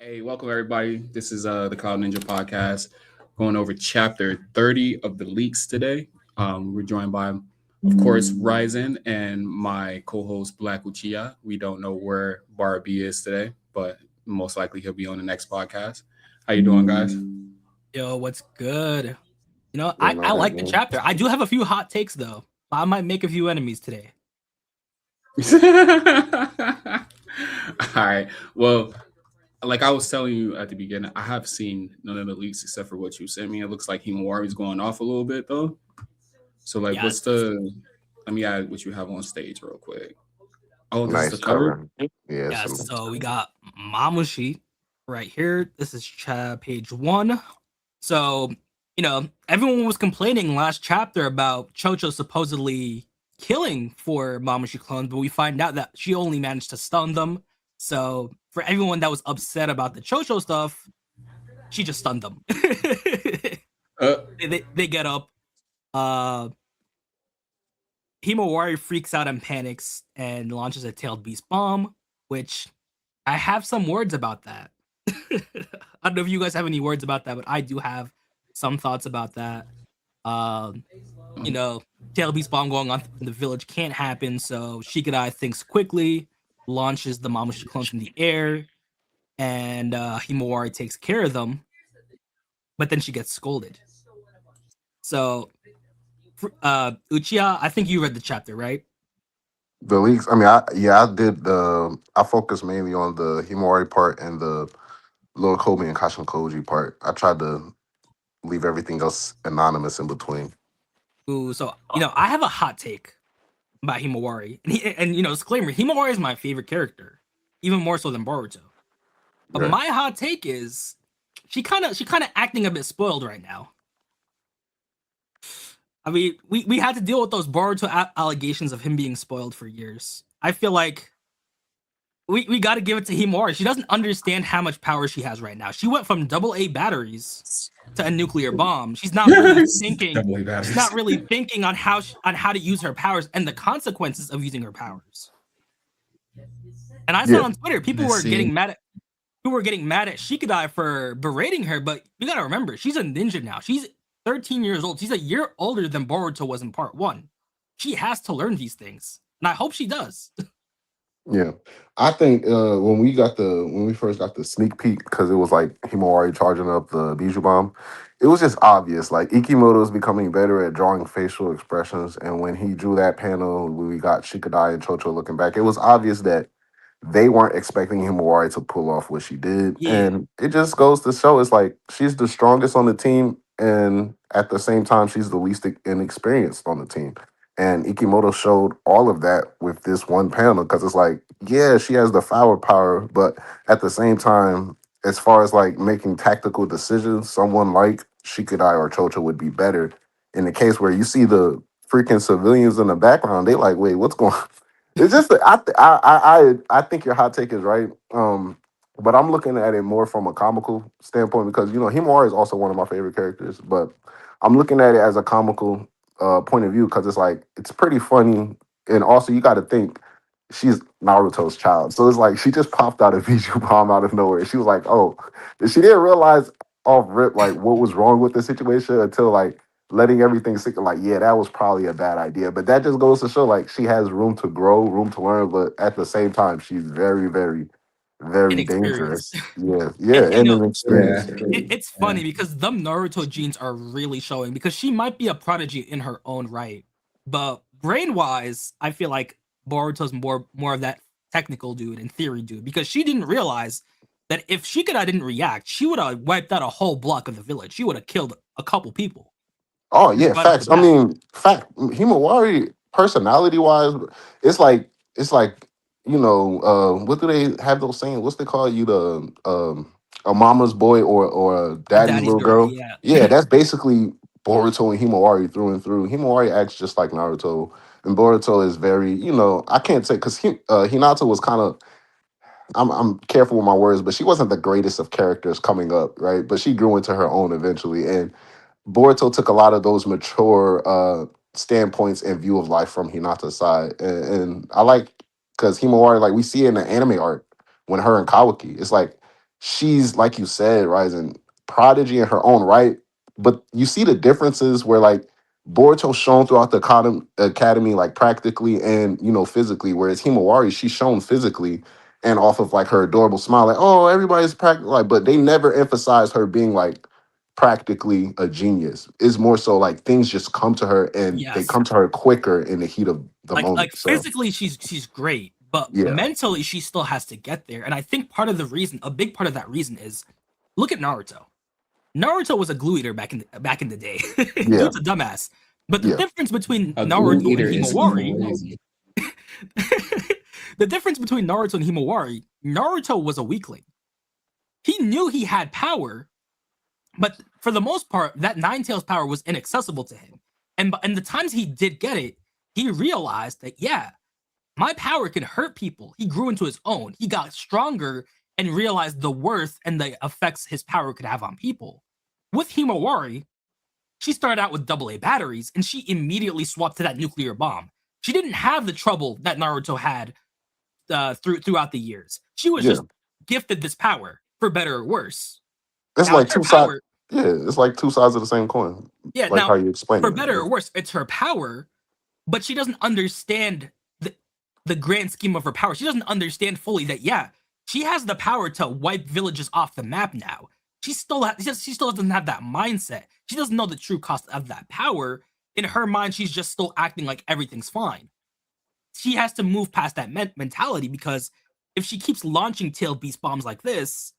Hey, welcome everybody. This is the Cloud Ninja podcast, going over chapter 30 of the leaks today. We're joined by, of course, Ryzen and my co-host Black Uchiha. We don't know where Barbie is today, but most likely he'll be on the next podcast. How you doing, guys? Yo, what's good? You know, Yeah, I not that like the good. chapter. I do have a few hot takes though. I might make a few enemies today. All right. Well, like I was telling you at the beginning, I have seen none of the leaks except for what you sent me. It looks like Himawari's going off a little bit though. So like, what's Yes. the? Let me add what you have on stage real quick. Oh, this is the Nice cover. cover. Yeah, Yes. some So we got Mamushi right here. This is page 1. So, everyone was complaining last chapter about Chocho supposedly killing 4 Mamushi clones, but we find out that she only managed to stun them. So, for everyone that was upset about the Chocho stuff, she just stunned them. Uh, they get up. Uh, Himawari freaks out and panics and launches a tailed beast bomb, which I have some words about that. I don't know if you guys have any words about that, but I do have some thoughts about that. Um, you know, tailed beast bomb going on in the village can't happen, so Shikadai thinks quickly, launches the Mamushi clones in the air, and Himawari takes care of them, but then she gets scolded. So, Uchiha, I think you read the chapter, right? the leaks. I mean, I did. I focused mainly on the Himawari part and the Lord Kobe and Kashin Koji part. I tried to leave everything else anonymous in between. Ooh, so I have a hot take about Himawari, and disclaimer: Himawari is my favorite character, even more so than Boruto. But Right. my hot take is she kind of acting a bit spoiled right now. I mean, we had to deal with those Boruto allegations of him being spoiled for years. I feel like we got to give it to Himawari. She doesn't understand how much power she has right now. She went from AA batteries to a nuclear bomb. She's not really thinking. Double A She's not batteries. really thinking on how to use her powers and the consequences of using her powers. And I saw Yeah, on Twitter people Let's were see. getting mad at Shikadai for berating her, but you gotta remember she's a ninja now. She's 13 years old. She's a year older than Boruto was in part 1. She has to learn these things, and I hope she does. yeah. I think when we first got the sneak peek because it was like Himawari charging up the Bijou bomb, it was just obvious. Like Ikimoto is becoming better at drawing facial expressions, and when he drew that panel, when we got Shikadai and Chocho looking back, it was obvious that they weren't expecting Himawari to pull off what she did. Yeah, And it just goes to show it's like she's the strongest on the team. And at the same time, she's the least inexperienced on the team. And Ikimoto showed all of that with this one panel because it's like, yeah, she has the firepower, but at the same time, as far as like making tactical decisions, someone like Shikadai or Chocho would be better. In the case where you see the freaking civilians in the background, they like, wait, what's going it's just that I think your hot take is right. But I'm looking at it more from a comical standpoint because Himawari is also one of my favorite characters, but I'm looking at it as a comical point of view because it's like it's pretty funny, and also you got to think she's Naruto's child, so it's like she just popped out a Bijou bomb out of nowhere. She was like, oh, she didn't realize off rip like what was wrong with the situation until like letting everything sink. Like, yeah, that was probably a bad idea. But that just goes to show like she has room to grow, room to learn, but at the same time, she's very, very, very inexperienced. dangerous. Yeah, and, yeah, and and no, Yeah. inexperienced. it's Yeah. funny because them Naruto genes are really showing because she might be a prodigy in her own right, but brain wise, I feel like Boruto's more of that technical dude and theory dude because she didn't realize that if Shikada didn't react, she would have wiped out a whole block of the village. She would have killed a couple people Oh just yeah, right off the facts. I bat. mean, Himawari personality wise, it's like what do they have those saying? What's they call you a mama's boy or a A daddy's daddy's little girl, girl? yeah. Yeah, that's basically Boruto and Himawari through and through. Himawari acts just like Naruto, and Boruto is very I can't say because Hinata was kind of I'm careful with my words, but she wasn't the greatest of characters coming up, right? But she grew into her own eventually, and Boruto took a lot of those mature standpoints and view of life from Hinata's side, and I like because Himawari, like we see it in the anime art when her and Kawaki, it's like she's, like you said, Ryzen, prodigy in her own right. But you see the differences where like Boruto's shown throughout the academy, like practically and physically, whereas Himawari, she's shown physically and off of like her adorable smile, like, oh, everybody's practical, like, but they never emphasize her being like practically a genius. It's more so like things just come to her and they Yes. come to her quicker in the heat of the Like moment. So physically she's great, but yeah, mentally she still has to get there. And I think a big part of that reason is look at Naruto. Naruto was a glue eater back in the day. yeah, Dude's a dumbass. But the yeah. difference between A glue Naruto and eater is Himawari, crazy. the difference between Naruto and Himawari, Naruto was a weakling. He knew he had power, but for the most part, that Nine Tails power was inaccessible to him. And the times he did get it, he realized that yeah, my power can hurt people. He grew into his own. He got stronger and realized the worth and the effects his power could have on people. With Himawari, she started out with AA batteries and she immediately swapped to that nuclear bomb. She didn't have the trouble that Naruto had throughout the years. She was Yeah. just gifted this power for better or worse. It's Now like it's her two sides. power. Yeah, it's like two sides of the same coin. Yeah, Like how now you explain for it. better or worse, it's her power, but she doesn't understand the grand scheme of her power. She doesn't understand fully that yeah, she has the power to wipe villages off the map now. She still doesn't have that mindset. She doesn't know the true cost of that power. In her mind, she's just still acting like everything's fine. She has to move past that mentality because if she keeps launching tailed beast bombs like this,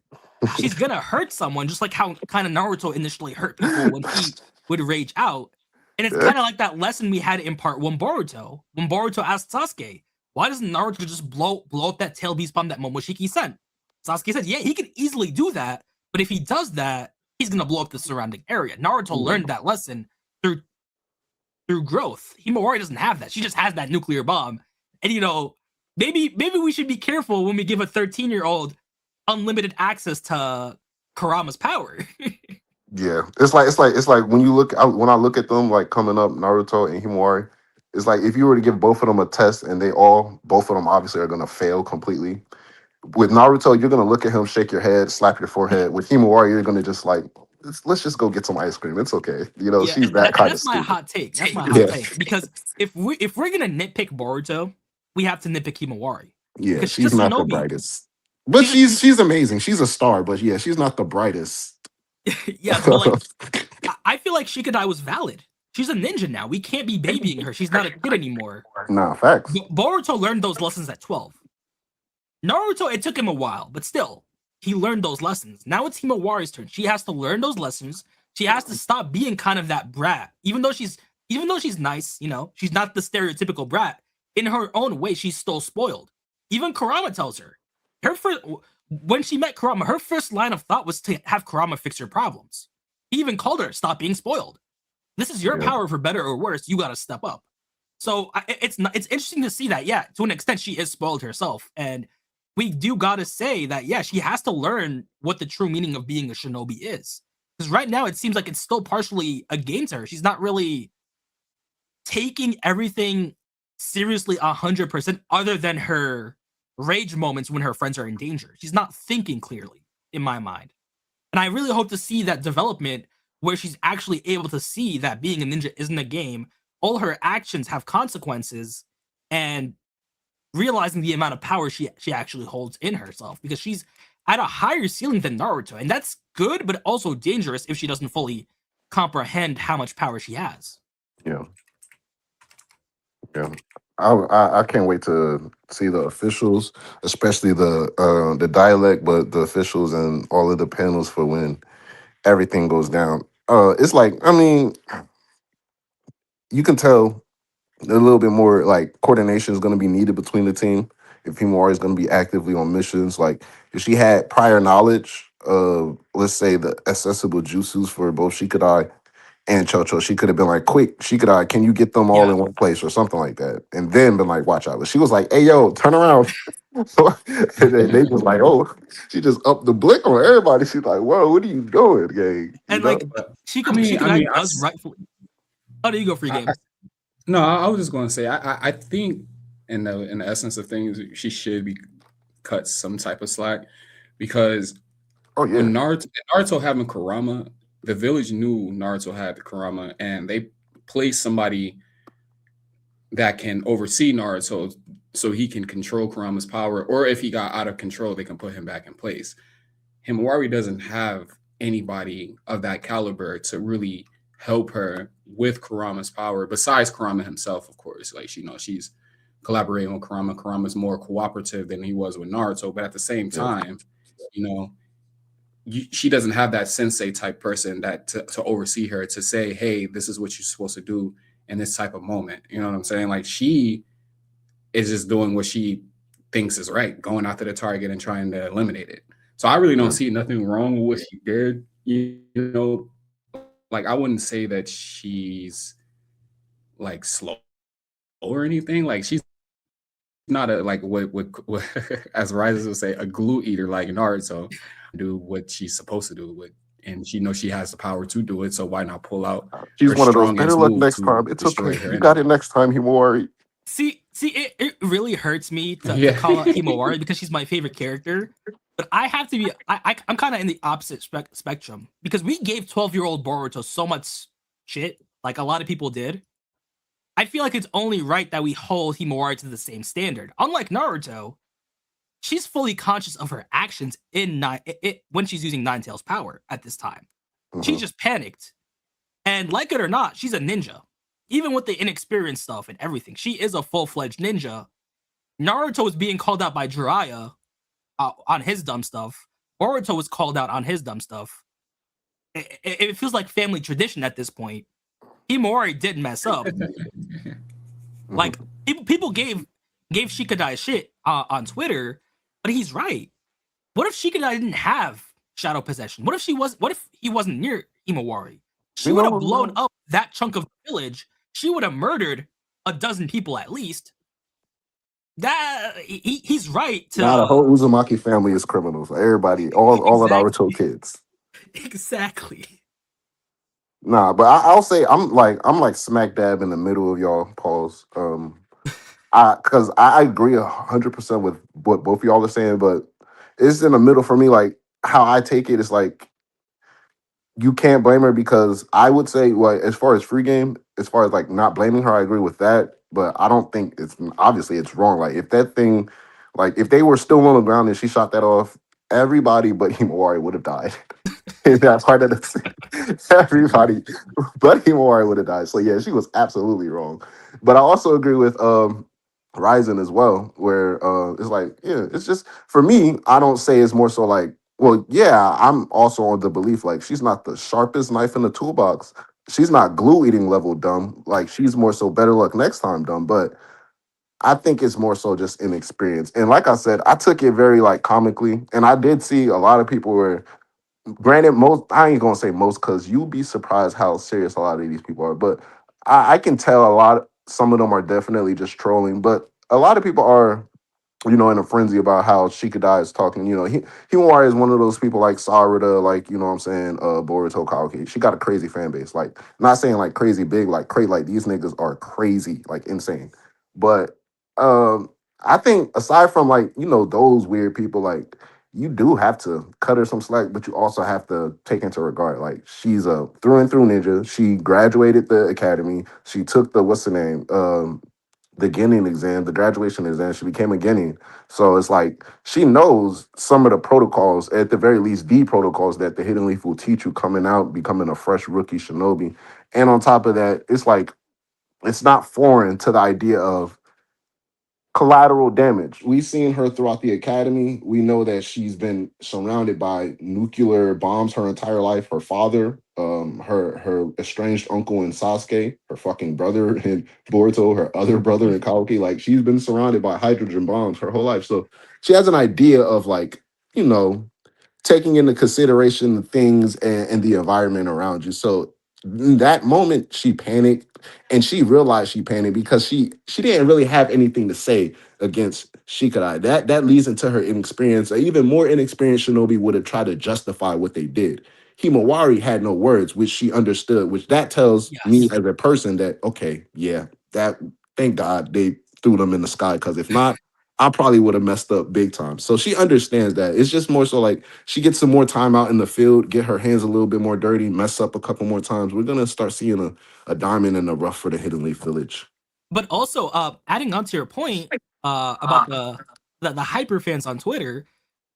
she's gonna hurt someone, just like how kind of Naruto initially hurt people when he would rage out. And it's Yeah. kind of like that lesson we had in part one Boruto, when Boruto asked Sasuke, why doesn't Naruto just blow up that tail beast bomb that Momoshiki sent? Sasuke said, yeah, he can easily do that, but if he does that, he's gonna blow up the surrounding area. Naruto learned that lesson through growth. Himawari doesn't have that. She just has that nuclear bomb. And maybe we should be careful when we give a 13-year-old unlimited access to Kurama's power. Yeah, it's like when you when I look at them like coming up, Naruto and Himawari, it's like if you were to give both of them a test and both of them obviously are gonna fail completely. With Naruto, you're gonna look at him, shake your head, slap your forehead. With Himawari, you're gonna just like let's just go get some ice cream. It's okay, Yeah, she's that and kind of that's my stupid. hot take. That's my hot Yeah, take because if we're gonna nitpick Boruto, we have to nitpick Himawari yeah, because she's she's a not the shinobi. brightest, but she's amazing. She's a star, but yeah, she's not the brightest. Yes, but like I feel like Shikadai was valid. She's a ninja now. We can't be babying her. She's not a kid anymore. Nah, facts. Boruto learned those lessons at 12. Naruto, it took him a while, but still, he learned those lessons. Now it's Himawari's turn. She has to learn those lessons. She has to stop being kind of that brat. Even though she's nice, she's not the stereotypical brat. In her own way, she's still spoiled. Even Kurama tells her. When she met Kurama, her first line of thought was to have Kurama fix her problems. He even called her, stop being spoiled. This is your Yeah. power for better or worse. You got to step up. So it's interesting to see that, yeah, to an extent, she is spoiled herself. And we do got to say that, yeah, she has to learn what the true meaning of being a shinobi is. Because right now, it seems like it's still partially a game to her. She's not really taking everything seriously 100% other than her rage moments when her friends are in danger. She's not thinking clearly, in my mind. And I really hope to see that development where she's actually able to see that being a ninja isn't a game. All her actions have consequences, and realizing the amount of power she actually holds in herself, because she's at a higher ceiling than Naruto, and that's good, but also dangerous if she doesn't fully comprehend how much power she has. Yeah. Yeah. I can't wait to see the officials, especially the dialect, but the officials and all of the panels for when everything goes down. It's like, I mean, you can tell a little bit more like coordination is going to be needed between the team if Himawari is going to be actively on missions. Like if she had prior knowledge of, let's say, the accessible jutsus for both Shikadai and Chocho, she could have been like, quick, Shikadai, can you get them all Yeah. in one place or something like that? And then been like, watch out. But she was like, hey, yo, turn around. And then they was like, oh, she just upped the blick on everybody. She's like, whoa, what are you doing, gang? And know? like Shikadai does rightfully. How do you go for your game? No, I was just going to say, I think in the essence of things, she should be cut some type of slack, because Oh when yeah. Naruto having Kurama, the village knew Naruto had the Kurama, and they placed somebody that can oversee Naruto so he can control Kurama's power, or if he got out of control, they can put him back in place. Himawari doesn't have anybody of that caliber to really help her with Kurama's power, besides Kurama himself, of course. Like, she's collaborating with Kurama. Kurama's more cooperative than he was with Naruto, but at the same Yeah. time, you know, she doesn't have that sensei type person that to oversee her to say, hey, this is what you're supposed to do in this type of moment. You know what I'm saying? Like, she is just doing what she thinks is right, going after the target and trying to eliminate it. So I really don't Yeah. see nothing wrong with what she did. Like, I wouldn't say that she's like slow or anything. Like, she's not a like what as Rises would say, a glue eater like Naruto. Do what she's supposed to do with, and she knows she has the power to do it. So why not pull out She's her one of those. Better strongest luck move next to time. It's destroy okay. her You got enemy? it next time, Himawari. It really hurts me to Yeah. call out Himawari because she's my favorite character. But I have to be, I'm kind of in the opposite spectrum because we gave 12-year-old Boruto so much shit, like a lot of people did. I feel like it's only right that we hold Himawari to the same standard. Unlike Naruto, she's fully conscious of her actions when she's using Nine Tails power at this time. She Mhm. just panicked. And like it or not, she's a ninja. Even with the inexperienced stuff and everything, she is a full-fledged ninja. Naruto is being called out by Jiraiya on his dumb stuff. Boruto was called out on his dumb stuff. It feels like family tradition at this point. Himawari did mess up. Mhm. Like people gave Shikadai shit on Twitter, but he's right. What if Shikadai didn't have shadow possession? What if he wasn't near Himawari? She You would have know, blown up that chunk of the village. She would have murdered a dozen people at least. That he's right now the to whole Uzumaki family is criminals. Everybody, all of Naruto exactly kids. exactly. Nah, but I'll say I'm like smack dab in the middle of y'all. Pause. Because I agree 100% with what both of y'all are saying, but it's in the middle for me. Like how I take it is like you can't blame her because I would say, well, as far as free game, as far as like not blaming her, I agree with that. But I don't think it's obviously it's wrong. Like if that thing, like if they were still on the ground and she shot that off, everybody but Himawari would have died. In that part of the scene. Everybody but Himawari would have died. So yeah, she was absolutely wrong. But I also agree with Ryzen as well, where it's like, yeah, it's just for me, I don't say it's more so like, well, yeah, I'm also on the belief like she's not the sharpest knife in the toolbox. She's not glue eating level dumb. Like she's more so better luck next time dumb. But I think it's more so just inexperience. And like I said, I took it very like comically. And I did see a lot of people were granted, most I ain't gonna say most because you'd be surprised how serious a lot of these people are. But I can tell a lot. Some of them are definitely just trolling, but a lot of people are, in a frenzy about how Shikadai is talking. Himawari is one of those people like Sarada, like what I'm saying, Boruto Kawaki. She got a crazy fan base. Like, not saying like crazy big, like crazy. Like these niggas are crazy, like insane. But I think aside from like those weird people, like you do have to cut her some slack, but you also have to take into regard like she's a through and through ninja. She graduated the academy. She took the what's the name the Guinean exam, the graduation exam. She became a Guinean. So it's like she knows some of the protocols, at the very least, the protocols that the Hidden Leaf will teach you coming out, becoming a fresh rookie shinobi. And on top of that, it's like it's not foreign to the idea of collateral damage. We've seen her throughout the academy. We know that she's been surrounded by nuclear bombs her entire life. Her father, her estranged uncle in Sasuke, her fucking brother in Boruto, her other brother in Kawaki. Like she's been surrounded by hydrogen bombs her whole life. So she has an idea of like, taking into consideration the things and the environment around you. So in that moment, she panicked and she realized she panicked because she didn't really have anything to say against Shikadai. That leads into her inexperience. An even more inexperienced shinobi would have tried to justify what they did. Himawari had no words, which she understood, which that tells me Yes. as a person that, okay, yeah, that thank God they threw them in the sky. Because if not, I probably would have messed up big time. So she understands that. It's just more so like she gets some more time out in the field, get her hands a little bit more dirty, mess up a couple more times. We're gonna start seeing a diamond in the rough for the Hidden Leaf Village. But also, adding on to your point about the hyper fans on Twitter,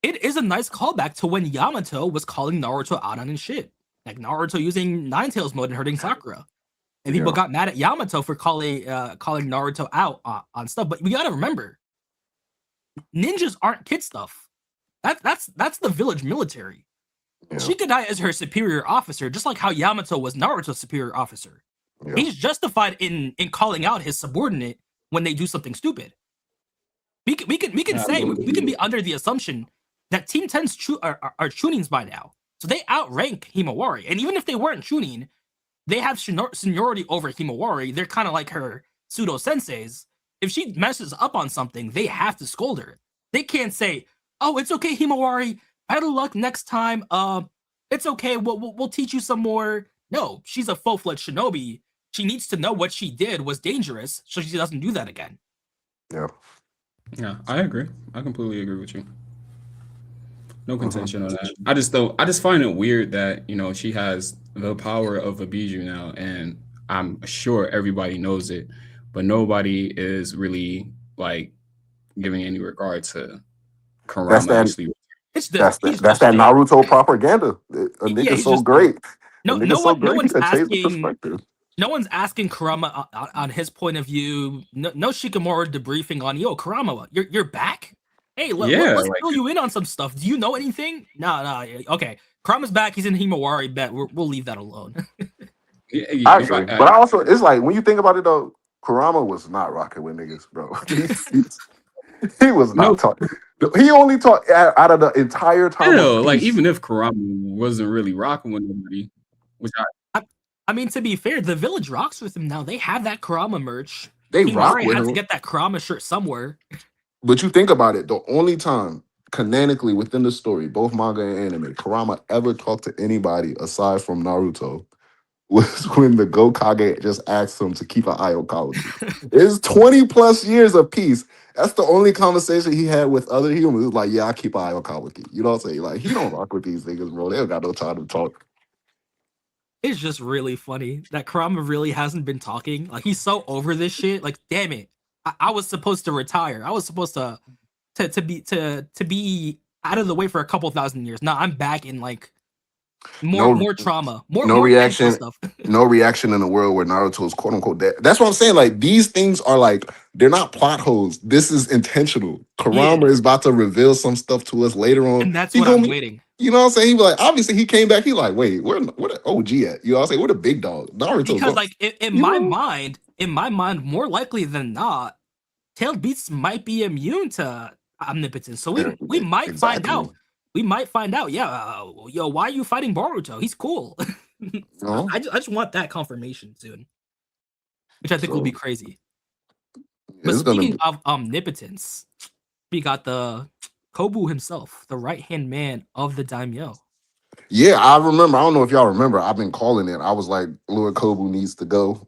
it is a nice callback to when Yamato was calling Naruto out on his shit, like Naruto using Nine Tails mode and hurting Sakura, and people got mad at Yamato for calling Naruto out on stuff. But we gotta remember, ninjas aren't kid stuff. That's the village military. Yeah. Shikadai is her superior officer, just like how Yamato was Naruto's superior officer. Yeah. He's justified in calling out his subordinate when they do something stupid. We can say we can be under the assumption that Team 10's are tunings by now, so they outrank Himawari. And even if they weren't tuning, they have seniority over Himawari. They're kind of like her pseudo senseis. If she messes up on something, they have to scold her. They can't say, "Oh, it's okay, Himawari. Better luck next time. It's okay. We'll teach you some more." No, she's a full-fledged shinobi. She needs to know what she did was dangerous, so she doesn't do that again. Yeah. Yeah, I agree. I completely agree with you. No contention on that. I just find it weird that, she has the power of a Bijou now, and I'm sure everybody knows it, but nobody is really like giving any regard to Kurama actually. That's that Naruto propaganda. A nigga's so great. No one's asking. No one's asking Kurama on his point of view. No Shikamaru debriefing on, yo, Kurama, you're back? Hey, let's fill you in on some stuff. Do you know anything? No. Okay, Kurama's back. He's in Himawari. Bet we'll leave that alone. I agree. But also, it's like, when you think about it, though, Kurama was not rocking with niggas, bro. He was not talking. He only talked out of the entire time. Like, even if Kurama wasn't really rocking with nobody, which I mean, to be fair, the village rocks with him now. They have that Kurama merch. They rock with him. Has to get that Kurama shirt somewhere. But you think about it, the only time canonically within the story, both manga and anime, Kurama ever talked to anybody aside from Naruto was when the Gokage just asked him to keep an eye on Kawaki. It's 20 plus years of peace. That's the only conversation he had with other humans. Like, yeah, I keep an eye on Kawaki. You know what I'm saying? Like, he don't rock with these niggas, bro. They don't got no time to talk. It's just really funny that Kurama really hasn't been talking. Like, he's so over this shit. Like, damn it. I was supposed to retire. I was supposed to be out of the way for a couple thousand years. Now I'm back in like more trauma. More reaction. Stuff. No reaction in a world where Naruto is quote unquote dead. That's what I'm saying. Like, these things are like, they're not plot holes. This is intentional. Kurama is about to reveal some stuff to us later on. And that's what I'm waiting. You know what I'm saying? He was like, obviously he came back. He like, wait, where the OG at? You know what I'm saying? Where the big dog? Naruto. Because like in my mind, more likely than not, tailed beasts might be immune to omnipotence. So we might find out. We might find out. Yeah, yo, why are you fighting Boruto? He's cool. I just want that confirmation soon, which I think will be crazy. But speaking of omnipotence, we got the Kobu himself, the right-hand man of the daimyo. Yeah, I remember. I don't know if y'all remember. I've been calling it. I was like, Lord Kobu needs to go.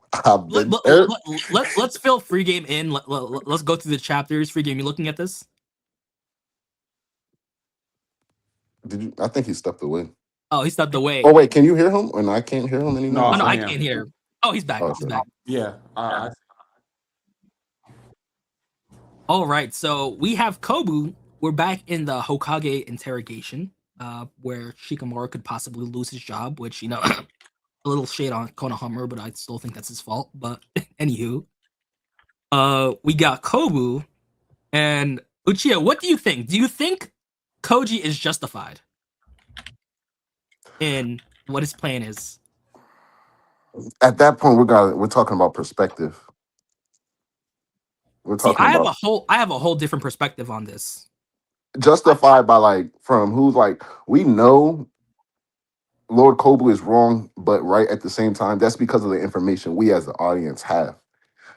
Let's fill free game in. Let's go through the chapters. Free game, you looking at this? Did you? I think he stepped away. Oh, he stepped away. Oh wait, can you hear him? And I can't hear him anymore. No, I can't hear him. Oh, he's back. He's back. Yeah. All right, so we have Kobu. We're back in the Hokage interrogation, where Shikamaru could possibly lose his job, which, a little shade on Konoha, but I still think that's his fault. But anywho, we got Kobu, and Uchiha, what do you think? Do you think Koji is justified in what his plan is? At that point, we're talking about perspective. I have a whole different perspective on this. Justified by like from who's like, we know Lord Kobu is wrong, but right at the same time, that's because of the information we as the audience have.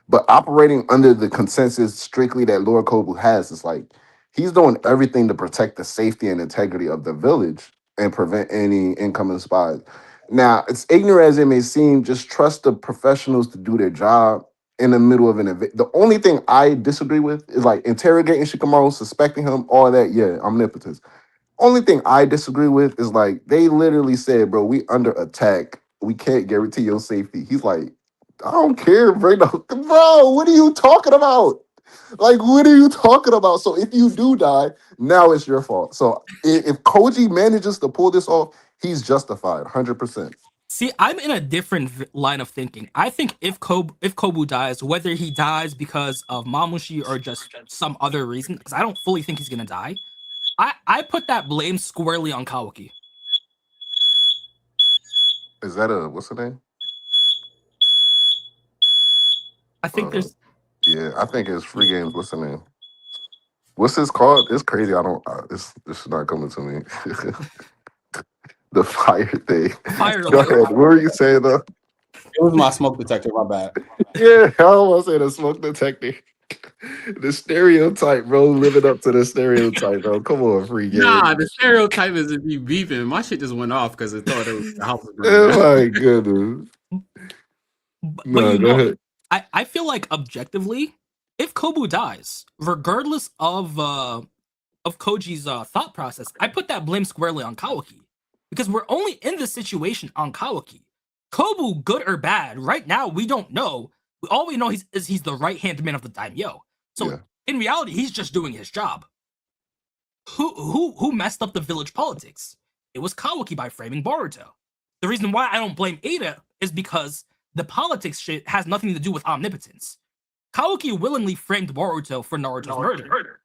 But operating under the consensus strictly that Lord Kobu has, is like he's doing everything to protect the safety and integrity of the village and prevent any incoming spies. Now, it's ignorant as it may seem, just trust the professionals to do their job in the middle of an event. The only thing I disagree with is like interrogating Shikamaru, suspecting him, all that. Yeah, omnipotence. Only thing I disagree with is like they literally said, bro, we under attack. We can't guarantee your safety. He's like, I don't care, bro. Bro, what are you talking about? Like, what are you talking about? So if you do die, now it's your fault. So if Koji manages to pull this off, he's justified, 100%. See, I'm in a different line of thinking. I think if Kobu dies, whether he dies because of Mamushi or just some other reason, because I don't fully think he's gonna die, I put that blame squarely on Kawaki. Is that what's the name? I think there's Yeah, I think it's free games. What's the name? What's this called? It's crazy. I don't. This is not coming to me. The fire thing. fire Go alert. ahead. What were you saying though? It was my smoke detector. My bad. Yeah, I almost said a smoke detector. The stereotype, bro. Living up to the stereotype, bro. Come on, free game. Nah, the stereotype is if you beeping. My shit just went off because it thought it was the house was burning Oh down. my goodness. But No, you go know, ahead. I feel like objectively, if Kobu dies, regardless of Koji's thought process, I put that blame squarely on Kawaki because we're only in this situation on Kawaki. Kobu, good or bad, right now we don't know. All we know is he's the right hand man of the daimyo. So Yeah. in reality, he's just doing his job. Who messed up the village politics? It was Kawaki by framing Boruto. The reason why I don't blame Ada is because the politics shit has nothing to do with omnipotence. Kawaki willingly framed Boruto for Naruto's murder.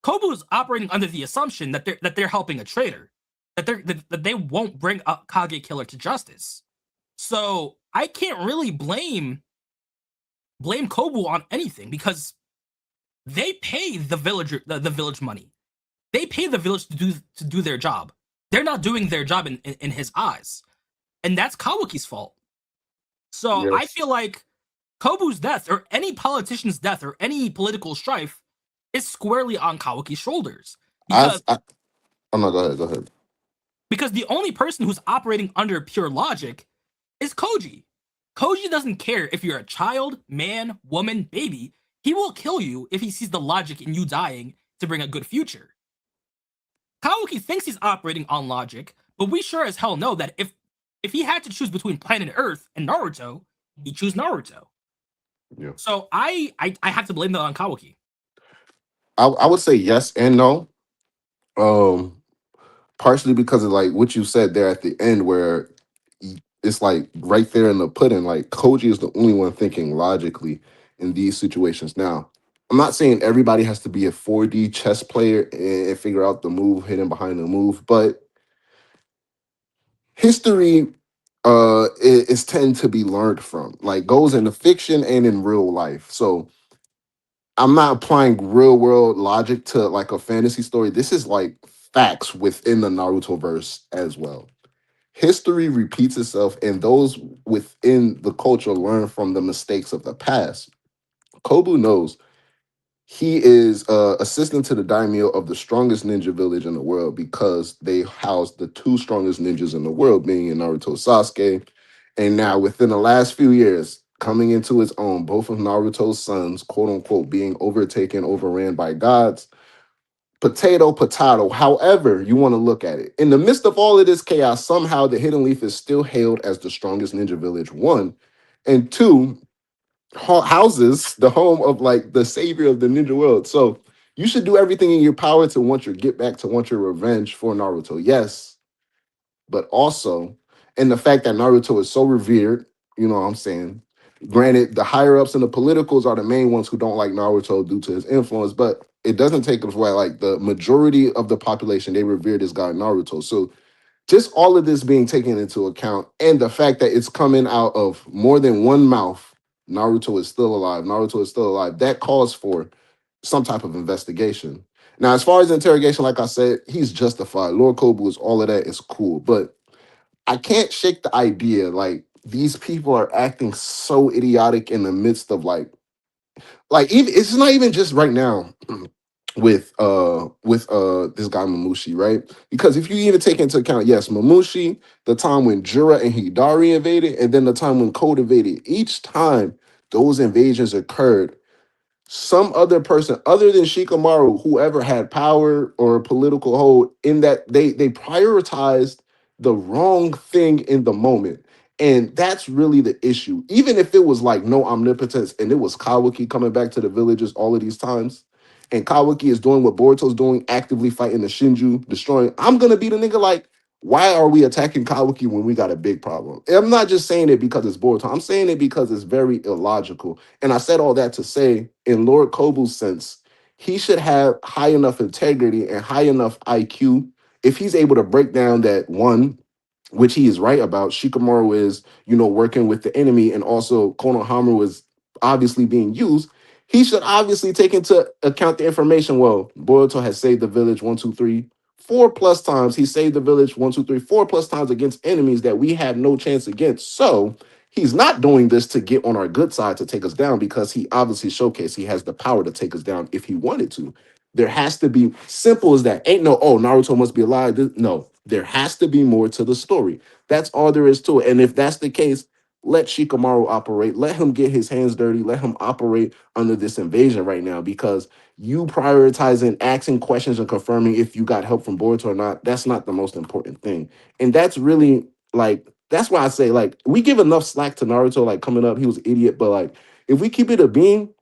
Kobu's operating under the assumption that they're helping a traitor, that they won't bring a Kage killer to justice. So I can't really blame Kobu on anything because they pay the village money. They pay the village to do their job. They're not doing their job in his eyes, and that's Kawaki's fault. So I Yes. feel like Kobu's death, or any politician's death, or any political strife, is squarely on Kawaki's shoulders because Oh no, go ahead. Go ahead. because the only person who's operating under pure logic is Koji. Koji doesn't care if you're a child, man, woman, baby. He will kill you if he sees the logic in you dying to bring a good future. Kawaki thinks he's operating on logic, but we sure as hell know that if he had to choose between planet Earth and Naruto, he'd choose Naruto. Yeah. So I have to blame that on Kawaki. I would say yes and no. Um, Partially because of like what you said there at the end, where it's like right there in the pudding. Like Koji is the only one thinking logically in these situations. Now, I'm not saying everybody has to be a 4D chess player and figure out the move hidden behind the move, but history is tend to be learned from, like goes into fiction and in real life. So I'm not applying real world logic to like a fantasy story. This is like facts within the Naruto verse as well. History repeats itself, and those within the culture learn from the mistakes of the past. Kobu knows he is assistant to the daimyo of the strongest ninja village in the world because they house the two strongest ninjas in the world, being in Naruto Sasuke. And now, within the last few years, coming into his own, both of Naruto's sons, quote unquote, being overtaken, overran by gods. Potato, however you want to look at it. In the midst of all of this chaos, somehow the Hidden Leaf is still hailed as the strongest ninja village, one. And two, houses the home of like the savior of the ninja world. So you should do everything in your power to want your get back, to want your revenge for Naruto. Yes, but also, and the fact that Naruto is so revered, you know what I'm saying? Granted, the higher ups and the politicals are the main ones who don't like Naruto due to his influence, but it doesn't take away like the majority of the population, they revere this guy Naruto. So just all of this being taken into account, and the fact that it's coming out of more than one mouth, Naruto is still alive. Naruto is still alive. That calls for some type of investigation. Now, as far as interrogation, like I said, he's justified. Lord Kobu is all of that is cool, but I can't shake the idea like these people are acting so idiotic in the midst of like even it's not even just right now with this guy Mamushi, right? Because if you even take into account, yes, Mamushi, the time when Jura and Hidari invaded, and then the time when Code invaded, each time those invasions occurred, some other person other than Shikamaru, whoever had power or political hold in that, they prioritized the wrong thing in the moment. And that's really the issue. Even if it was like no omnipotence and it was Kawaki coming back to the villages all of these times, and Kawaki is doing what Boruto's doing, actively fighting the Shinju, destroying, I'm gonna be the nigga like, why are we attacking Kawaki when we got a big problem? And I'm not just saying it because it's Boruto. I'm saying it because it's very illogical. And I said all that to say, in Lord Kobu's sense, he should have high enough integrity and high enough IQ if he's able to break down that one, which he is right about. Shikamaru is, working with the enemy, and also Konohamaru is obviously being used. He should obviously take into account the information. Well, Boruto has saved the village 1, 2, 3, 4+ times. He saved the village 1, 2, 3, 4+ times against enemies that we had no chance against. So he's not doing this to get on our good side to take us down, because he obviously showcased he has the power to take us down if he wanted to. There has to be, simple as that. Ain't no, oh, Naruto must be alive. No, there has to be more to the story. That's all there is to it. And if that's the case, let Shikamaru operate. Let him get his hands dirty. Let him operate under this invasion right now, because you prioritizing asking questions and confirming if you got help from Boruto or not, that's not the most important thing. And that's really, like, that's why I say, like, we give enough slack to Naruto, like, coming up, he was an idiot, but, like, if we keep it a being,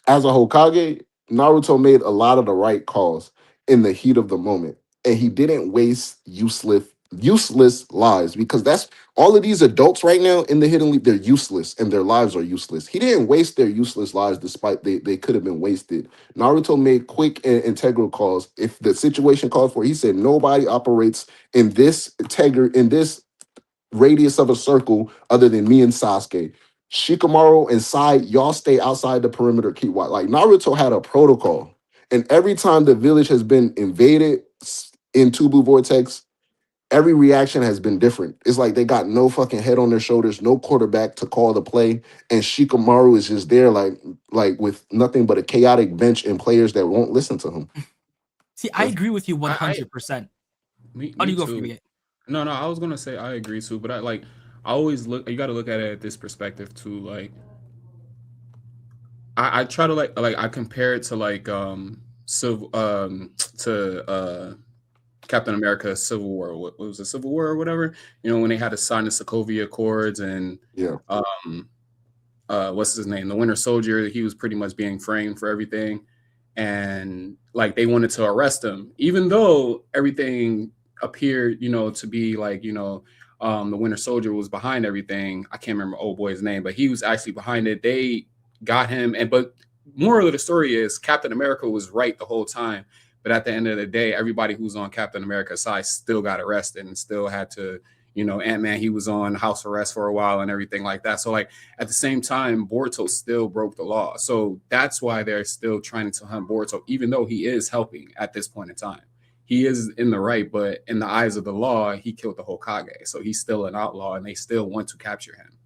as a Hokage, Naruto made a lot of the right calls in the heat of the moment, and he didn't waste useless lives, because that's all of these adults right now in the Hidden League. They're useless and their lives are useless. He didn't waste their useless lives, despite they could have been wasted. Naruto made quick and integral calls. If the situation called for it, he said nobody operates in this radius of a circle other than me and Sasuke. Shikamaru and Sai, y'all stay outside the perimeter, keep watch. Like, Naruto had a protocol. And every time the village has been invaded in Blue Vortex, every reaction has been different. It's like they got no fucking head on their shoulders, no quarterback to call the play. And Shikamaru is just there like with nothing but a chaotic bench and players that won't listen to him. See, I agree with you 100%. How do you go too. for it? No, I was gonna say I agree too, but I always look. You got to look at it at this perspective too. Like, I try to like I compare it to like to Captain America Civil War. What was it, Civil War or whatever? When they had to sign the Sokovia Accords, and Yeah. What's his name? The Winter Soldier. He was pretty much being framed for everything, and like they wanted to arrest him, even though everything appeared, to be like, the Winter Soldier was behind everything. I can't remember old boy's name, but he was actually behind it. They got him, but moral of the story is Captain America was right the whole time. But at the end of the day, everybody who's on Captain America's side still got arrested and still had to, Ant-Man, he was on house arrest for a while and everything like that. So like at the same time, Boruto still broke the law. So that's why they're still trying to hunt Boruto, even though he is helping at this point in time. He is in the right, but in the eyes of the law, he killed the Hokage. So he's still an outlaw and they still want to capture him.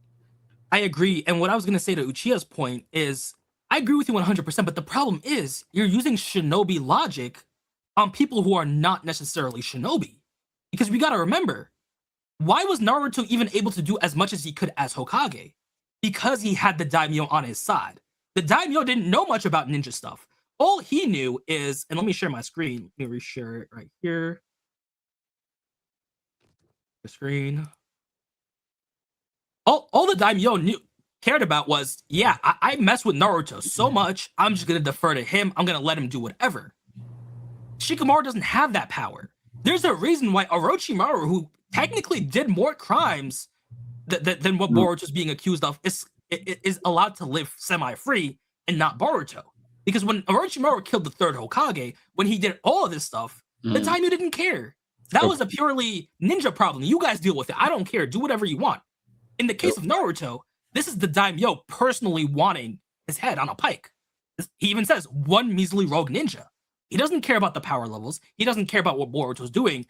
I agree. And what I was going to say to Uchiha's point is, I agree with you 100%, but the problem is you're using shinobi logic on people who are not necessarily shinobi. Because we got to remember, why was Naruto even able to do as much as he could as Hokage? Because he had the daimyo on his side. The daimyo didn't know much about ninja stuff. All he knew is, and let me share my screen. Let me reshare it right here. The screen. All the daimyo cared about was, yeah, I mess with Naruto so much, I'm just gonna defer to him. I'm gonna let him do whatever. Shikamaru doesn't have that power. There's a reason why Orochimaru, who technically did more crimes than what Boruto's being accused of, is allowed to live semi-free and not Boruto. Because when Orochimaru killed the third Hokage, when he did all of this stuff, the daimyo didn't care. That was a purely ninja problem. You guys deal with it. I don't care. Do whatever you want. In the case of Naruto, this is the daimyo personally wanting his head on a pike. He even says, one measly rogue ninja. He doesn't care about the power levels. He doesn't care about what Boruto's doing.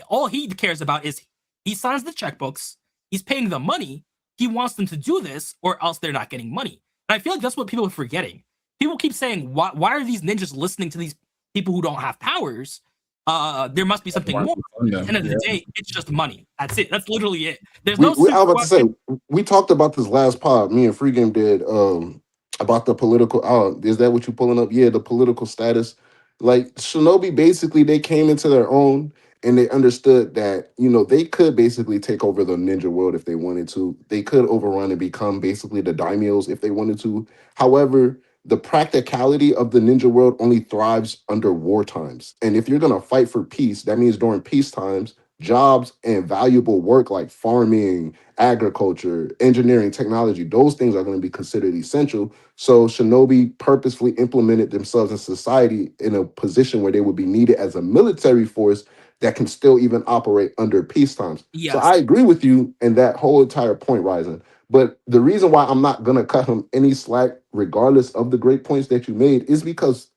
All he cares about is he signs the checkbooks. He's paying them money. He wants them to do this, or else they're not getting money. And I feel like that's what people are forgetting. People keep saying, why are these ninjas listening to these people who don't have powers? there must be something more. At the end of the day, it's just money. That's it. That's literally it. There's no. I was about to say, we talked about this last pod. Me and Free Game did about the political. Is that what you pulling up? Yeah, the political status. Like Shinobi, basically, they came into their own and they understood that they could basically take over the ninja world if they wanted to. They could overrun and become basically the daimyos if they wanted to. However, the practicality of the ninja world only thrives under war times. And if you're gonna fight for peace, that means during peace times, jobs and valuable work like farming, agriculture, engineering, technology, those things are going to be considered essential. So Shinobi purposefully implemented themselves in society in a position where they would be needed as a military force that can still even operate under peace times. Yes. So I agree with you in that whole entire point, Ryzen. But the reason why I'm not going to cut him any slack, regardless of the great points that you made, is because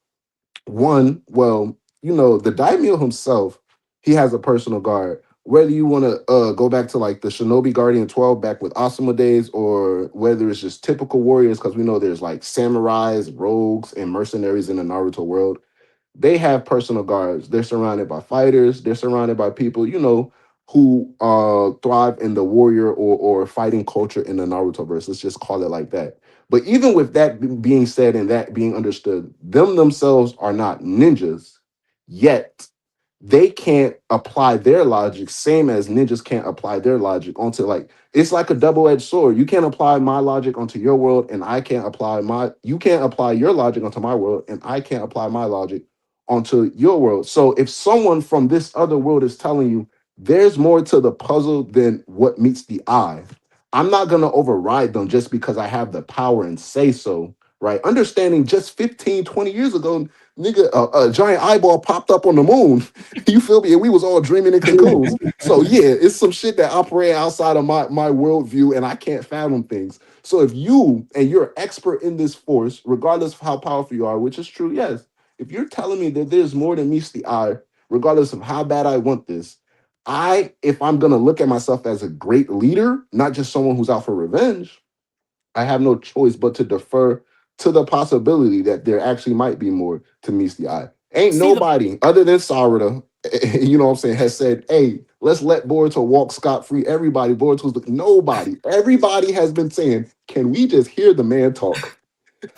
one, well, the daimyo himself, he has a personal guard. Whether you want to go back to like the Shinobi Guardian 12 back with Asuma days, or whether it's just typical warriors, because we know there's like samurais, rogues, and mercenaries in the Naruto world. They have personal guards. They're surrounded by fighters. They're surrounded by people, who thrive in the warrior or fighting culture in the Naruto verse. Let's just call it like that. But even with that being said and that being understood, them themselves are not ninjas, yet they can't apply their logic, same as ninjas can't apply their logic onto, like, it's like a double-edged sword. You can't apply my logic onto your world, and you can't apply your logic onto my world, and I can't apply my logic onto your world. So if someone from this other world is telling you there's more to the puzzle than what meets the eye, I'm not going to override them just because I have the power and say so, right? Understanding just 15, 20 years ago, nigga, a giant eyeball popped up on the moon. You feel me? And we was all dreaming in cocoons. So yeah, it's some shit that operate outside of my worldview, and I can't fathom things. So if you're an expert in this force, regardless of how powerful you are, which is true, yes. If you're telling me that there's more than meets the eye, regardless of how bad I want this, if I'm going to look at myself as a great leader, not just someone who's out for revenge, I have no choice but to defer to the possibility that there actually might be more to meet the eye. Nobody other than Sarada, you know what I'm saying, has said, hey, let's let Boruto walk scot-free. Everybody has been saying, can we just hear the man talk?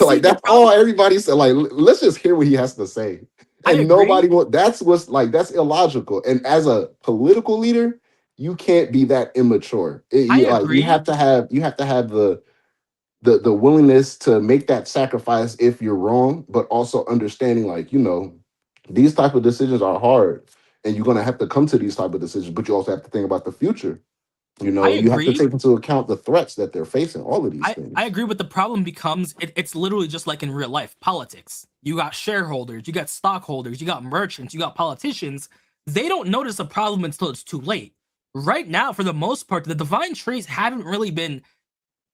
Like, that's all everybody said. Like, let's just hear what he has to say. And nobody will. That's illogical. And as a political leader, you can't be that immature. You have to have the willingness to make that sacrifice if you're wrong, but also understanding, these type of decisions are hard, and you're gonna have to come to these type of decisions. But you also have to think about the future. You have to take into account the threats that they're facing, all of these things. I agree, but the problem becomes it's literally just like in real life politics. You got shareholders, you got stockholders, you got merchants, you got politicians. They don't notice a problem until it's too late. Right now, for the most part, the divine traits haven't really been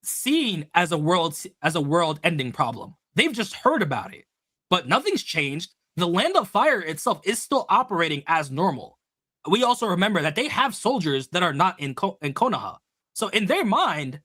seen as a world-ending problem. They've just heard about it, but nothing's changed. The Land of Fire itself is still operating as normal. We also remember that they have soldiers that are not in Konoha. So in their mind,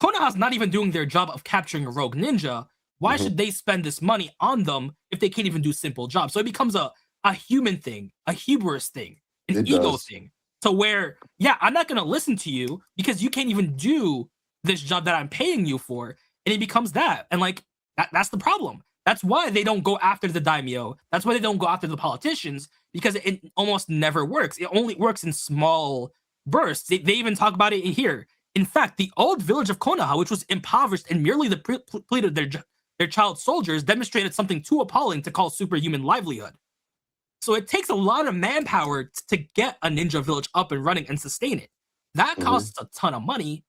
Konoha's not even doing their job of capturing a rogue ninja. Why should they spend this money on them if they can't even do simple jobs? So it becomes a human thing, a hubris thing, an ego thing. So where, yeah, I'm not going to listen to you because you can't even do this job that I'm paying you for. And it becomes that. And like, that's the problem. That's why they don't go after the daimyo. That's why they don't go after the politicians, because it almost never works. It only works in small bursts. They even talk about it here. In fact, the old village of Konoha, which was impoverished and merely depleted their child soldiers, demonstrated something too appalling to call superhuman livelihood. So it takes a lot of manpower to get a ninja village up and running and sustain it. That costs a ton of money.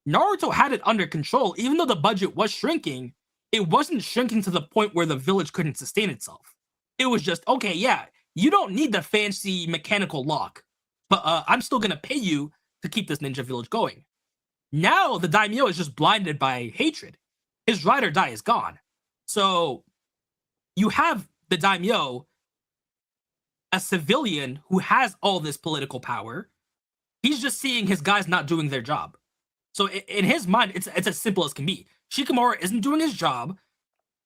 Naruto had it under control. Even though the budget was shrinking, it wasn't shrinking to the point where the village couldn't sustain itself. It was just, okay, yeah, you don't need the fancy mechanical lock, but I'm still going to pay you to keep this ninja village going. Now the daimyo is just blinded by hatred. His ride or die is gone. So you have the daimyo, a civilian who has all this political power. He's just seeing his guys not doing their job. So in his mind, it's as simple as can be. Shikamaru isn't doing his job.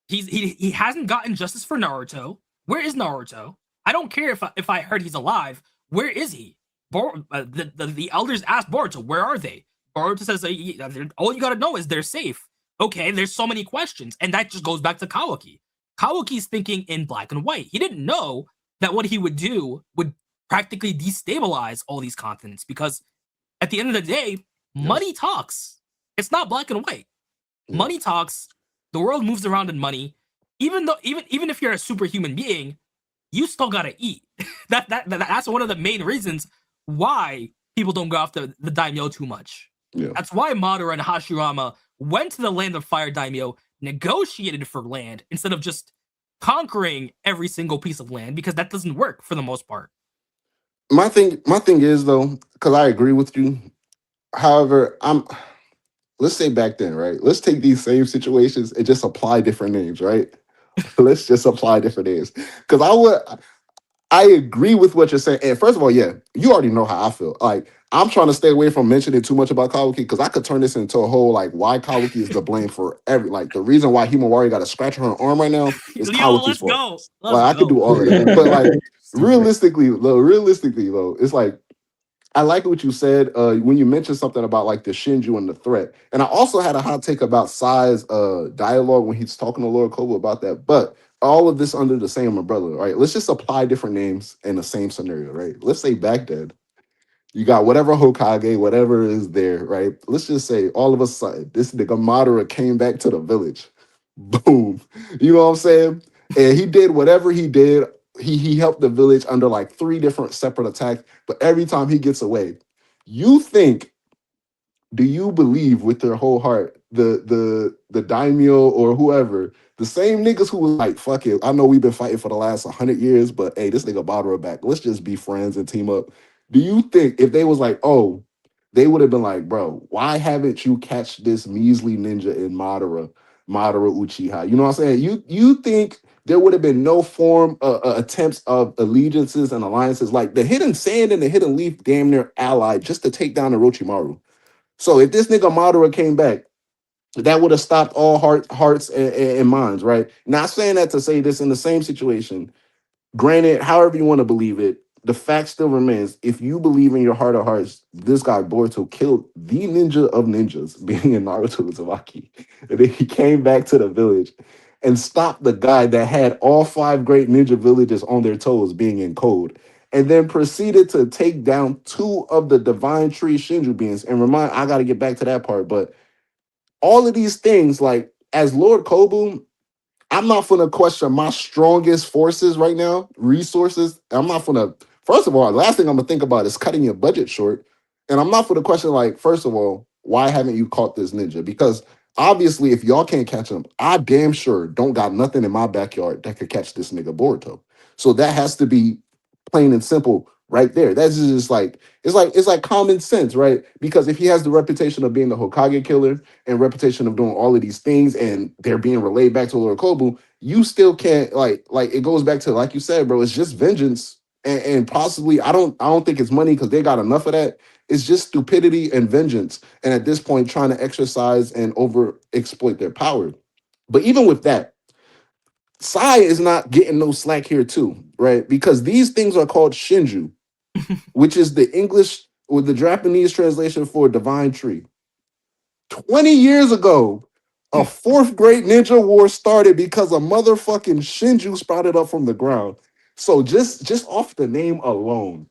He hasn't gotten justice for Naruto. Where is Naruto? I don't care if I heard he's alive. Where is he? The elders asked Boruto, where are they? Boruto says, all you gotta know is they're safe. Okay, there's so many questions, and that just goes back to Kawaki. Kawaki's thinking in black and white. He didn't know that what he would do would practically destabilize all these continents, because at the end of the day, money talks. It's not black and white. Money talks. The world moves around in money. Even if you're a superhuman being, you still gotta eat. That's one of the main reasons why people don't go after the daimyo too much. Yeah. That's why Madara and Hashirama went to the land of fire daimyo, negotiated for land instead of just conquering every single piece of land, because that doesn't work for the most part. My thing is though, because I agree with you. However, let's say back then, right? Let's take these same situations and just apply different names, right? Let's just apply different names. Because I agree with what you're saying. And first of all, yeah, you already know how I feel. Like, I'm trying to stay away from mentioning too much about Kawaki, because I could turn this into a whole, like, why Kawaki is the blame for like, the reason why Himawari got a scratch on her arm right now is Kawaki's fault. I could do all of that. But, like, realistically, though, it's like, I like what you said when you mentioned something about like the Shinju and the threat. And I also had a hot take about Sai's dialogue when he's talking to Lord Koba about that. But all of this under the same umbrella, right? Let's just apply different names in the same scenario, right? Let's say back then, you got whatever Hokage, whatever is there, right? Let's just say all of a sudden, this nigga Madara came back to the village. Boom. You know what I'm saying? And he did whatever he did. He helped the village under like 3 different separate attacks, but every time he gets away, do you believe with their whole heart the daimyo or whoever, the same niggas who was like, fuck it, I know we've been fighting for the last 100 years, but hey, this nigga Madara back, let's just be friends and team up. Do you think if they was like, oh, they would have been like, bro, why haven't you catch this measly ninja in Madara Uchiha? You know what I'm saying? You think there would have been no form attempts of allegiances and alliances, like the hidden sand and the hidden leaf damn near allied just to take down Orochimaru. So if this nigga Madara came back, that would have stopped all hearts and minds, right? Not saying that to say this in the same situation. Granted, however you want to believe it, the fact still remains. If you believe in your heart of hearts, this guy Boruto killed the ninja of ninjas, being in Naruto Uzumaki, and then he came back to the village and stopped the guy that had all 5 great ninja villages on their toes, being in code, and then proceeded to take down 2 of the divine tree Shinju beings. And I got to get back to that part, but all of these things, like as Lord Kobu, I'm not gonna question my strongest forces right now, resources. I'm not gonna. First of all, the last thing I'm gonna think about is cutting your budget short, and I'm not gonna question like, first of all, why haven't you caught this ninja? Because obviously, if y'all can't catch him, I damn sure don't got nothing in my backyard that could catch this nigga Boruto. So that has to be plain and simple right there. That's just like it's like common sense, right? Because if he has the reputation of being the Hokage killer and reputation of doing all of these things, and they're being relayed back to Lord Kobu, you still can't like it goes back to, like you said, bro, it's just vengeance, and possibly I don't think it's money, because they got enough of that. It's just stupidity and vengeance, and at this point trying to exercise and over exploit their power. But even with that, Sai is not getting no slack here too, right? Because these things are called Shinju, which is the English or the Japanese translation for divine tree. 20 years ago, a 4th grade ninja war started because a motherfucking Shinju sprouted up from the ground. So just off the name alone,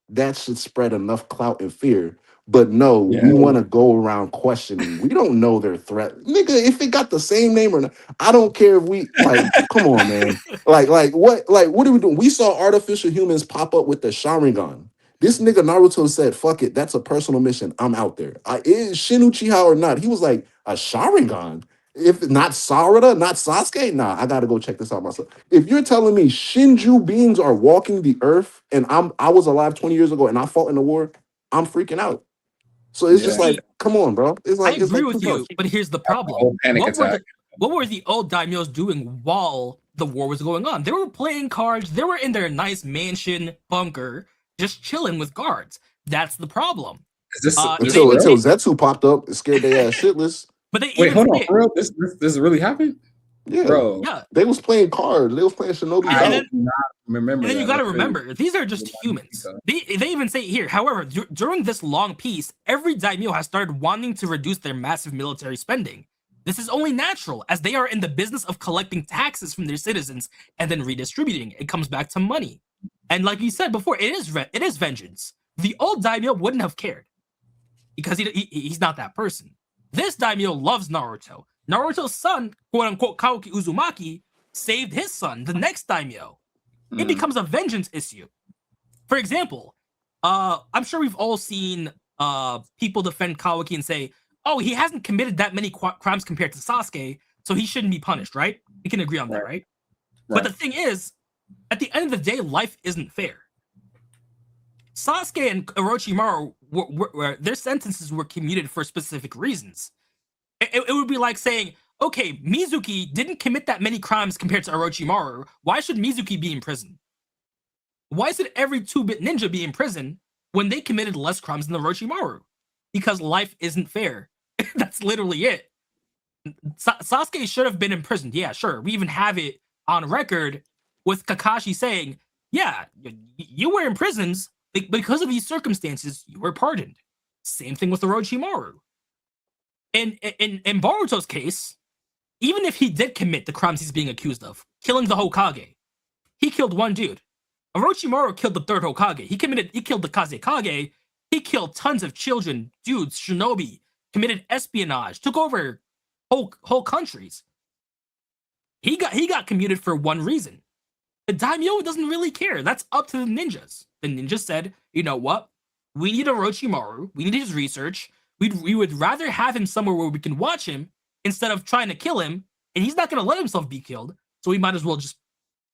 that should spread enough clout and fear. But no, we want to go around questioning. We don't know their threat. Nigga, if it got the same name or not, I don't care if we like, come on, man. What are we doing? We saw artificial humans pop up with the Sharingan. This nigga Naruto said, fuck it, that's a personal mission. I'm out there. Is Shin Uchiha or not? He was like, a Sharingan? If not Sarada, not Sasuke, nah, I gotta go check this out myself. If you're telling me Shinju beings are walking the earth and I was alive 20 years ago and I fought in the war, I'm freaking out. So it's just like, come on, bro. I agree with you, but here's the problem. What were the old daimyos doing while the war was going on? They were playing cards. They were in their nice mansion bunker, just chilling with guards. That's the problem. Until Zetsu popped up and scared their ass shitless. But wait, hold on, for real? This really happened? Yeah, Bro, Yeah, they was playing cards. They was playing Shinobi I and Belt. then do not remember And then that. you got to That's crazy. remember, these are just humans. They even say here, however, during this long peace, every daimyo has started wanting to reduce their massive military spending. This is only natural, as they are in the business of collecting taxes from their citizens and then redistributing. It comes back to money. And like you said before, it is vengeance. The old daimyo wouldn't have cared because he's not that person. This daimyo loves Naruto. Naruto's son, quote unquote, Kawaki Uzumaki, saved his son, the next daimyo. It becomes a vengeance issue. For example, I'm sure we've all seen people defend Kawaki and say, "Oh, he hasn't committed that many crimes compared to Sasuke, so he shouldn't be punished." Right? We can agree on that, right? But the thing is, at the end of the day, life isn't fair. Sasuke and Orochimaru, their sentences were commuted for specific reasons. It would be like saying, okay, Mizuki didn't commit that many crimes compared to Orochimaru. Why should Mizuki be in prison? Why should every 2-bit ninja be in prison when they committed less crimes than Orochimaru? Because life isn't fair. That's literally it. Sasuke should have been imprisoned. Yeah, sure. We even have it on record with Kakashi saying, yeah, you were in prisons because of these circumstances, you were pardoned. Same thing with Orochimaru. In Boruto's case, even if he did commit the crimes he's being accused of, killing the Hokage, he killed one dude. Orochimaru killed the third Hokage. He killed the Kazekage. He killed tons of children, dudes, shinobi, committed espionage, took over whole countries. He got commuted for one reason. The daimyo doesn't really care. That's up to the ninjas. The ninjas said, you know what? We need Orochimaru. We need his research. We would rather have him somewhere where we can watch him instead of trying to kill him. And he's not going to let himself be killed. So we might as well just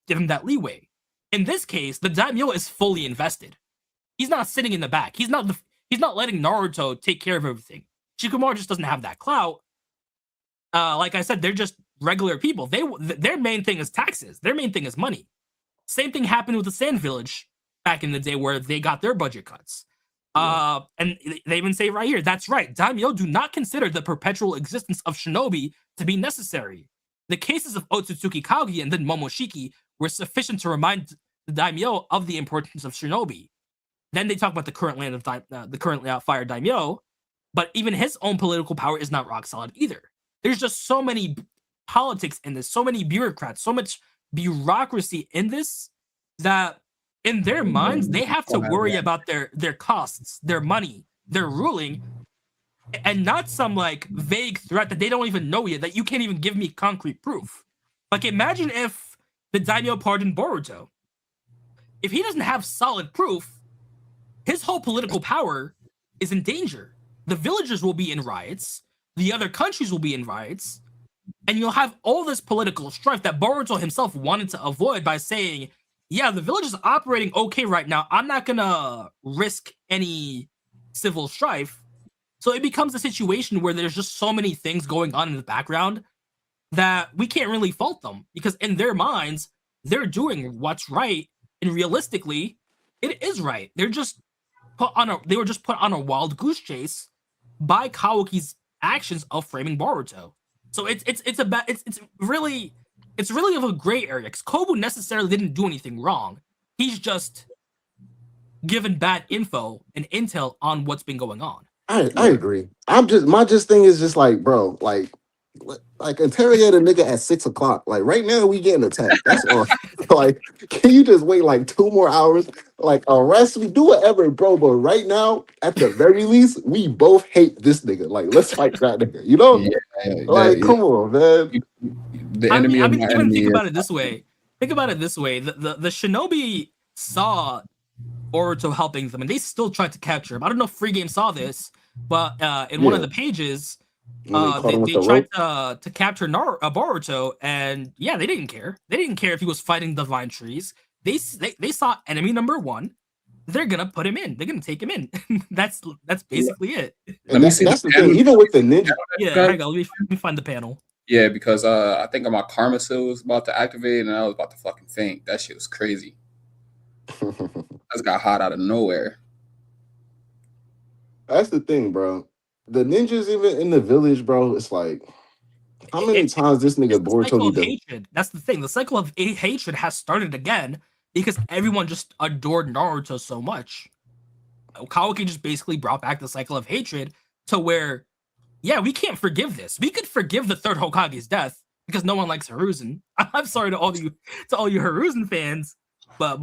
give him that leeway. In this case, the daimyo is fully invested. He's not sitting in the back. He's not letting Naruto take care of everything. Shikamaru just doesn't have that clout. Like I said, they're just regular people. Their main thing is taxes. Their main thing is money. Same thing happened with the Sand Village back in the day where they got their budget cuts. And they even say right here, that's right. Daimyo do not consider the perpetual existence of shinobi to be necessary. The cases of Otsutsuki Kage and then Momoshiki were sufficient to remind the daimyo of the importance of shinobi. Then they talk about the current land of the currently fired daimyo, but even his own political power is not rock solid either. There's just so many politics in this, so many bureaucrats, so much bureaucracy in this that in their minds they have to worry about their costs, their money, their ruling, and not some like vague threat that they don't even know yet, that you can't even give me concrete proof. Like imagine if the daimyo pardoned Boruto. If he doesn't have solid proof, his whole political power is in danger. The villagers will be in riots, the other countries will be in riots, and you'll have all this political strife that Boruto himself wanted to avoid by saying, yeah, the village is operating okay right now. I'm not gonna risk any civil strife. So it becomes a situation where there's just so many things going on in the background that we can't really fault them, because in their minds, they're doing what's right, and realistically, it is right. They were just put on a wild goose chase by Kawaki's actions of framing Boruto. So it's really of a gray area, because Kobu necessarily didn't do anything wrong. He's just given bad info and intel on what's been going on. I agree. My thing is just like, bro, like interrogate a nigga at 6 o'clock. Like right now we getting attacked. That's all. Like, can you just wait like 2 more hours? Like arrest me, do whatever, bro. But right now, at the very least, we both hate this nigga. Like, let's fight that nigga. You know? Like, come on, man. The enemy of my even enemy. Think about it this way. Think about it this way. The shinobi saw Boruto helping them, and they still tried to capture him. I don't know if Free Game saw this, but in one of the pages, they tried to capture Boruto, and yeah, they didn't care. They didn't care if he was fighting divine trees. They saw enemy number one. They're gonna put him in. They're gonna take him in. That's basically it. And that's the thing. Even with the ninja, yeah. Hang on, let me find the panel. Yeah, because I think my karma seal was about to activate, and I was about to fucking faint. That shit was crazy. That's got hot out of nowhere. That's the thing, bro. The ninjas, even in the village, bro, it's like How many times this nigga It's the Boruto cycle need of to? hatred. That's the thing. The cycle of hatred has started again because everyone just adored Naruto so much. Kawaki just basically brought back the cycle of hatred to where, yeah, we can't forgive this. We could forgive the third Hokage's death because no one likes Hiruzen. I'm sorry to all you Hiruzen fans, but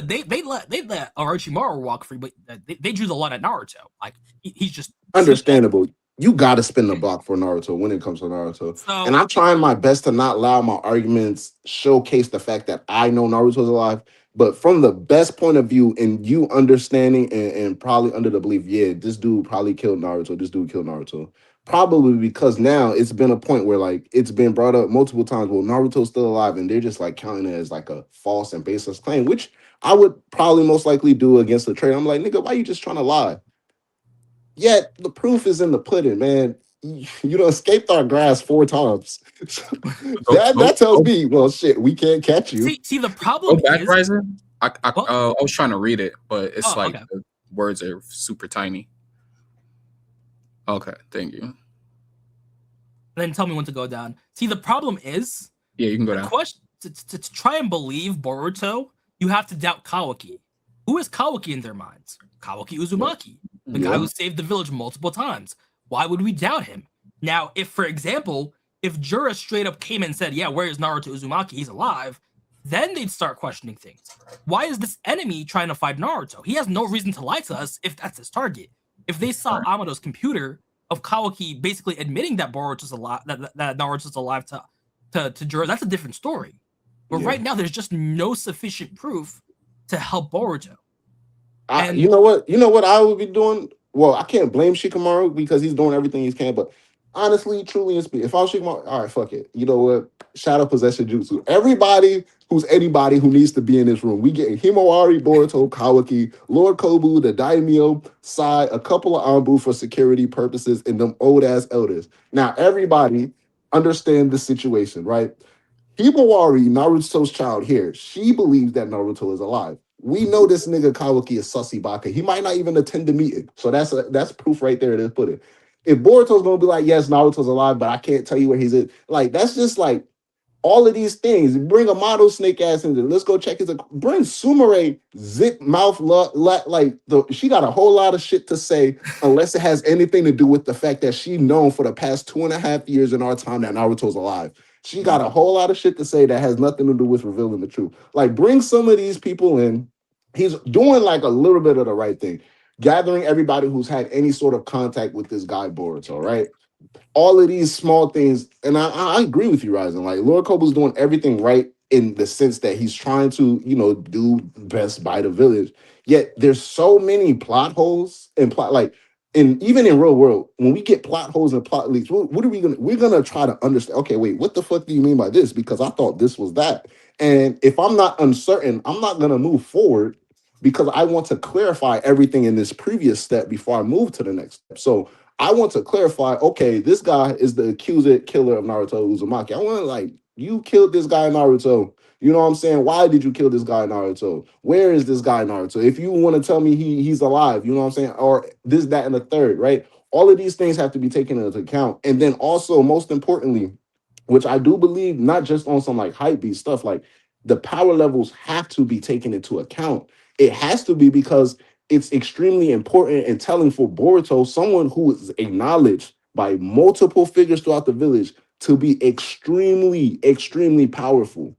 they let Orochimaru walk free, but they drew the line at Naruto. Like he's just Understandable. You got to spin the block for Naruto when it comes to Naruto. so And I'm trying my best to not allow my arguments showcase the fact that I know Naruto's alive. But from the best point of view, and you understanding and probably under the belief, yeah, this dude probably killed Naruto. This dude killed Naruto. Probably because now it's been a point where like it's been brought up multiple times. Well, Naruto's still alive, and they're just like counting it as like a false and baseless claim, which I would probably most likely do against the trade. I'm like, nigga, why you just trying to lie? Yet the proof is in the pudding, man. You done escaped our grass 4 times. that tells me, well, shit, we can't catch you. see the problem Go back, is Ryzen. I What? was trying to read it, but it's like okay. the words are super tiny. Okay, thank you. Then tell me when to go down. See, the problem is Yeah, you can go the down. question to try and believe Boruto, you have to doubt Kawaki. Who is Kawaki in their minds? Kawaki Uzumaki, the guy who saved the village multiple times. Why would we doubt him? Now, if, for example, if Jura straight up came and said, yeah, where is Naruto Uzumaki? He's alive, then they'd start questioning things. Why is this enemy trying to fight Naruto? He has no reason to lie to us if that's his target. If they saw Amado's computer of Kawaki basically admitting that Boruto's alive, that Naruto's alive to Jura, that's a different story. But right now, there's just no sufficient proof to help Boruto. You know what I would be doing? Well, I can't blame Shikamaru because he's doing everything he can, but honestly, truly and speak, if I was Shikamaru, all right, fuck it. You know what? Shadow possession jutsu. Everybody who's anybody who needs to be in this room. We get Himawari, Boruto, Kawaki, Lord Kobu, the Daimyo, Sai, a couple of Anbu for security purposes, and them old ass elders. Now, everybody understand the situation, right? Himawari, Naruto's child here, she believes that Naruto is alive. We know this nigga Kawaki is sussy baka. He might not even attend the meeting. So that's proof right there to put it. If Boruto's gonna be like, yes, Naruto's alive, but I can't tell you where he's at, like that's just like all of these things. Bring a model snake ass in there. Let's go check his. Bring Sumire zip mouth. She got a whole lot of shit to say, unless it has anything to do with the fact that she known for the past 2.5 years in our time that Naruto's alive. She got a whole lot of shit to say that has nothing to do with revealing the truth. Like, bring some of these people in. He's doing like a little bit of the right thing, gathering everybody who's had any sort of contact with this guy Boruto, right? All of these small things, and I agree with you, Ryzen. Like Lord Kobu's doing everything right in the sense that he's trying to, do best by the village. Yet there's so many plot holes and plot even in real world, when we get plot holes and plot leaks, what are we gonna? We're gonna try to understand. Okay, wait, what the fuck do you mean by this? Because I thought this was that. And if I'm not uncertain, I'm not gonna move forward because I want to clarify everything in this previous step before I move to the next step. So I want to clarify, okay, this guy is the accused killer of Naruto Uzumaki. I want to you killed this guy Naruto. You know what I'm saying? Why did you kill this guy Naruto? Where is this guy Naruto? If you want to tell me he's alive, you know what I'm saying? Or this, that, and the third, right? All of these things have to be taken into account. And then also, most importantly, which I do believe, not just on some like hype beat stuff, like the power levels have to be taken into account. It has to be because it's extremely important and telling for Boruto, someone who is acknowledged by multiple figures throughout the village to be extremely, extremely powerful.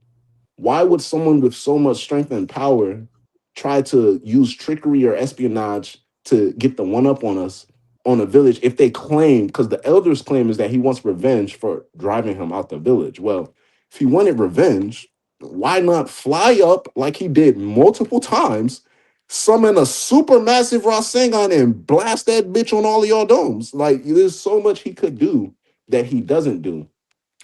Why would someone with so much strength and power try to use trickery or espionage to get the one up on us on a village if they claim, because the elders claim is that he wants revenge for driving him out the village? Well, if he wanted revenge, why not fly up like he did multiple times, summon a super massive Rasengan and blast that bitch on all of your domes? Like, there's so much he could do that he doesn't do.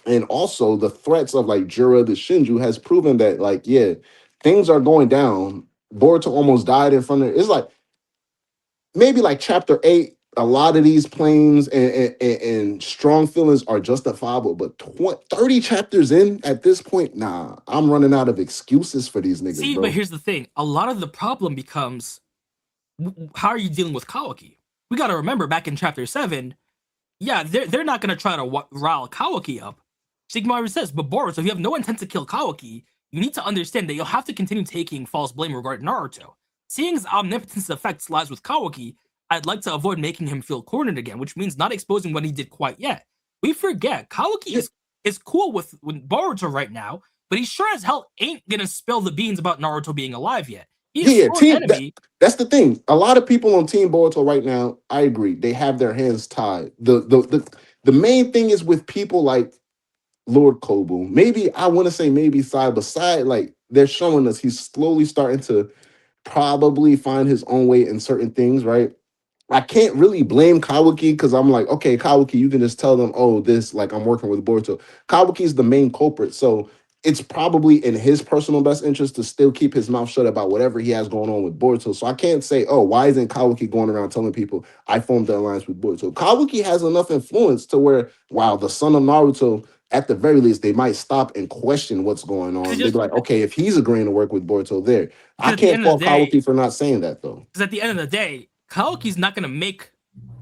And also the threats of like Jura the Shinju has proven that, like, yeah, things are going down. Boruto almost died in front of it. It's like maybe like chapter 8, a lot of these planes and strong feelings are justifiable, but 30 chapters in at this point, nah, I'm running out of excuses for these niggas. See, bro. but here's the thing. A lot of the problem becomes, how are you dealing with Kawaki? We got to remember back in chapter 7, yeah, they're not gonna try to rile Kawaki up. Shikamaru says, but Boruto, if you have no intent to kill Kawaki, you need to understand that you'll have to continue taking false blame regarding Naruto. Seeing his omnipotence effects lies with Kawaki, I'd like to avoid making him feel cornered again, which means not exposing what he did quite yet. We forget Kawaki is cool with Boruto right now, but he sure as hell ain't gonna spill the beans about Naruto being alive yet. He's a sworn enemy. That's the thing. A lot of people on Team Boruto right now, I agree, they have their hands tied. The main thing is with people like Lord Kobu. Maybe I want to say maybe side by side, like they're showing us he's slowly starting to probably find his own way in certain things, right? I can't really blame Kawaki because I'm like, okay, Kawaki, you can just tell them, oh, this, like, I'm working with Boruto. Kawaki's the main culprit, so it's probably in his personal best interest to still keep his mouth shut about whatever he has going on with Boruto. So I can't say, oh, why isn't Kawaki going around telling people I formed the alliance with Boruto? Kawaki has enough influence to where, wow, the son of Naruto, at the very least, they might stop and question what's going on. They'd be like, okay, if he's agreeing to work with Boruto there. I can't fault Kawaki for not saying that, though. Because at the end of the day, Kawaki's not going to make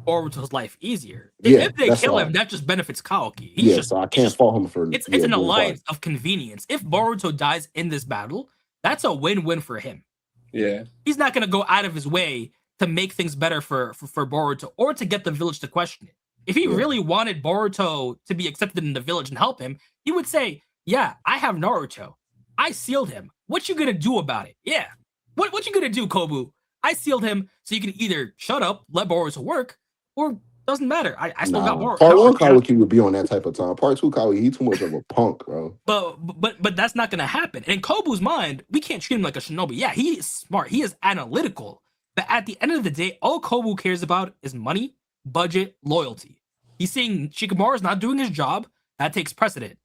Boruto's life easier. Yeah, if they kill him, that just benefits Kawaki. So I can't fault him for it's an alliance of convenience. If Boruto dies in this battle, that's a win-win for him. Yeah. He's not going to go out of his way to make things better for Boruto or to get the village to question it. If he really wanted Boruto to be accepted in the village and help him, he would say, yeah, I have Naruto. I sealed him. What you gonna do about it? Yeah. What you gonna do, Kobu? I sealed him so you can either shut up, let Boruto work, or doesn't matter. I still got Boruto. Part 1 Kawaki would be on that type of time. Part 2 Kawaki, he too much of a punk, bro. But that's not gonna happen. And in Kobu's mind, we can't treat him like a shinobi. Yeah, he is smart. He is analytical. But at the end of the day, all Kobu cares about is money, budget, loyalty. He's seeing Shikamaru's not doing his job. That takes precedent.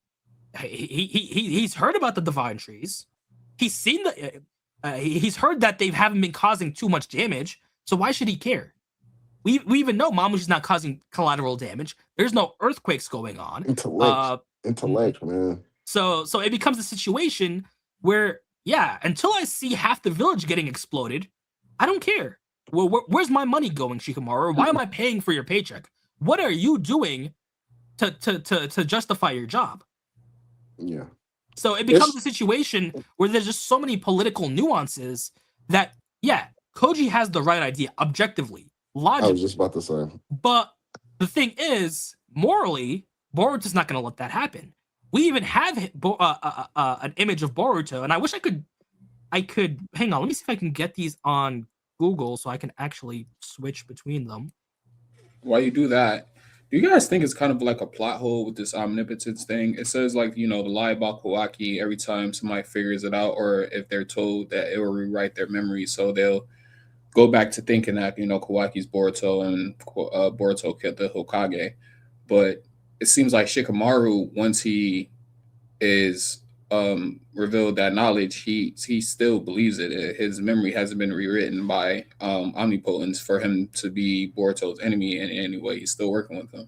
He's heard about the divine trees. He's seen he's heard that they haven't been causing too much damage. So why should he care? We even know Mamushi's not causing collateral damage. There's no earthquakes going on. Intellect, man. So it becomes a situation where, yeah, until I see half the village getting exploded, I don't care. Well, where's my money going, Shikamaru? Why am I paying for your paycheck? What are you doing to justify your job? Yeah. So it becomes a situation where there's just so many political nuances that, yeah, Koji has the right idea objectively, logically. I was just about to say. But the thing is, morally, Boruto's not going to let that happen. We even have an image of Boruto, and I wish I could. Hang on. Let me see if I can get these on Google so I can actually switch between them. While you do that, do you guys think it's kind of like a plot hole with this omnipotence thing? It says, like, you know, the lie about Kawaki every time somebody figures it out, or if they're told that it will rewrite their memory, so they'll go back to thinking that, you know, Kawaki's Boruto and Boruto killed the Hokage. But it seems like Shikamaru, once he is revealed that knowledge, he still believes it. His memory hasn't been rewritten by Omnipotence for him to be Boruto's enemy in any way. He's still working with him.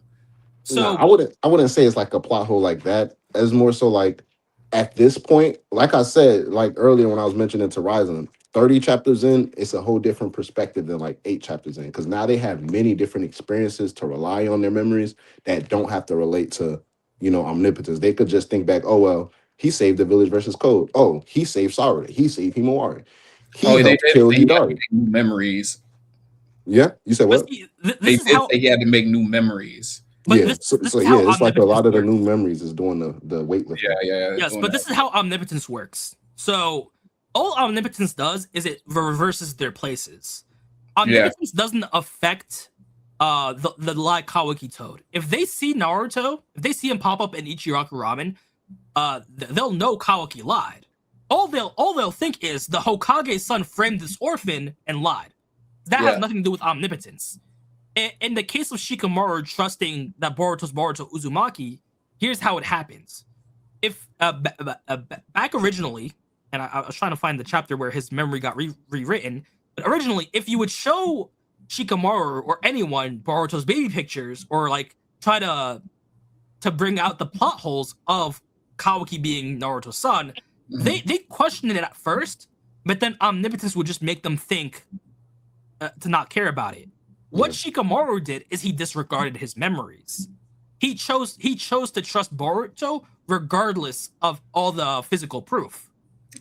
So I wouldn't say it's like a plot hole like that. It's more so like at this point, like I said, like earlier when I was mentioning to Ryzen, 30 chapters in, it's a whole different perspective than like 8 chapters in, because now they have many different experiences to rely on their memories that don't have to relate to, you know, omnipotence. They could just think back, oh, well, he saved the village versus Code. Oh, he saved Sarada. He saved Himawari. He helped kill Hidari. Memories. Yeah, you said what? He had to make new memories. But yeah, so it's like a lot of the new memories is doing the weightlifting. Yeah. Yes, but this is how omnipotence works. So all omnipotence does is it reverses their places. Omnipotence doesn't affect the lie Kawaki Toad. If they see Naruto, if they see him pop up in Ichiraku Ramen, they'll know Kawaki lied. All they'll think is the Hokage's son framed this orphan and lied. That has nothing to do with omnipotence. In the case of Shikamaru trusting that Boruto's Boruto Uzumaki, here's how it happens. If back originally, and I was trying to find the chapter where his memory got rewritten, but originally, if you would show Shikamaru or anyone Boruto's baby pictures, or like try to bring out the plot holes of Kawaki being Naruto's son, they questioned it at first, but then omnipotence would just make them think to not care about it. What Yeah. Shikamaru did is he disregarded his memories. He chose to trust Boruto regardless of all the physical proof.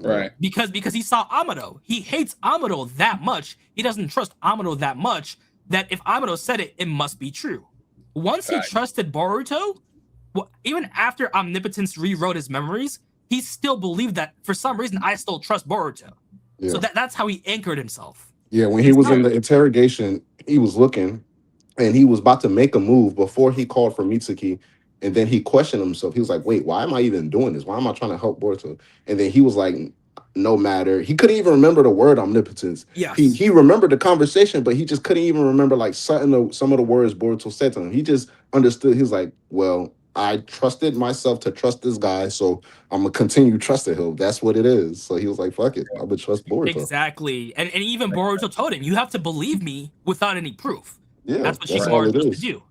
Right. Because he saw Amado. He hates Amado that much. He doesn't trust Amado that much that if Amado said it, it must be true. Once he Fact. trusted Boruto, well, even after Omnipotence rewrote his memories, he still believed that for some reason I still trust Boruto. Yeah. So that's how he anchored himself. Yeah, when he It's was not in the interrogation, he was looking and he was about to make a move before he called for Mitsuki. And then he questioned himself. He was like, wait, why am I even doing this? Why am I trying to help Boruto? And then he was like, no matter. He couldn't even remember the word omnipotence. yes. He remembered the conversation, but he just couldn't even remember like some of the words Boruto said to him. He just understood. He was like, well, I trusted myself to trust this guy, so I'm gonna continue trusting him. That's what it is. So he was like, fuck it. I'm gonna trust Boruto. Exactly. And even Boruto told him, you have to believe me without any proof. Yeah, That's what that's all Shikamaru it chose to is. do.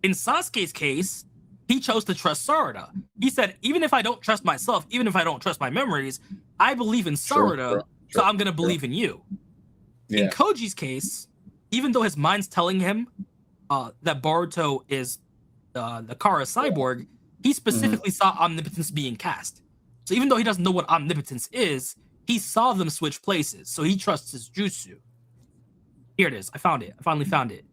In Sasuke's case, he chose to trust Sarada. He said, even if I don't trust myself, even if I don't trust my memories, I believe in Sarada, so I'm going to believe in you. Yeah. In Koji's case, even though his mind's telling him that Boruto is the Kara cyborg, he specifically saw Omnipotence being cast. So even though he doesn't know what Omnipotence is, he saw them switch places, so he trusts his jutsu. Here it is. I found it. I finally found it.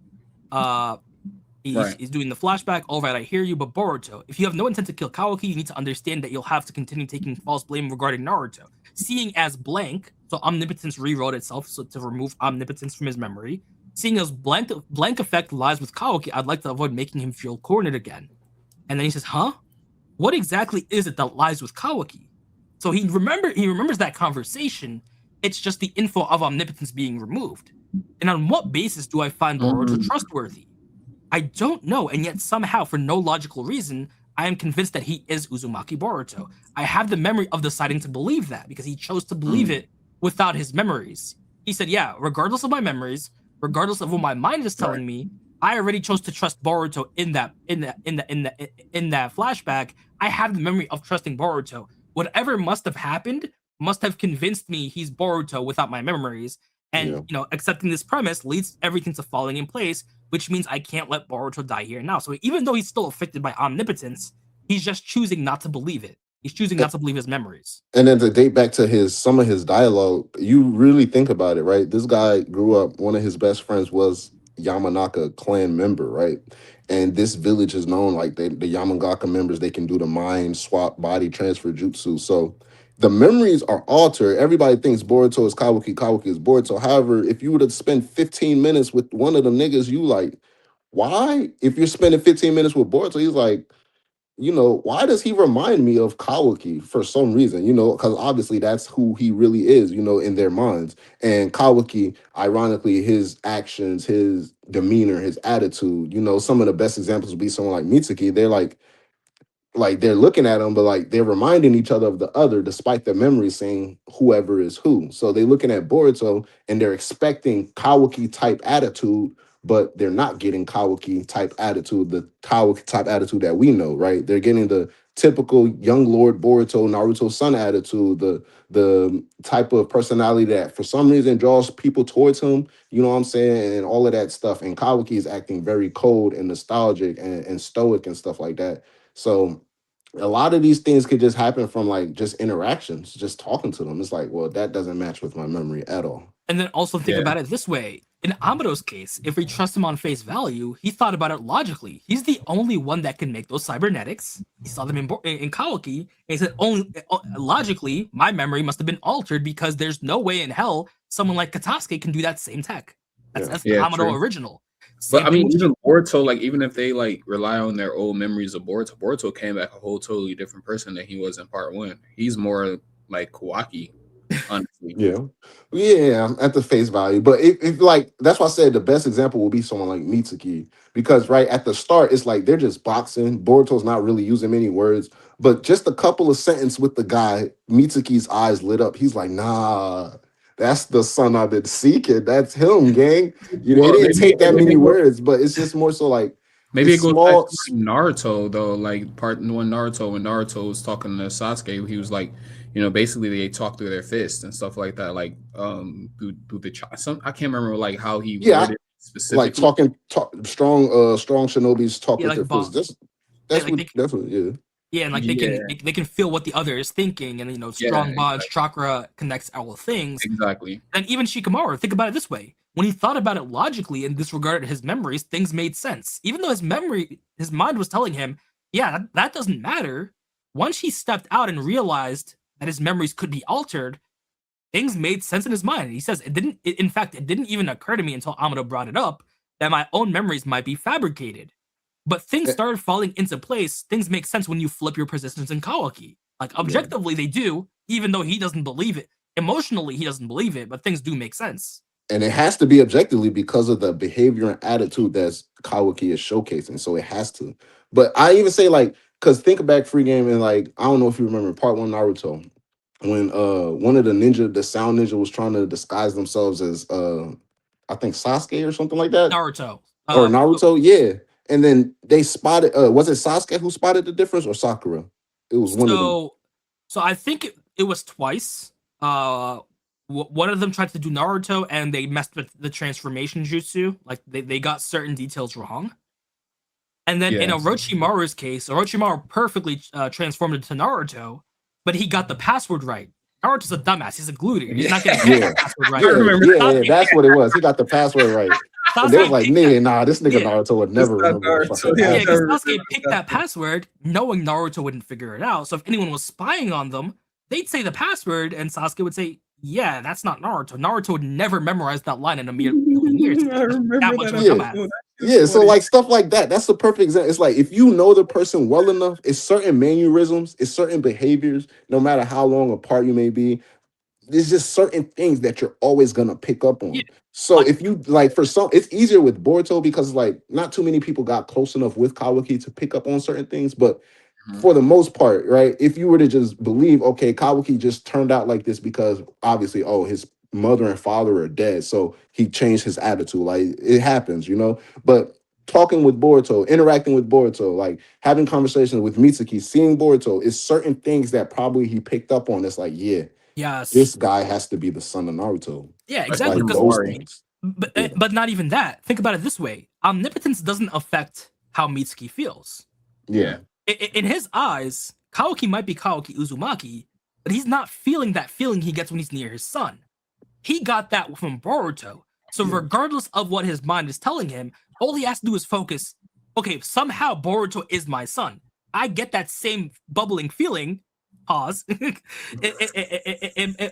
He's doing the flashback. All right, I hear you, but Boruto, if you have no intent to kill Kawaki, you need to understand that you'll have to continue taking false blame regarding Naruto. Seeing as blank, so Omnipotence rewrote itself so to remove Omnipotence from his memory. Seeing as blank effect lies with Kawaki, I'd like to avoid making him feel cornered again. And then he says, huh? What exactly is it that lies with Kawaki? So he remembers that conversation. It's just the info of Omnipotence being removed. And on what basis do I find Boruto trustworthy? I don't know, and yet somehow, for no logical reason, I am convinced that he is Uzumaki Boruto. I have the memory of deciding to believe that, because he chose to believe it without his memories. He said, yeah, regardless of my memories, regardless of what my mind is telling me, I already chose to trust Boruto in that flashback. I have the memory of trusting Boruto. Whatever must have happened must have convinced me he's Boruto without my memories. And accepting this premise leads everything to falling in place, which means I can't let Boruto die here now. So even though he's still affected by omnipotence, he's just choosing not to believe it. He's choosing not to believe his memories. And then to date back to some of his dialogue, you really think about it, right? This guy grew up, one of his best friends was Yamanaka clan member, right? And this village is known like the Yamanaka members, they can do the mind swap body transfer jutsu. So the memories are altered. Everybody thinks Boruto is Kawaki, Kawaki is Boruto. However, if you were to spend 15 minutes with one of them niggas, you like, why? If you're spending 15 minutes with Boruto, he's like, why does he remind me of Kawaki for some reason? Because obviously that's who he really is, in their minds. And Kawaki, ironically, his actions, his demeanor, his attitude, some of the best examples would be someone like Mitsuki. They're like they're looking at him, but like they're reminding each other of the other, despite the memory saying whoever is who. So they're looking at Boruto and they're expecting Kawaki type attitude, but they're not getting Kawaki type attitude, the Kawaki type attitude that we know, right? They're getting the typical young Lord Boruto, Naruto son attitude, the type of personality that for some reason draws people towards him, you know what I'm saying, and all of that stuff. And Kawaki is acting very cold and nostalgic and stoic and stuff like that. So a lot of these things could just happen from like just interactions, just talking to them. It's like, well, that doesn't match with my memory at all. And then also think about it this way. In Amado's case, if we trust him on face value, he thought about it logically. He's the only one that can make those cybernetics. He saw them in Kawaki, and he said, only logically, my memory must have been altered because there's no way in hell someone like Katasuke can do that same tech. That's the Amado original. But I mean, even Boruto, like even if they like rely on their old memories of Boruto, Boruto came back a whole totally different person than he was in part one. He's more like Kawaki, honestly. Yeah, at the face value. But if like that's why I said the best example will be someone like Mitsuki, because right at the start it's like they're just boxing. Boruto's not really using many words, but just a couple of sentences with the guy, Mitsuki's eyes lit up. He's like, nah. That's the son I've been seeking. That's him, gang. It didn't take that many words, but it's just more so like maybe it goes back to Naruto though, like part one Naruto when Naruto was talking to Sasuke, he was like, basically they talk through their fists and stuff like that, like through the I can't remember like how he worded specifically. Like strong shinobis talk Yeah, with like their fists. boss. That's Like what they, definitely yeah, and like they can feel what the other is thinking, and strong bonds, chakra connects all things. Exactly. And even Shikamaru, think about it this way: when he thought about it logically and disregarded his memories, things made sense. Even though his mind was telling him, yeah, that doesn't matter. Once he stepped out and realized that his memories could be altered, things made sense in his mind. He says in fact, it didn't even occur to me until Amado brought it up that my own memories might be fabricated. But things started falling into place. Things make sense when you flip your positions in Kawaki. Like, objectively, they do, even though he doesn't believe it. Emotionally, he doesn't believe it, but things do make sense. And it has to be objectively because of the behavior and attitude that's Kawaki is showcasing. So it has to. But I even say, like, because think back free game, and like, I don't know if you remember part 1 Naruto, when one of the sound ninja was trying to disguise themselves as I think Sasuke or something like that. Naruto. Or Naruto, yeah. And then they spotted was it Sasuke who spotted the difference, or Sakura? It was one of them. So I think it was twice. One of them tried to do Naruto and they messed with the transformation jutsu. Like they got certain details wrong. And then in Orochimaru's case, Orochimaru perfectly transformed into Naruto, but he got the password right. Naruto's a dumbass. He's a gluter. He's not going to get the password right. Yeah, that's what it was. He got the password right. And they was like, nah, this nigga Naruto would never remember. Yeah, because Sasuke picked that password knowing Naruto wouldn't figure it out. So if anyone was spying on them, they'd say the password, and Sasuke would say, yeah, that's not Naruto. Naruto would never memorize that line in a million years. I remember that much that. Yeah, so like stuff like that. That's the perfect example. It's like if you know the person well enough, it's certain mannerisms, it's certain behaviors, no matter how long apart you may be. There's just certain things that you're always gonna pick up on. Yeah. So if you like, for some, it's easier with Boruto because like not too many people got close enough with Kawaki to pick up on certain things. But for the most part, right, if you were to just believe, okay, Kawaki just turned out like this because obviously, his mother and father are dead, so he changed his attitude. Like it happens, But talking with Boruto, interacting with Boruto, like having conversations with Mitsuki, seeing Boruto, is certain things that probably he picked up on. It's like, yes, this guy has to be the son of Naruto. Yeah, exactly. Like those things. But not even that. Think about it this way: omnipotence doesn't affect how Mitsuki feels. Yeah. In his eyes, Kawaki might be Kawaki Uzumaki, but he's not feeling that feeling he gets when he's near his son. He got that from Boruto. So regardless of what his mind is telling him, all he has to do is focus. Okay, somehow Boruto is my son. I get that same bubbling feeling. Pause.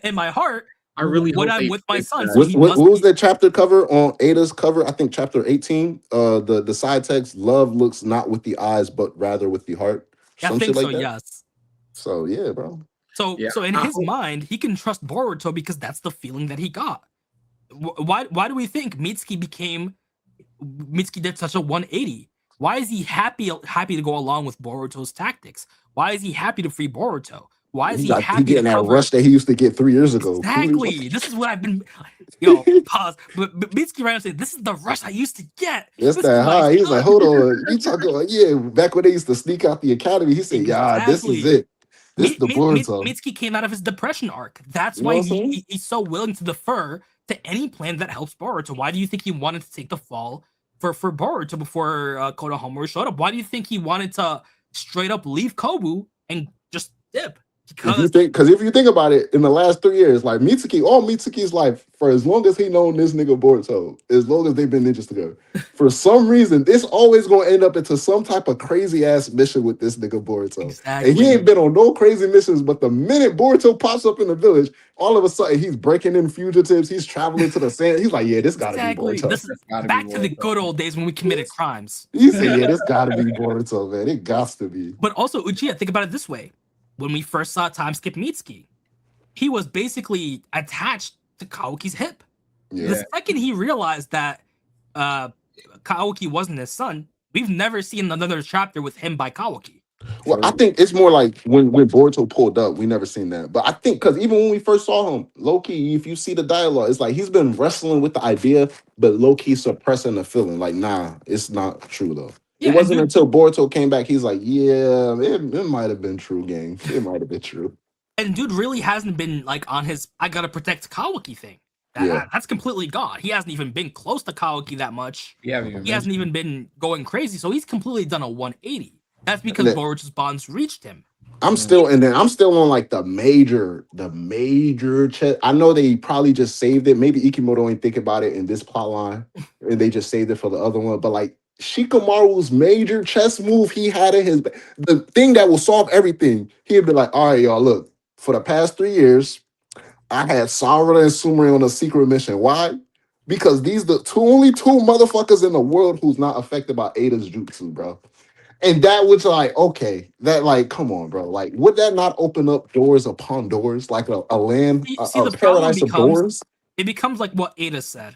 in my heart. I really when hope I'm with my son. So what was that chapter cover on Ada's cover? I think chapter 18. The side text: love looks not with the eyes, but rather with the heart. I think so. Yes. So yeah, bro. So in his mind, he can trust Boruto because that's the feeling that he got. Why do we think Mitsuki did such a 180? Why is he happy to go along with Boruto's tactics? Why is he happy to free Boruto? Why is he happy he getting that rush that he used to get 3 years ago? Exactly. This is what I've been. Pause. But Mitsuki right now saying, "This is the rush I used to get." It's that high. He's like, hold on. You talking like, back when they used to sneak out the academy, he said, this is it. This is the Boruto. Mitsuki came out of his depression arc. That's why he's so willing to defer to any plan that helps Boruto. Why do you think he wanted to take the fall for Boruto before Konoha showed up? Why do you think he wanted to straight up leave Kobu and just dip? Because if you think about it, in the last 3 years, like all Mitsuki's life, for as long as he known this nigga Boruto, as long as they've been ninjas together, for some reason, it's always gonna end up into some type of crazy ass mission with this nigga Boruto. Exactly. And he ain't been on no crazy missions, but the minute Boruto pops up in the village, all of a sudden he's breaking in fugitives, he's traveling to the sand. He's like, this gotta be Boruto. This is back to the good old days when we committed crimes. He said, this gotta be Boruto, man. It gots to be. But also, Uchiha, think about it this way. When we first saw Time Skip Mitsuki, he was basically attached to Kawaki's hip. Yeah. The second he realized that Kawaki wasn't his son, we've never seen another chapter with him by Kawaki. Well, I think it's more like when Boruto pulled up, we never seen that. But I think because even when we first saw him, low-key, if you see the dialogue, it's like he's been wrestling with the idea, but low-key suppressing the feeling. Like, nah, it's not true, though. Yeah, it wasn't until Boruto came back, he's like, it might have been true, gang. It might have been true. And dude really hasn't been like on his I gotta protect Kawaki thing. That's completely gone. He hasn't even been close to Kawaki that much. He He hasn't even been going crazy, so he's completely done a 180. That's because Boruto's bonds reached him. I'm still on like the major chest. I know they probably just saved it. Maybe Ikimoto ain't think about it in this plot line, and they just saved it for the other one. But like Shikamaru's major chess move he had in the thing that will solve everything. He'd be like, all right, y'all, look, for the past 3 years, I had Sarada and Sumire on a secret mission. Why? Because these the only two motherfuckers in the world who's not affected by Ada's jutsu, bro. And that was like, okay, that like, come on, bro. Like, would that not open up doors upon doors, like a land, a the paradise of doors? It becomes like what Ada said.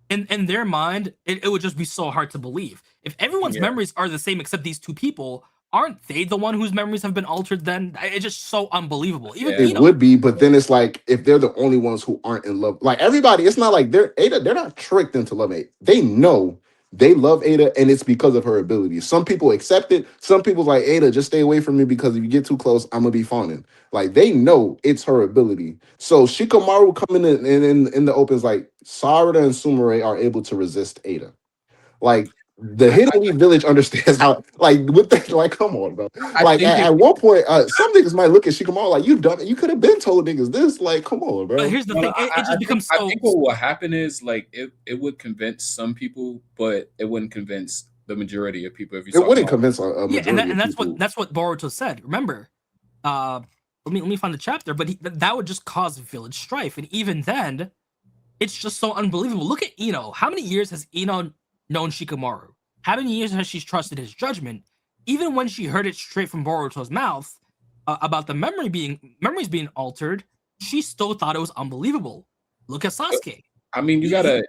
In their mind, it would just be so hard to believe. If everyone's memories are the same except these two people, aren't they the one whose memories have been altered then? It's just so unbelievable. It would be, but then it's like if they're the only ones who aren't in love, like everybody, it's not like they're not tricked into loving Ada. They know they love Ada, and it's because of her abilities. Some people accept it. Some people like, Ada, just stay away from me because if you get too close, I'm gonna be fawning. Like they know it's her ability. So Shikamaru coming in the opens like Sarada and Sumire are able to resist Ada. Like the Hidden Village understands how, like, with that, like, come on, bro. Like, at one point, some niggas might look at Shikamaru like, you done, you could have been told niggas this. Like, come on, bro. But here's the thing, it just becomes so. I think what will happen is, like, it would convince some people, but it wouldn't convince the majority of people. If you it wouldn't convince a majority and that's what Boruto said. Remember, let me find the chapter, but that would just cause village strife, and even then, it's just so unbelievable. Look at Ino. How many years has Ino known Shikamaru? How many years has she trusted his judgment? Even when she heard it straight from Boruto's mouth about the memories being altered, she still thought it was unbelievable. Look at Sasuke. I mean, you gotta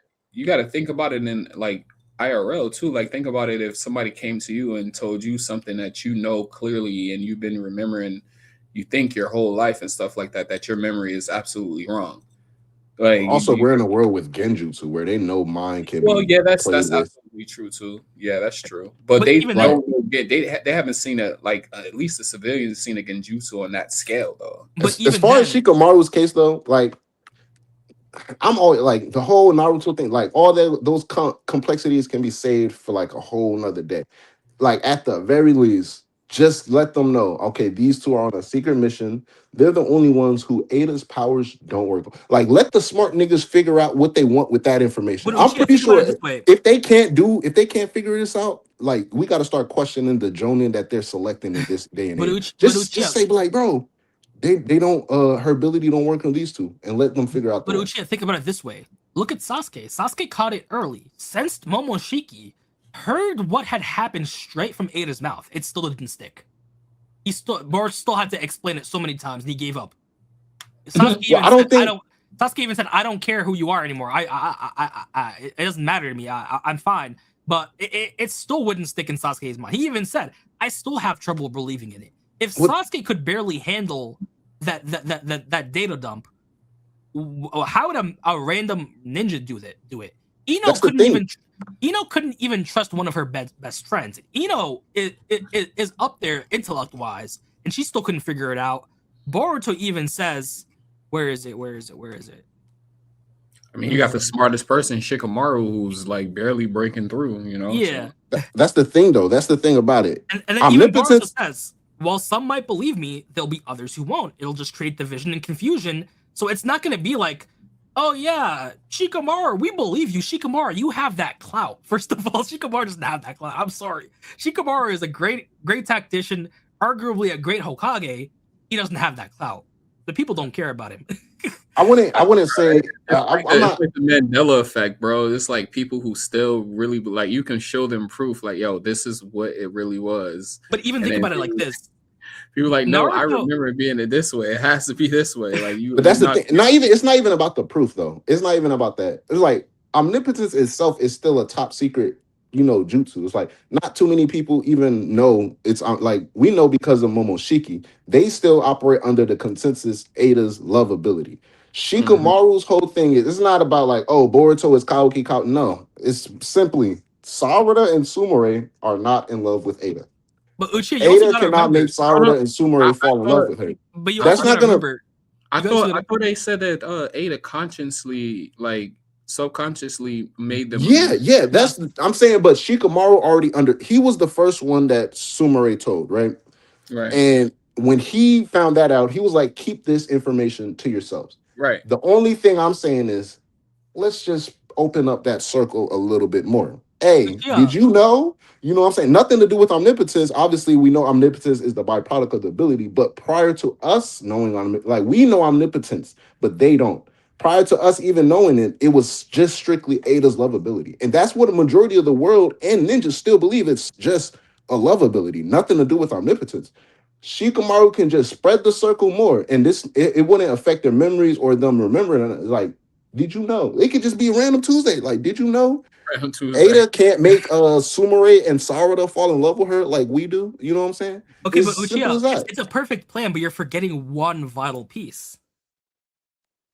think about it in like IRL too. Like, think about it if somebody came to you and told you something that you know clearly and you've been remembering, you think your whole life and stuff like that, that your memory is absolutely wrong. Like, also, we're in a world with genjutsu where they know mind can. Well, yeah, that's absolutely true too. Yeah, that's true. But they don't get they haven't seen a like at least the civilians seen a genjutsu on that scale though. But as far as Shikamaru's case though, like I'm always like the whole Naruto thing, like all those complexities can be saved for like a whole nother day. Like at the very least, just let them know, okay, these two are on a secret mission. They're the only ones who Ada's powers don't work. Like, let the smart niggas figure out what they want with that information. I'm pretty sure if they can't figure this out, like we got to start questioning the Jonin that they're selecting in this day and age. Just say like, bro, they don't her ability don't work on these two, and let them figure out. But Uchiha, think about it this way: look at Sasuke. Sasuke caught it early, sensed Momoshiki, heard what had happened straight from Ada's mouth. It still didn't stick. Boruto still had to explain it so many times, and he gave up. Sasuke even said, "I don't care who you are anymore. It doesn't matter to me. I'm fine." But it still wouldn't stick in Sasuke's mind. He even said, "I still have trouble believing in it." If Sasuke could barely handle that data dump, how would a random ninja do it? Ino couldn't even trust one of her best friends. Ino is up there intellect-wise, and she still couldn't figure it out. Boruto even says, where is it? I mean, you got the smartest person, Shikamaru, who's like barely breaking through, you know? Yeah. So. That's the thing, though. That's the thing about it. And then even Boruto says, while some might believe me, there'll be others who won't. It'll just create division and confusion. So it's not going to be like, oh yeah, Shikamaru, we believe you. Shikamaru, you have that clout. First of all, Shikamaru doesn't have that clout. I'm sorry. Shikamaru is a great tactician, arguably a great Hokage. He doesn't have that clout. The people don't care about him. I wouldn't say I'm not like the Mandela effect, bro. It's like people who still really like you can show them proof, like, yo, this is what it really was. But even think about it like this. People like, no, I remember it being this way. It has to be this way. Like you. But that's the thing. It's not even about the proof, though. It's not even about that. It's like omnipotence itself is still a top secret, jutsu. It's like not too many people even know it's like we know because of Momoshiki. They still operate under the consensus Ada's love ability. Shikamaru's whole thing is it's not about like, oh, Boruto is Kawaki. No, it's simply Sarada and Sumire are not in love with Ada. But Uchiha, Ada cannot make Sarada and Sumire fall in love with her. But you also gotta remember, I You guys thought should I thought they said that Ada consciously, like subconsciously, made them Yeah, immune. yeah, I'm saying, but Shikamaru already he was the first one that Sumire told, right? Right, And when he found that out, he was like, keep this information to yourselves. right. The only thing I'm saying is, let's just open up that circle a little bit more. Hey, Yeah. did you know? You know what I'm saying? Nothing to do with omnipotence. Obviously, we know omnipotence is the byproduct of the ability, but prior to us knowing like we know omnipotence, but they don't. Prior to us even knowing it, it was just strictly Ada's love ability. And that's what a majority of the world and ninjas still believe, it's just a love ability, nothing to do with omnipotence. Shikamaru can just spread the circle more, and it wouldn't affect their memories or them remembering it. Like, did you know? It could just be a random Tuesday. Like, did you know Right on Tuesday. Ada can't make Sumire and Sarada fall in love with her like we do? You know what I'm saying? Okay, It's but simple Uchiha, as it's, that. it's a perfect plan, but you're forgetting one vital piece.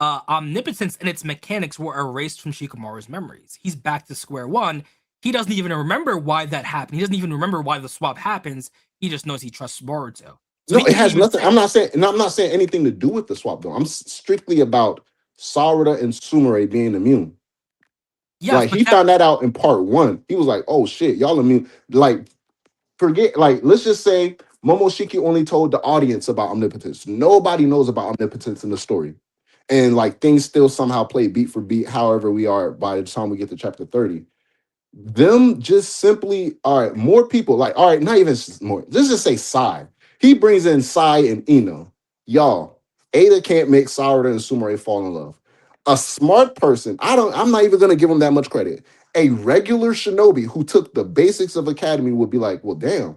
Omnipotence and its mechanics were erased from Shikamaru's memories. He's back to square one. He doesn't even remember why that happened. He doesn't even remember why the swap happens. He just knows he trusts Boruto. So No, he it can't has even nothing. say, I'm not saying anything to do with the swap though. I'm strictly about Sarada and Sumire being immune. yes, Like but he that found that out in part one. He was like, "Oh shit, y'all immune." Like forget, like, let's just say Momoshiki only told the audience about omnipotence. Nobody knows about omnipotence in the story. And like things still somehow play beat for beat, however we are by the time we get to chapter 30. Them just simply, all right, more people, like, all right, not even more. Let's just say Sai. He brings in Sai and Ino. Y'all, Ada can't make Sarada and Sumire fall in love. A smart person, I'm not even gonna give him that much credit. A regular shinobi who took the basics of academy would be like, well, damn,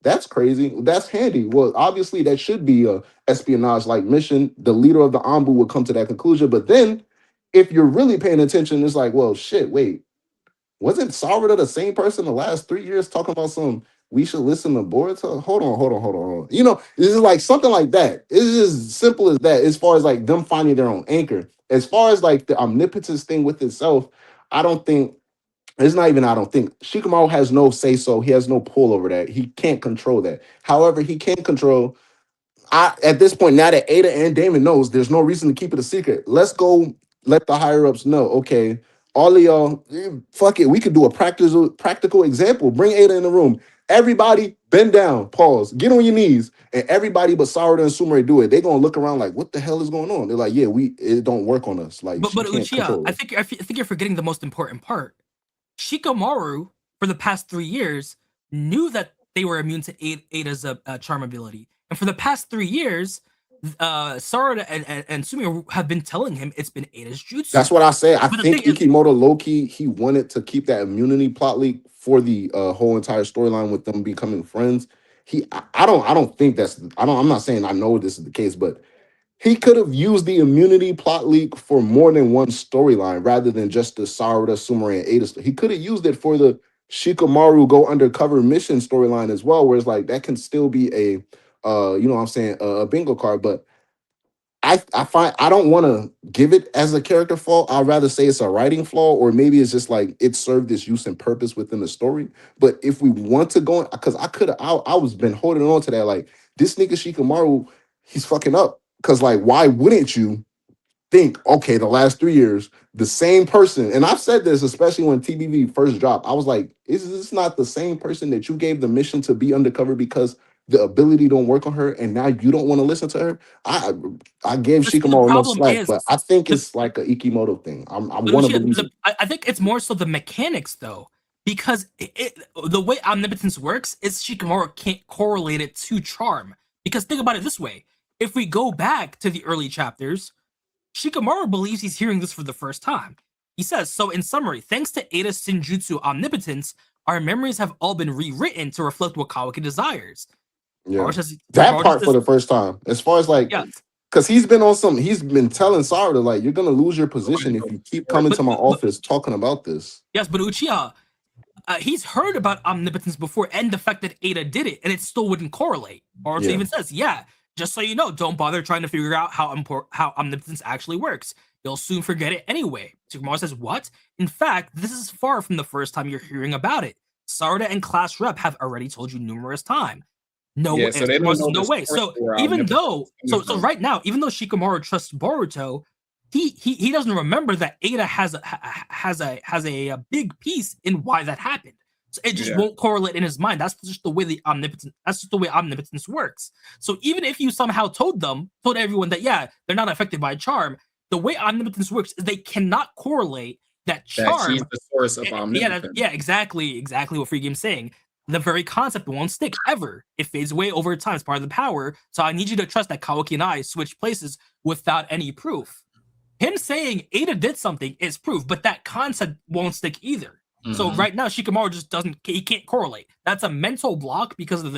that's crazy. That's handy. Well, obviously, that should be a espionage-like mission. The leader of the Anbu would come to that conclusion. But then, if you're really paying attention, it's like, well, shit, wait. Wasn't Sarada the same person the last 3 years talking about some we should listen to Boruto? Hold on. You know, this is like something like that. It's just simple as that, as far as like them finding their own anchor. As far as like the omnipotence thing with itself, I don't think it's not even, I don't think Shikamaru has no say so. He has no pull over that. He can't control that. However, he can control. At this point, now that Ada and Damon knows, there's no reason to keep it a secret. Let's go let the higher ups know. Okay, all of y'all, fuck it. We could do a practical example. Bring Ada in the room. Everybody bend down, pause, get on your knees, and everybody but Sarada and Sumire do it. They're gonna look around like, what the hell is going on? They're like, yeah, it don't work on us. Like but she but can't Uchiha, control it. I think you're forgetting the most important part. Shikamaru, for the past 3 years, knew that they were immune to Ada's charm ability, and for the past 3 years, Sarada and Sumi have been telling him it's been Ada's That's jutsu. what I say. I But the think thing is, Ikimoto Loki, he wanted to keep that immunity plot leak for the whole entire storyline with them becoming friends. I don't think I'm not saying I know this is the case, but he could have used the immunity plot leak for more than one storyline rather than just the Sarada, Sumire, and Ada. He could have used it for the Shikamaru go undercover mission storyline as well, where it's like that can still be a you know what I'm saying, a bingo card, but I find I don't want to give it as a character flaw. I'd rather say it's a writing flaw, or maybe it's just like it served its use and purpose within the story. But if we want to go, because I was been holding on to that. Like this nigga Shikamaru, he's fucking up. Because like, why wouldn't you think, okay, the last 3 years, the same person, and I've said this, especially when TBV first dropped, I was like, is this not the same person that you gave the mission to be undercover because the ability don't work on her, and now you don't want to listen to her? I gave the Shikamaru enough problem slack, is but I think the it's like a Ikimoto thing. I but want to Uchiha, believe it. I think it's more so the mechanics though, because the way omnipotence works is Shikamaru can't correlate it to charm. Because think about it this way: if we go back to the early chapters, Shikamaru believes he's hearing this for the first time. He says, so in summary, thanks to Ada's Senjutsu omnipotence, our memories have all been rewritten to reflect what Kawaki desires. Yeah, Maru says, that Maru part for says, the first time, as far as like, yes. because he's been telling Sarada like, you're gonna lose your position if you keep coming But, to my but office talking about this. yes, but Uchiha, he's heard about omnipotence before and the fact that Ada did it, and it still wouldn't correlate. Boruto Yeah. even says, yeah, just so you know, don't bother trying to figure out how omnipotence actually works. You'll soon forget it anyway. Tsukumaru says, what? In fact, this is far from the first time you're hearing about it. Sarada and Class Rep have already told you numerous times. No, Yeah, so they don't was know no the way. source So where even omnipotence though, is coming from. right now, even though Shikamaru trusts Boruto, he doesn't remember that Ada has a big piece in why that happened. So it just Yeah, won't correlate in his mind. That's just the way the omnipotence. That's just the way omnipotence works. So even if you somehow told everyone that yeah they're not affected by charm, the way omnipotence works is they cannot correlate that that she's charm. the source of omnipotence. Yeah, exactly what Free Game's saying. The very concept won't stick ever. It fades away over time. It's part of the power. So I need you to trust that Kawaki and I switch places without any proof. Him saying Ada did something is proof, but that concept won't stick either. So Mhm. right now, Shikamaru just doesn't. He can't correlate. That's a mental block because of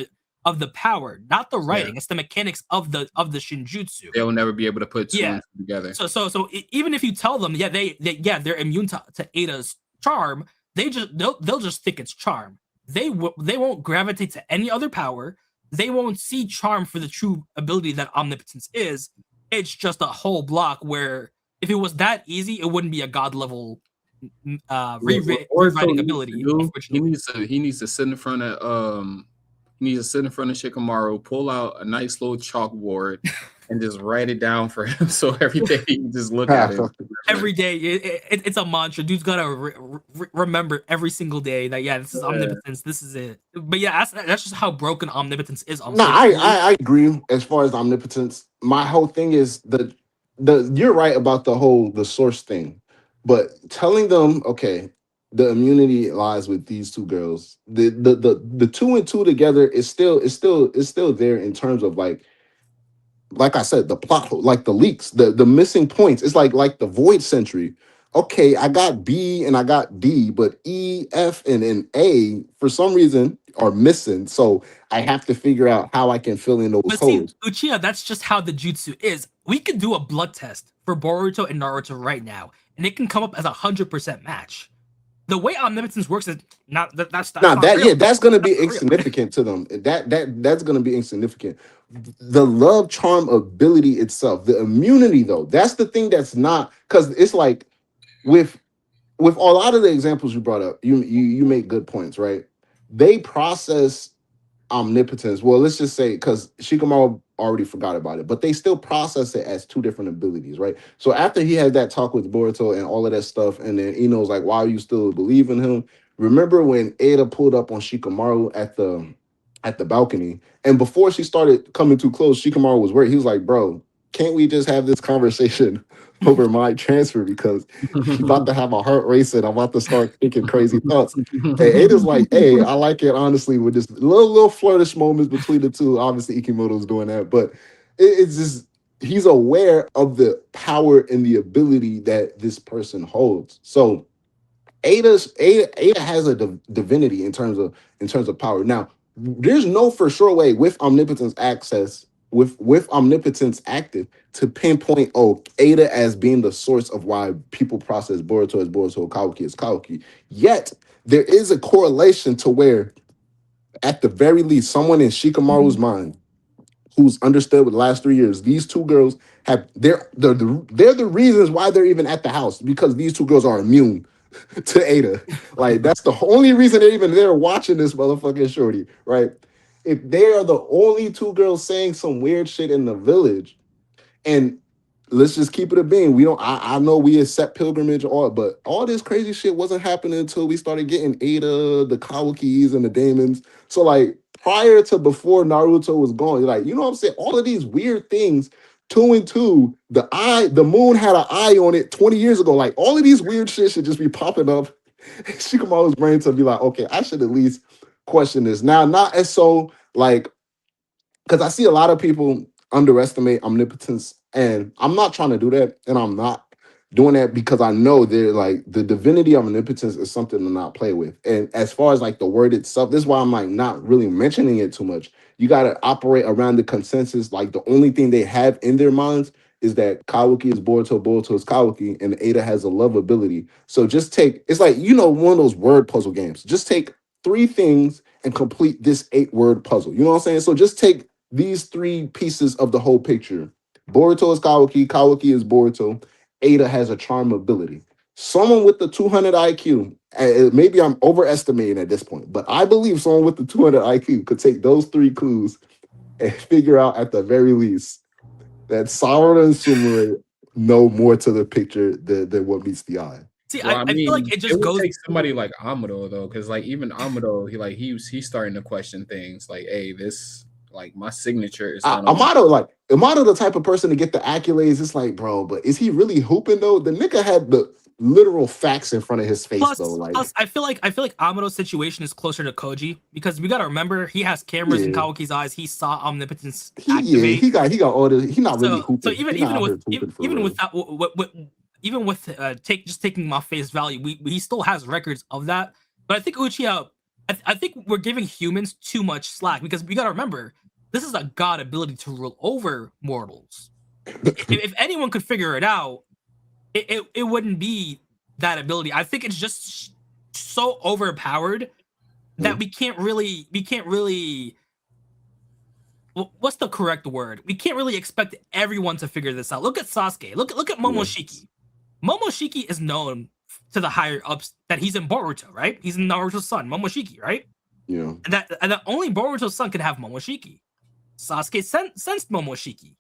the power, not the Yeah, writing. It's the mechanics of the shinjutsu. they'll never be able to put two Yeah. and two together. So even if you tell them, yeah, they're immune to Ada's charm, they'll just think it's charm. They won't gravitate to any other power. They won't see charm for the true ability that omnipotence is. It's just a whole block where if it was that easy, it wouldn't be a god level What Boruto rewriting needs to ability. do, Unfortunately, he needs to sit in front of he needs to sit in front of Shikamaru, pull out a nice little chalkboard, and just write it down for him. So every day he can just look at it. And remember. every day it's a mantra. Dude's gotta remember every single day that yeah, this is Yeah. omnipotence. This is it. But yeah, that's just how broken omnipotence is. No, I, Unfortunately, I I agree as far as omnipotence. My whole thing is the you're right about the source thing, but telling them okay, the immunity lies with these two girls. The two and two together is still there in terms of like I said, the plot hole, like the leaks, the missing points. It's like the void century. Okay, I got B and I got D, but E, F, and A for some reason are missing. So I have to figure out how I can fill in those but see, holes. Uchiha, that's just how the jutsu is. We could do a blood test for Boruto and Naruto right now, and it can come up as 100% match. The way omnipotence works is not that's Now not that real. yeah, that's gonna be That's not real. insignificant to them. That's gonna be insignificant. The love charm ability itself, the immunity though, that's the thing that's not because it's like with with a lot of the examples you brought up, you make good points, right? They process omnipotence. Well, let's just say because Shikamaru already forgot about it, but they still process it as two different abilities, right? So after he had that talk with Boruto and all of that stuff, and then Ino's like, "Why you still believe in him?" Remember when Ada pulled up on Shikamaru at the balcony, and before she started coming too close, Shikamaru was worried. He was like, "Bro, can't we just have this conversation over my transfer because she's about to have a heart racing. I'm about to start thinking crazy thoughts." And Ada's like, hey, I like it honestly with just little flirtish moments between the two. Obviously, Ikimoto's doing that, but it's just he's aware of the power and the ability that this person holds. So Ada has a divinity in terms of power. Now, there's no for sure way with omnipotence access with omnipotence active to pinpoint Ada as being the source of why people process Boruto as Boruto, Kawaki as Kawaki. Yet there is a correlation to where, at the very least, someone in Shikamaru's mind who's understood with the last 3 years, these two girls have they're the reasons why they're even at the house because these two girls are immune to Ada. Like that's the only reason they're even there watching this motherfucking shorty, right? If they are the only two girls saying some weird shit in the village, and let's just keep it a being. We don't. I know we accept pilgrimage, all, but all this crazy shit wasn't happening until we started getting Ada, the Kawakis, and the Daemons. So like prior to before Naruto was gone, like you know what I'm saying. All of these weird things. Two and two, the moon had an eye on it 20 years ago. Like all of these weird shit should just be popping up. Shikamaru's brain to be like, okay, I should at least question this now. Not as so like because I see a lot of people underestimate omnipotence, and I'm not trying to do that, and I'm not doing that because I know they're like the divinity of omnipotence is something to not play with. And as far as like the word itself, this is why I'm like not really mentioning it too much. You got to operate around the consensus. Like the only thing they have in their minds is that Kawaki is Boruto, Boruto is Kawaki, and Ada has a love ability. So just take it's like one of those word puzzle games. Just take three things and complete this 8-word puzzle. You know what I'm saying? So just take these three pieces of the whole picture. Boruto is Kawaki, Kawaki is Boruto, Ada has a charm ability. someone with the 200 IQ, maybe I'm overestimating at this point, but I believe someone with the 200 IQ could take those 3 clues and figure out at the very least that Sakura and Sumire know more to the picture than what meets the eye. See, Well, I feel like it it just would goes. take somebody like Amado though, because like even Amado, he's starting to question things like, hey, this like my signature is one of Amato, the type of person to get the accolades. It's like, bro, but is he really hooping though? The nigga had the literal facts in front of his face though. Plus, I feel like Amado's situation is closer to Koji because we gotta remember he has cameras in Yeah. Kawaki's eyes. He saw Omnipotence activate. he got all this. He not really hooping. So even with that, even with taking him off face value, he still has records of that. But I think Uchiha, I think we're giving humans too much slack because we gotta remember this is a god ability to rule over mortals. if anyone could figure it out, it wouldn't be that ability. I think it's just so overpowered that we can't really what's the correct word? We can't really expect everyone to figure this out. Look at Sasuke. Look at Momoshiki. Momoshiki is known to the higher ups that he's in Boruto, right? He's in Naruto's son, Momoshiki, right? Yeah. And that only Boruto's son can have Momoshiki. Sasuke sensed Momoshiki.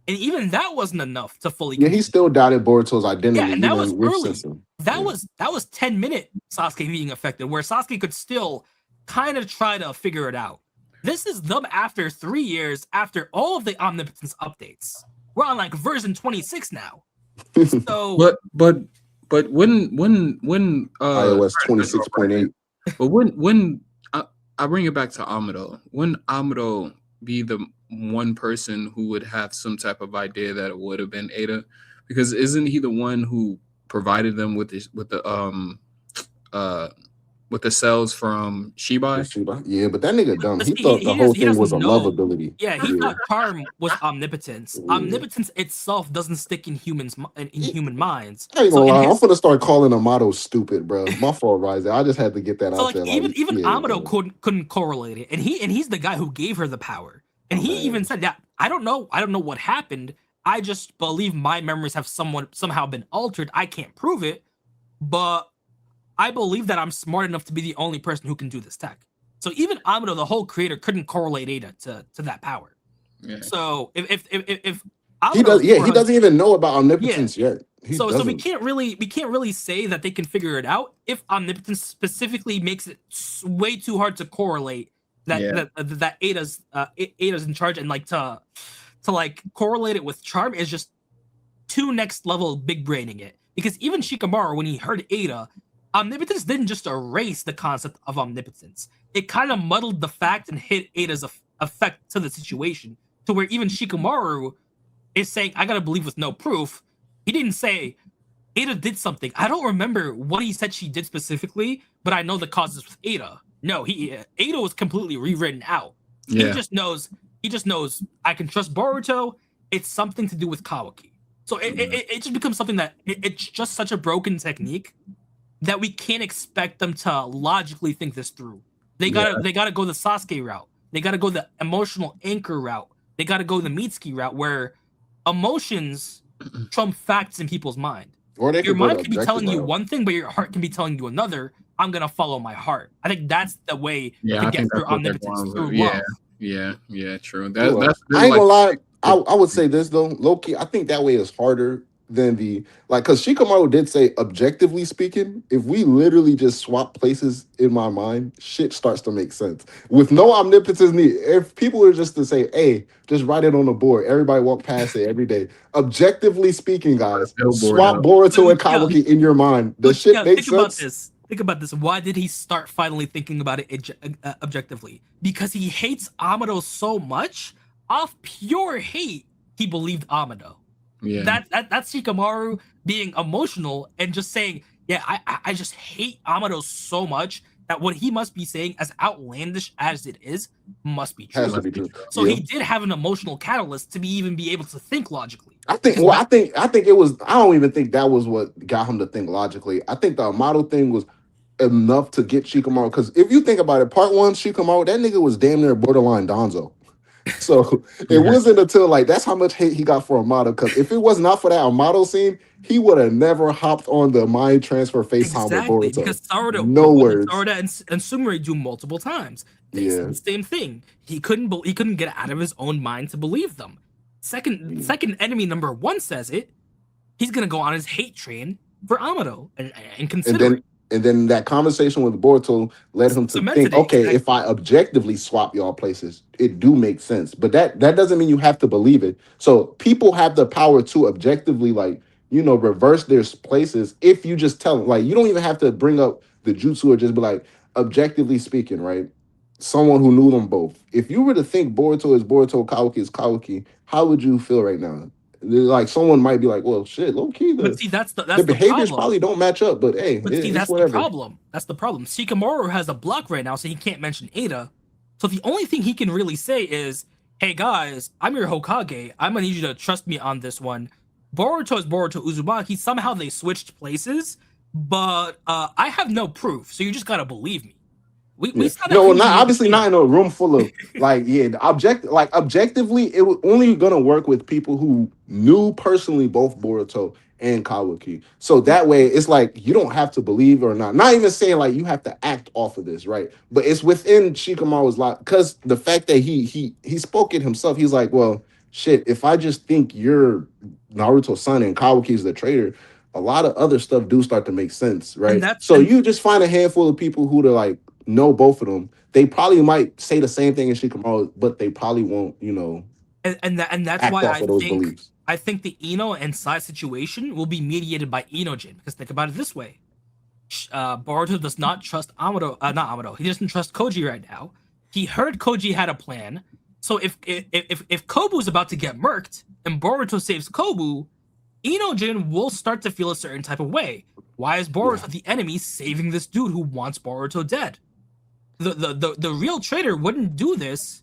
And even that wasn't enough to fully. Yeah, he still doubted Boruto's identity. Yeah, and that was early. That was 10-minute Sasuke being affected, where Sasuke could still kind of try to figure it out. This is them after 3 years after all of the Omnipotence updates. We're on like version 26 now. So, but when iOS 26.8. But when I bring it back to Amado, when Amado be the one person who would have some type of idea that it would have been Ada, because isn't he the one who provided them with the cells from Shibai? Yeah, but that nigga dumb. He thought the whole thing was a love ability. Yeah, he thought charm was omnipotence. Yeah. Omnipotence itself doesn't stick in human minds. I ain't gonna lie, I'm gonna start calling Amado stupid, bro. My fault, Ryzen. I just had to get that out there. Even Amado couldn't correlate it, and he's the guy who gave her the power. And he even said that I don't know what happened. I just believe my memories have somehow been altered. I can't prove it, but I believe that I'm smart enough to be the only person who can do this tech. So even Amado, the whole creator, couldn't correlate Ada to that power. Yeah. So if Amado he doesn't even know about omnipotence yet. So we can't really say that they can figure it out if omnipotence specifically makes it way too hard to correlate that Ada's in charge, and like to like correlate it with charm is just too next level big braining it. Because even Shikamaru, when he heard Ada, omnipotence didn't just erase the concept of omnipotence. It kind of muddled the fact and hit Ada's effect to the situation, to where even Shikamaru is saying, I gotta believe with no proof. He didn't say Ada did something. I don't remember what he said she did specifically, but I know the causes with Ada. No, Ada was completely rewritten out. Yeah. He just knows I can trust Boruto. It's something to do with Kawaki. So it just becomes something that it's just such a broken technique that we can't expect them to logically think this through. They gotta go the Sasuke route. They gotta go the emotional anchor route. They gotta go the Mitsuki route, where emotions trump facts in people's mind. Or your mind can be telling you one thing, but your heart can be telling you another. I'm gonna follow my heart. I think that's the way to get through omnipotence, through love. Yeah, true. That's I ain't gonna lie. I would say this though, low-key, I think that way is harder than because Shikamaru did say, objectively speaking, if we literally just swap places in my mind, shit starts to make sense. With no omnipotence need, if people were just to say, hey, just write it on the board, everybody walk past it every day. Objectively speaking, guys, swap Boruto and Kawaki in your mind. The shit makes sense. Think about this. Why did he start finally thinking about it objectively? Because he hates Amado so much. Off pure hate, he believed Amado. Yeah, that's Shikamaru being emotional and just saying, yeah, I just hate Amado so much that what he must be saying, as outlandish as it is, must be true. Has to be true. So he did have an emotional catalyst to even be able to think logically. I think it was. I don't even think that was what got him to think logically. I think the Amado thing was enough to get Shikamaru. Because if you think about it, part one, Shikamaru, that nigga was damn near borderline Donzo. So it Yeah. wasn't until like that's how much hate he got for Amato. Because if it was not for that Amato scene, he would have never hopped on the mind transfer FaceTime with Exactly, Boruto. because Sarada, No what did words. Sarada and Sumire do multiple times? They said Yeah. the same thing. He couldn't get out of his own mind to believe them. Second enemy number one says it. He's gonna go on his hate train for Amado and And consider then it. and then that conversation with Boruto led him to think, Cemented it okay, if exactly. I objectively swap y'all places, it do make sense. But that doesn't mean you have to believe it. So people have the power to objectively like, reverse their places if you just tell them. Like you don't even have to bring up the jutsu or just be like, objectively speaking, right? Someone who knew them both. If you were to think Boruto is Boruto, Kawaki is Kawaki, how would you feel right now? Like someone might be like, well, shit, low key, But the see, the that's the behaviors problem. probably don't match up, but hey, But see, it's that's the whatever. problem. That's the problem. Shikamaru has a block right now, so he can't mention Ada. So the only thing he can really say is, "Hey guys, I'm your Hokage. I'm gonna need you to trust me on this one." Boruto is Boruto Uzumaki. Somehow they switched places, but I have no proof, so you just gotta believe me. We Yeah. saw that No, from well, the not obviously beginning. not in a room full of like the objectively it was only gonna work with people who knew personally both Boruto and Kawaki. So that way it's like you don't have to believe or not. Not even saying like you have to act off of this, right? But it's within Shikamaru's lot because the fact that he spoke it himself, he's like, well, shit, if I just think you're Naruto's son and Kawaki's the traitor, a lot of other stuff do start to make sense, And right? that's So you just find a handful of people who to like know both of them. They probably might say the same thing as Shikamaru, but they probably won't, and that's act why off of those beliefs. I think the Ino and Sai situation will be mediated by Inojin. Because think about it this way: Boruto does not trust Amado, not Amado. He doesn't trust Koji right now. He heard Koji had a plan. So if Kobu's about to get murked and Boruto saves Kobu, Inojin will start to feel a certain type of way. Why is Yeah. Boruto the enemy saving this dude who wants Boruto dead? The real traitor wouldn't do this.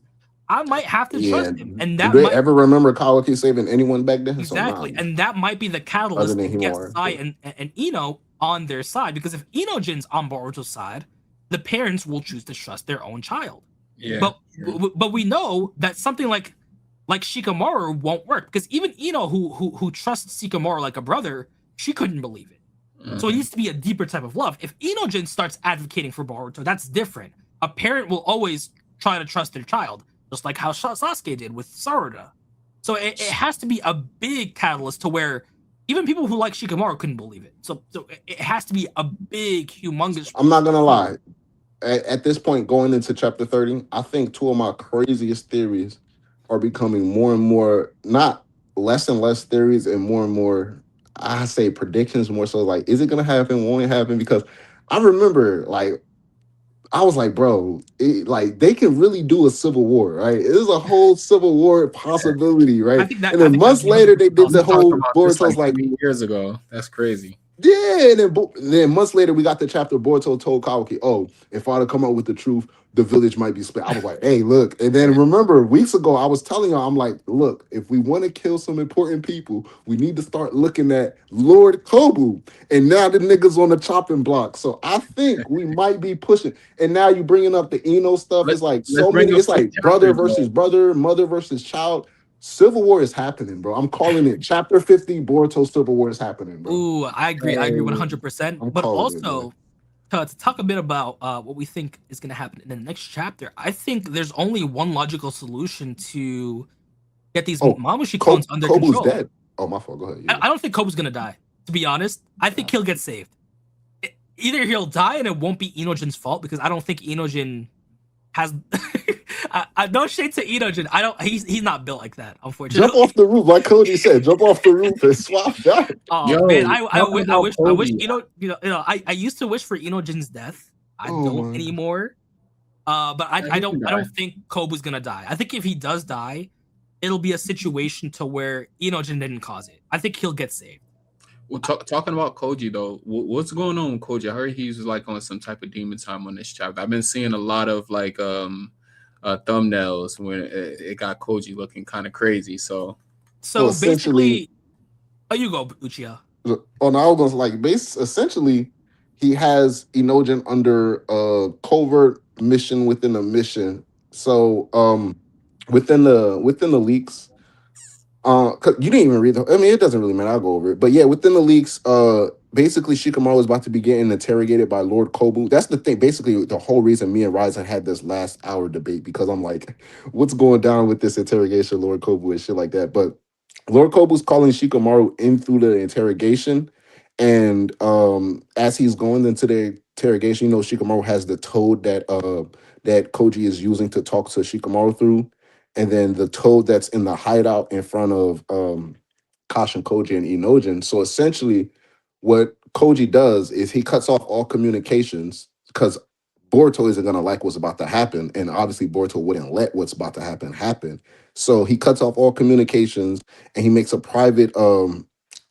I might have to Yeah. trust him, and Do that they might ever remember Kawaki saving anyone back then? So nah, exactly, and that might be the other catalyst to than get Himawari. Sai But and Ino on their side. Because if Inojin's on Boruto's side, the parents will choose to trust their own child. Yeah. But we know that something like Shikamaru won't work because even Ino, who trusts Shikamaru like a brother, she couldn't believe it. So it Mhm. needs to be a deeper type of love. If Inojin starts advocating for Boruto, that's different. A parent will always try to trust their child, just like how Sasuke did with Sarada. So it has to be a big catalyst to where even people who like Shikamaru couldn't believe it. So it has to be a big, humongous. I'm not gonna lie. At this point, going into chapter 30, I think two of my craziest theories are becoming more and more not less and less theories and more I say predictions more so like is it gonna happen, won't it happen? Because I remember like I was like, bro, like they can really do a civil war, right? It is a whole civil war possibility, right? And I then think that'd months be later, they 100% did We the possible. talked whole about this Boruto's like like, 3 years ago. That's crazy. yeah, and then months later, we got the chapter Boruto told Kawaki, oh, if I'd have come up with the truth, the village might be split. I was like, hey, look. And then remember, weeks ago, I was telling y'all, I'm like, look, if we want to kill some important people, we need to start looking at Lord Kobu. And now the niggas on the chopping block. So I think we might be pushing. And now you bringing up the Eno stuff. Let It's like Let's so bring many, up it's this like brother chapter versus though. brother, mother versus child. Civil War is happening, bro. I'm calling it chapter 50, Boruto Civil War is happening, bro. Ooh, I agree. I agree So 100%. I'm But calling it, man. also, to talk a bit about what we think is going to happen in the next chapter, I think there's only one logical solution to get these Oh, Mamushi clones under Kobu's control. dead. Oh, my fault. Go ahead. Yeah. I don't think Kobu's going to die, to be honest. I think he'll get saved. Either he'll die and it won't be Inojin's fault because I don't think Inojin has. No shade to Inojin. I don't. He's not built like that, Jump unfortunately. off the roof, like Cody said. Jump off the roof and swap shot. Oh man, yo, talking I about wish Koji. I used to wish for Inojin's death. I Oh don't my. anymore. But He can I die. don't think Kobu's gonna die. I think if he does die, it'll be a situation to where Inojin didn't cause it. I think he'll get saved. Well, talking about Koji though, what's going on with Koji? I heard he's like on some type of demon time on this chapter. I've been seeing a lot of like thumbnails when it got Koji looking kind of crazy. So So So essentially, basically, oh, you go, Uchiha. on Aldo's like base, essentially, he has Enogen under a covert mission within a mission. So within the leaks. 'Cause you didn't even read the. I mean, it doesn't really matter. I'll go over it. But yeah, within the leaks, basically Shikamaru is about to be getting interrogated by Lord Kobu. That's the thing. Basically, the whole reason me and Ryzen had this last hour debate because I'm like, what's going down with this interrogation, Lord Kobu and shit like that. But Lord Kobu's calling Shikamaru in through the interrogation, and as he's going into the interrogation, Shikamaru has the toad that Koji is using to talk to Shikamaru through, and then the toad that's in the hideout in front of Kashin Koji and Inojin. So essentially, what Koji does is he cuts off all communications because Boruto isn't gonna like what's about to happen, and obviously Boruto wouldn't let what's about to happen. So he cuts off all communications and he makes a private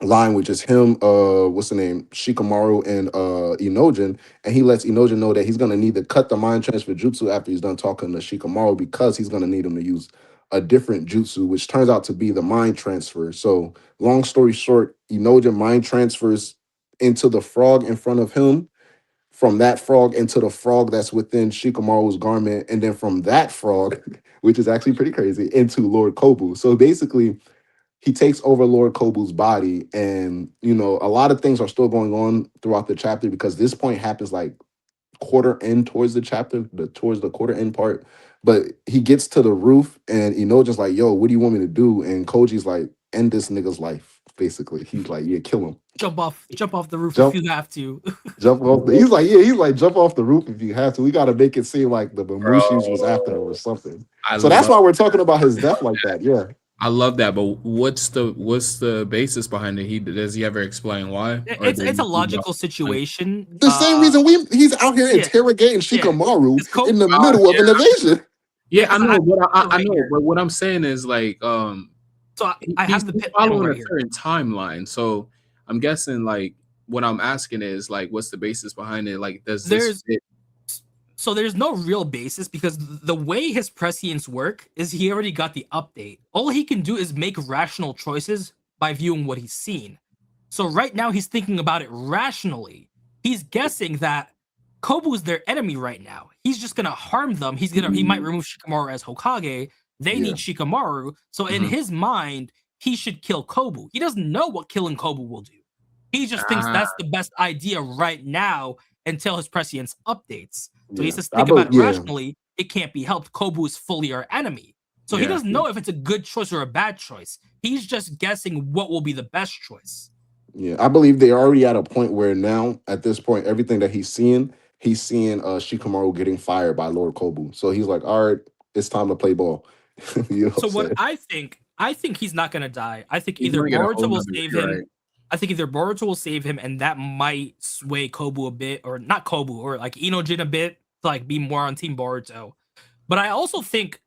line, which is him, what's the name, Shikamaru and Inojin, and he lets Inojin know that he's gonna need to cut the mind transfer jutsu after he's done talking to Shikamaru because he's gonna need him to use a different jutsu, which turns out to be the mind transfer. So long story short, Inojin mind transfers into the frog in front of him, from that frog into the frog that's within Shikamaru's garment, and then from that frog, which is actually pretty crazy, into Lord Kobu. So basically, he takes over Lord Kobu's body, and a lot of things are still going on throughout the chapter because this point happens like quarter end towards the chapter, towards the quarter end part. But he gets to the roof, and Inojin's like, "Yo, what do you want me to do?" And Koji's like, "End this nigga's life." Basically, he's like, "Yeah, kill him. Jump off the roof Jump, if you have to. jump off." He's like, "Yeah, he's like, jump off the roof if you have to. We got to make it seem like the Mamushis was after him or Bro, something." I So that's love why we're talking about his death like that. Yeah. I love that, but what's the basis behind it? Does he ever explain why? Or It's they it's a just leave it logical like, situation. The same reason he's out here Yeah, interrogating yeah. Shikamaru It's Kobe. in the oh middle of yeah, an invasion. Yeah, yeah, I because know, but I, it I right know, here. but what I'm saying is like So I he's have the panel following a right here. certain timeline. So I'm guessing like what I'm asking is like what's the basis behind it? Like does this There's fit? so there's no real basis because the way his prescience work is he already got the update. All he can do is make rational choices by viewing what he's seen. So right now he's thinking about it rationally. He's guessing that Kobu's their enemy right now. He's just gonna harm them. He might remove Shikamaru as Hokage. They Yeah. need Shikamaru. So in Mhm. his mind, he should kill Kobu. He doesn't know what killing Kobu will do. He just thinks Ah, that's the best idea right now until his prescience updates. So he Yeah. says, I think about believe. it Yeah. rationally. It can't be helped. Kobu is fully our enemy. So he yeah. doesn't know if it's a good choice or a bad choice. He's just guessing what will be the best choice. Yeah. I believe they're already at a point where now, at this point, everything that he's seeing Shikamaru getting fired by Lord Kobu. So he's like, all right, it's time to play ball. You know what So I'm what saying? I think he's not gonna die. I think He's either gonna get a whole Boruto will nother save him. rewrite. I think either Boruto will save him, and that might sway Kobu a bit, or not Kobu, or like Inojin a bit to like be more on Team Boruto. But I also think,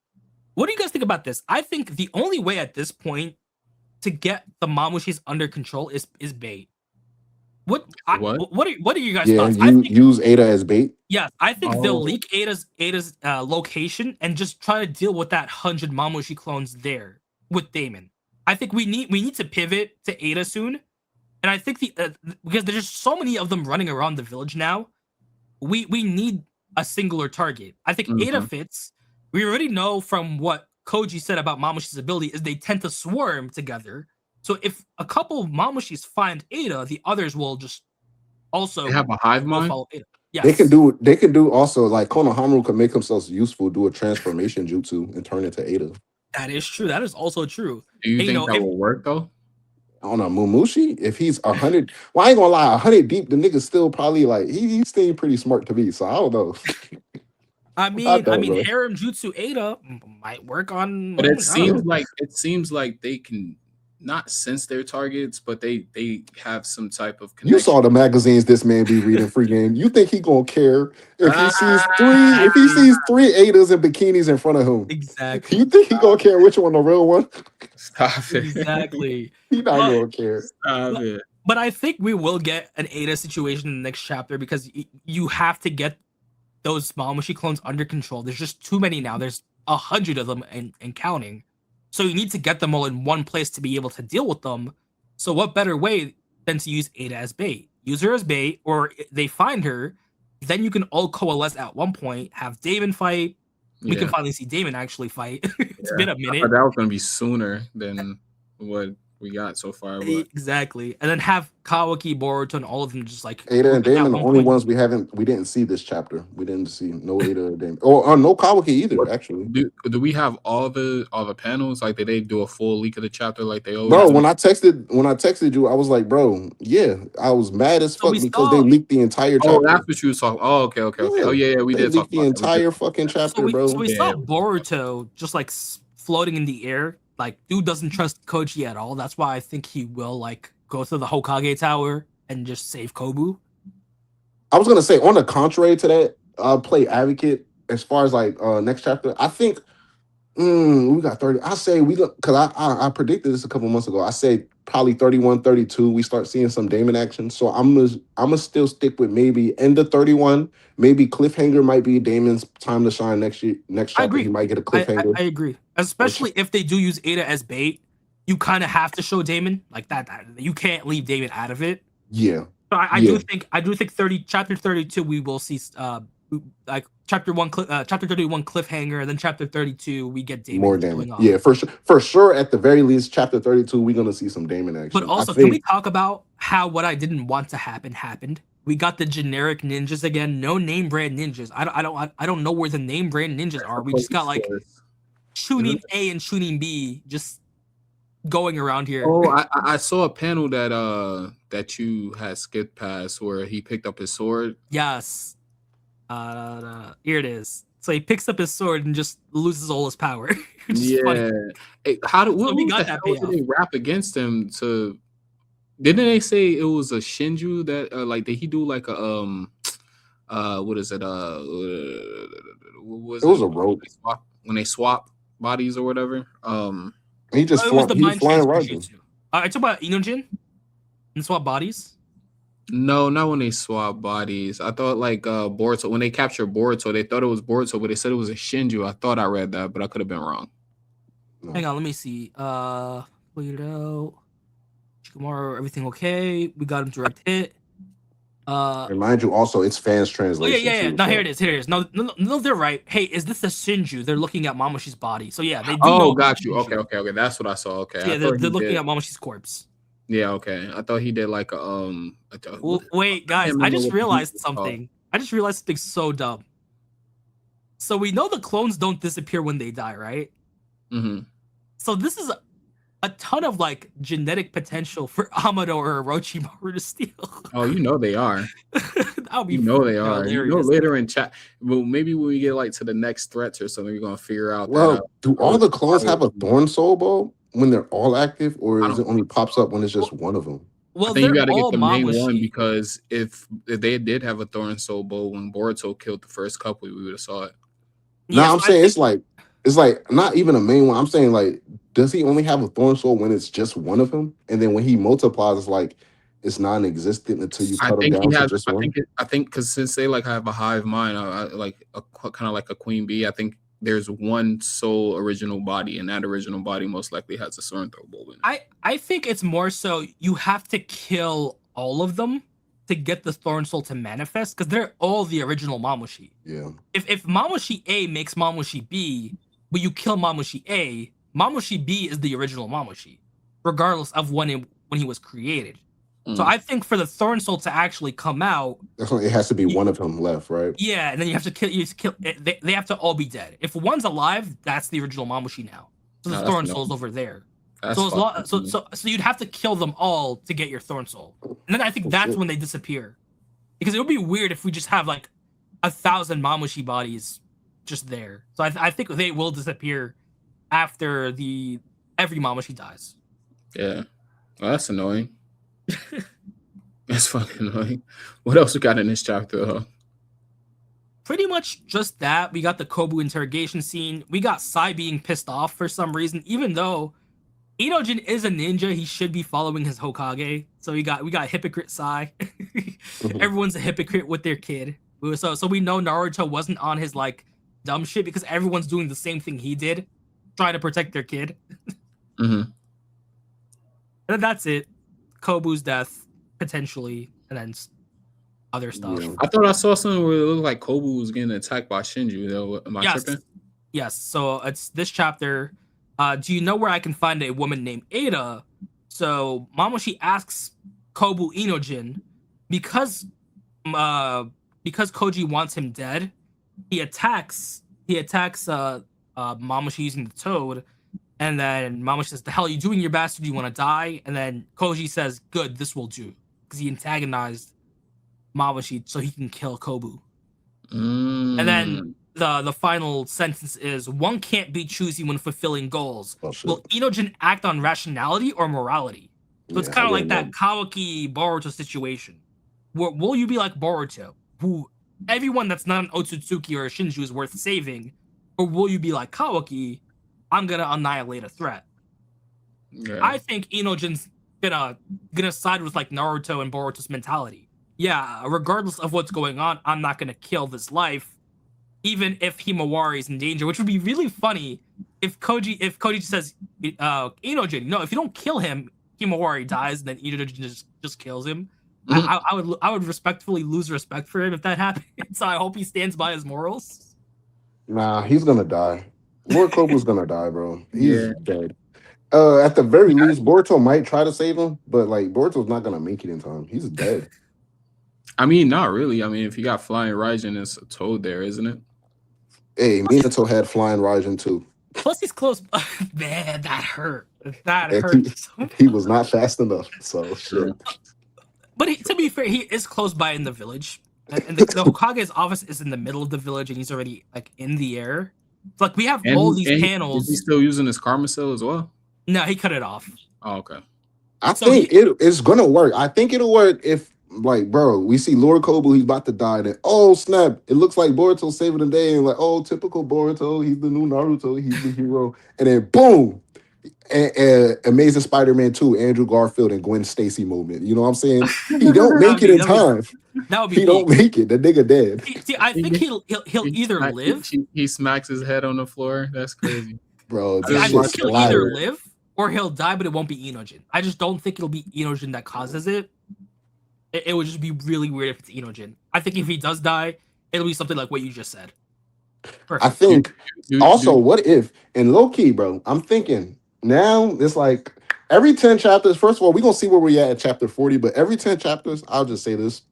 what do you guys think about this? I think the only way at this point to get the Mamushis under control is bait. What? What are you guys' Yeah. thoughts? I You think use Ada as bait. yes, I think they'll Oh, leak Ada's location and just try to deal with that 100 Mamushi clones there with Damon. I think we need to pivot to Ada soon, and I think because there's just so many of them running around the village now, we need a singular target. I think Ada mhm. fits. We already know from what Koji said about Mamushi's ability is they tend to swarm together. So if a couple of Mamushis find Ada, the others will just They also have a hive go mind. follow Ada. They can Yes. do. They can do also like Konohamaru can make themselves useful, do a transformation jutsu, and turn into Ada. That is true. That is also true. Do you And, think that if will work though? On a Mumushi, if he's 100, well, I ain't gonna lie, 100 deep, the nigga's still probably like he's still pretty smart to me. So I don't know. I I don't mean, know. Harem Jutsu Ada might work on But it Mamushi. I don't seems know. like they can not sense their targets, but they have some type of You connection. saw the magazines this man be reading free game. You think he gonna care if he sees three if he Exactly. sees three Adas and bikinis in front of him? You Exactly. think he gonna care which one the real one? Stop it. Exactly. He not But gonna care. Stop but it. but I think we will get an Ada situation in the next chapter because you have to get those Mamushi clones under control. There's just too many now. There's 100 of them and counting. So you need to get them all in one place to be able to deal with them. So what better way than to use Ada as bait? Use her as bait, or they find her, then you can all coalesce at one point, have Damon fight, we can finally see Daimon actually fight. It's been a I minute. thought that was gonna be sooner than what we got so far. But Exactly. And then have Kawaki, Boruto, and all of them just like Ada and at Damon, the one only point. ones we didn't see this chapter. We didn't see no Ada or Damon. Oh, no Kawaki either, actually. do we have all the panels? Like, did they do a full leak of the chapter like they always Bro, do? when I texted you, I was like, bro, yeah, I was mad as fuck because they leaked the entire chapter. Oh, that's what you was talking. Oh, okay. Oh, yeah, we did talk the about entire fucking chapter, bro. So we saw Boruto just like floating in the air. Like, dude doesn't trust Koji at all. That's why I think he will like go to the Hokage Tower and just save Kobu. I was gonna say, on the contrary to that, I'll play advocate as far as like next chapter. I think we got 30. I say we look, because I predicted this a couple months ago. I said probably 31, 32. We start seeing some Daimon action. So I'm gonna still stick with maybe end of 31. Maybe cliffhanger might be Daimon's time to shine next chapter. I agree. He might get a cliffhanger. I agree, especially if they do use Ada as bait. You kind of have to show Daimon like that. You can't leave Daimon out of it. Yeah. So I do think chapter 32 we will see like chapter 31 cliffhanger, and then chapter 32 we get Daimon more Daimon. going on. Yeah, for sure. At the very least, chapter 32 we're gonna see some Daimon action. But also, can we talk about how what I didn't want to happen happened? We got the generic ninjas again. No name brand ninjas. I don't know where the name brand ninjas are. We just got like Chunin A and Chunin B just going around here. Oh, I saw a panel that you had skipped past where he picked up his sword. Yes. Here it is. So he picks up his sword and just loses all his power. Yeah. Hey, what did they rap against him to? Didn't they say it was a Shinju that like did he do like a what is it? What was it was a rope when they swap bodies or whatever. He just flying right. I talk about Inojin and swap bodies. No, not when they swap bodies. I thought like Boruto, when they captured Boruto, they thought it was Boruto, but they said it was a Shinju. I thought I read that, but I could have been wrong. No. Hang on, let me see. Figured it out. Shikamaru, everything okay? We got him direct hit. Remind you also, it's fans translation. Oh, yeah. No, here it is. No, they're right. Hey, is this a Shinju? They're looking at Mamoshi's body. So yeah, they do. Oh, got you. Okay. That's what I saw. Okay. Yeah, they're looking at Mamoshi's corpse. Yeah, okay. I thought he did like a Well, wait, guys, I just realized something. So dumb. So we know the clones don't disappear when they die, right? Mm-hmm. So this is a ton of like genetic potential for Amado or Orochimaru to steal. Oh, you know they are. That'll be they are. You know later in chat. Well, maybe when we get like to the next threats or something, we're gonna figure out. Well, do all the clones have a Thorn Soul Bow when they're all active, or is it only pops up when it's just one of them? Well, I think you got to get the main one, because if they did have a Thorn Soul Bow when Boruto killed the first couple, we would have saw it. No, I'm saying it's like not even a main one. I'm saying like, does he only have a Thorn Soul when it's just one of them, and then when he multiplies, it's like it's non-existent until you cut him down to just one? I think because since they like have a hive mind, like kind of like a queen bee, I think there's one sole original body, and that original body most likely has a Thorn Soul Bow in it. I think it's more so you have to kill all of them to get the Thorn Soul to manifest, because they're all the original Mamoshi. Yeah. If Mamoshi A makes Mamoshi B, but you kill Mamoshi A, Mamoshi B is the original Mamoshi, regardless of when he was created. So I think for the Thorn Soul to actually come out, it has to be one of them left, right? Yeah, and then you have to kill. They have to all be dead. If one's alive, that's the original Mamoshi now. So the Thorn Soul's over there. So you'd have to kill them all to get your Thorn Soul, and then I think that's when they disappear, because it would be weird if we just have like 1,000 Mamoshi bodies just there. So I think they will disappear after every Mamoshi dies. Yeah, well, that's annoying. That's fucking annoying. What else we got in this chapter, though? Pretty much just that. We got the Kobu interrogation scene. We got Sai being pissed off for some reason, even though Inojin is a ninja. He should be following his Hokage. So we got hypocrite Sai. Everyone's a hypocrite with their kid. So we know Naruto wasn't on his like dumb shit, because everyone's doing the same thing he did, trying to protect their kid. And then that's it. Kobu's death, potentially, and then other stuff. I thought I saw something where it looked like Kobu was getting attacked by Shinju, though. Am I tripping? Yes, so it's this chapter. Do you know where I can find a woman named Ada? So Mamoshi asks Kobu Inojin because uh because Koji wants him dead. He attacks Mamoshi using the toad, and then Mamoshi says, "The hell are you doing, you bastard? You want to die?" And then Koji says, "Good, this will do," because he antagonized Mamoshi so he can kill Kobu. And then Mm. the final sentence is, "One can't be choosy when fulfilling goals. Oh shit. Will Inojin act on rationality or morality?" So it's Yeah, kind I of like didn't that know. Kawaki Boruto situation. Will you be like Boruto, who everyone that's not an Otsutsuki or a Shinju is worth saving, or will you be like Kawaki? I'm gonna annihilate a threat. Yeah. I think Inojin's gonna side with like Naruto and Boruto's mentality. Yeah, regardless of what's going on, I'm not gonna kill this life, even if Himawari is in danger, which would be really funny if Koji says, Inojin, no, if you don't kill him, Himawari dies, and then Inojin just kills him. I would respectfully lose respect for him if that happened. So I hope he stands by his morals. Nah, he's gonna die. Lord Kobu's gonna die, bro. He's Yeah. dead. At the very least, Boruto might try to save him, but like Boruto's not gonna make it in time. He's dead. I mean, not really. I mean, if you got flying Raijin, it's a toad there, isn't it? Hey, Minato had flying Raijin too, Plus he's close. Man, that hurt. That and hurt so he much. was not fast enough. So shit. True. But to be fair, he is close by in the village, and the Hokage's office is in the middle of the village, and he's already like in the air. So, like we have And all these is he panels. still using his karma cell as well? No, he cut it off. Oh, okay. I So think it's gonna work. I think it'll work if, like, bro, we see Lord Kobu, he's about to die. Then, oh snap! It looks like Boruto's saving the day, and like, oh, typical Boruto, he's the new Naruto, he's the hero. And then, boom! Amazing Spider-Man 2, Andrew Garfield and Gwen Stacy moment. You know what I'm saying? He don't that make would it be in time. that would be He don't peak. make it. The nigga dead. See, I think he'll either live. He smacks his head on the floor. That's crazy. Bro, See, this I Just shit think watch he'll that either splattered. shit. live or he'll die, but it won't be Inojin. I just don't think it'll be Inojin that causes it. It would just be really weird if it's Inojin. I think if he does die, it'll be something like what you just said. I Perfect. Do, think also, do, what if, and low key, bro, I'm thinking now it's like every 10 chapters, first of all, we're gonna see where we're at chapter 40, but every 10 chapters, I'll just say this.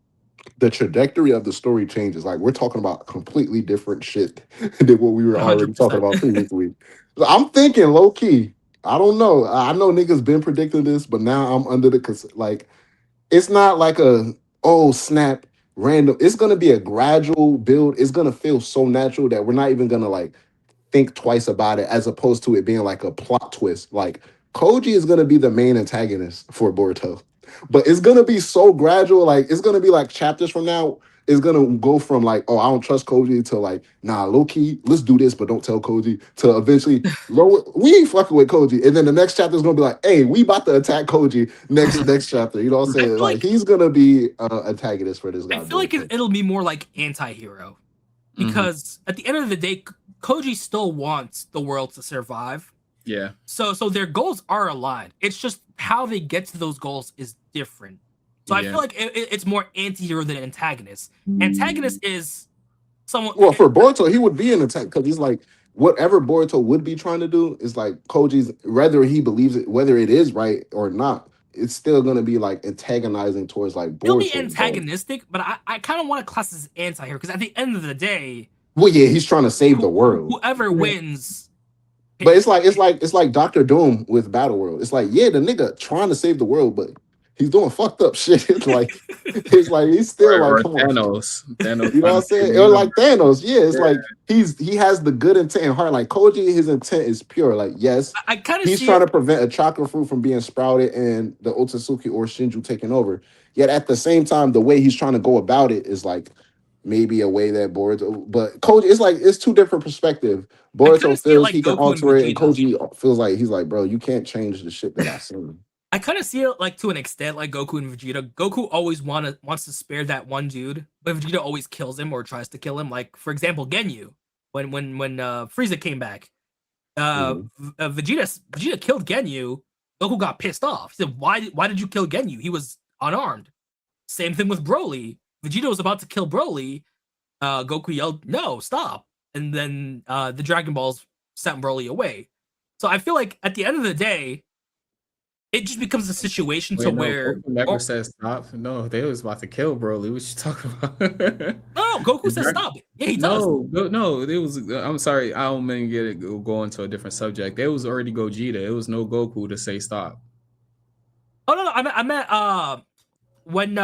The trajectory of the story changes. Like we're talking about completely different shit than what we were already talking 100%. about previously. So I'm thinking low key. I don't know. I know niggas been predicting this, but now I'm under the like it's not like a oh snap random. It's gonna be a gradual build. It's gonna feel so natural that we're not even gonna like think twice about it, as opposed to it being like a plot twist. Like Koji is gonna be the main antagonist for Boruto, but it's gonna be so gradual. Like it's gonna be like chapters from now. It's gonna go from like, oh, I don't trust Koji to like, nah, low key, let's do this, but don't tell Koji. To eventually, we ain't fucking with Koji. And then the next chapter is gonna be like, hey, we about to attack Koji. Next chapter, you know what I'm I saying? feel Like like he's gonna be antagonist for this I guy feel like Boruto. it'll be more like anti-hero Mhm. because at the end of the day, Koji still wants the world to survive. Yeah. So their goals are aligned. It's just how they get to those goals is different. So I feel Yeah. like it's more anti-hero than antagonist. Antagonist is someone. Well, for Boruto, he would be an attack because he's like whatever Boruto would be trying to do is like Koji's, whether he believes it, whether it is right or not, it's still gonna be like antagonizing towards like He'll be Boruto's goals. antagonistic, but I kind of want to class as anti-hero because at the end of the day, Well, yeah, he's trying to save the world. whoever wins, But it's like Doctor Doom with Battle World. It's like, yeah, the nigga trying to save the world, but he's doing fucked up shit. It's like he's still like, Or come on. Thanos. Thanos You know trying what to I'm save saying? the Or universe. like Thanos, yeah. It's Yeah. like he has the good intent in heart. Like Koji, his intent is pure. Like, yes, I kind of he's see trying it. to prevent a chakra fruit from being sprouted and the Otsutsuki or Shinju taking over. Yet at the same time, the way he's trying to go about it is like maybe a way that Boruto, but Koji, it's like it's two different perspectives. I kind of Boruto see it feels like he can Goku and alter it, and Vegeta. Koji feels like he's like, bro, you can't change the shit that I seen. I kind of see it like to an extent like Goku and Vegeta. Goku always wants to spare that one dude, but Vegeta always kills him or tries to kill him. Like for example, Genyu when Frieza came back, Mhm. Vegeta killed Genyu. Goku got pissed off. He said, "Why did you kill Genyu? He was unarmed." Same thing with Broly. Vegeta was about to kill Broly. Goku yelled, "No, stop!" and then the Dragon Balls sent Broly away. So I feel like at the end of the day, it just becomes a situation to Wait, no, where Goku never said stop. No, they was about to kill Broly. What you talking about? no, Goku says stop. Yeah, he does. No, it was. I'm sorry, I don't mean to get it go into a different subject. It was already Gogeta. It was no Goku to say stop. Oh no, I meant when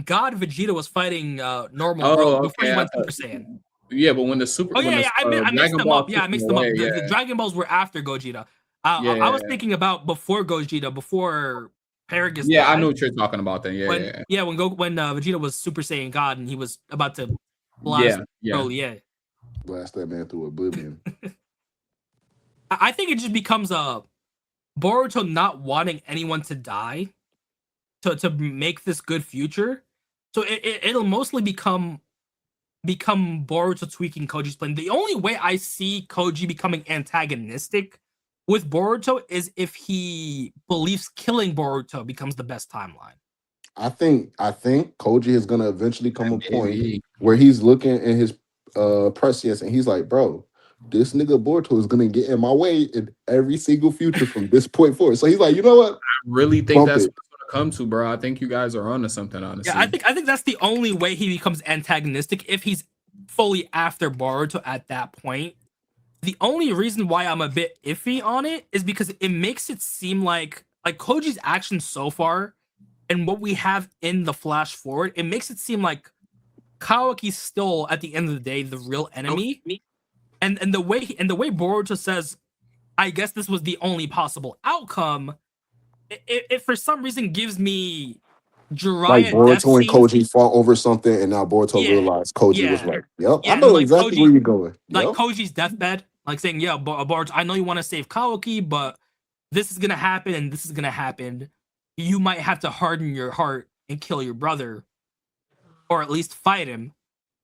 God Vegeta was fighting normal Oh, Broly before okay. he went Super Saiyan. Yeah, but when the Oh yeah, I mixed Dragon them Ball up. Yeah, I took him mixed them up. away, The Dragon Balls were after Gogeta. I was yeah, thinking about before Gogeta, before Paragus yeah. I know died. what you're talking about. Then, When Vegeta was Super Saiyan God and he was about to blast yeah. Broly. Yeah, Blast that man through oblivion. I think it just becomes Boruto not wanting anyone to die to make this good future. So it'll mostly become Boruto tweaking Koji's plan. The only way I see Koji becoming antagonistic with Boruto is if he believes killing Boruto becomes the best timeline. I think Koji is gonna eventually come a point Maybe. where he's looking in his prescience and he's like, bro, this nigga Boruto is gonna get in my way in every single future from this point forward. So he's like, you know what? I really think Bump that's it. what it's gonna come to, bro. I think you guys are onto something, honestly. Yeah, I think that's the only way he becomes antagonistic if he's fully after Boruto at that point. The only reason why I'm a bit iffy on it is because it makes it seem like Koji's actions so far and what we have in the flash forward, it makes it seem like Kawaki's still at the end of the day the real enemy. And the way Boruto says, I guess this was the only possible outcome, it for some reason gives me Jiraiya Like death Boruto and scenes. Koji fought over something, and now Boruto realized Koji was right. Yep, I know exactly where you're going. Like Yep. Koji's deathbed, like saying, "Yeah, Boruto, I know you want to save Kawaki, but this is gonna happen, and this is gonna happen. You might have to harden your heart and kill your brother, or at least fight him."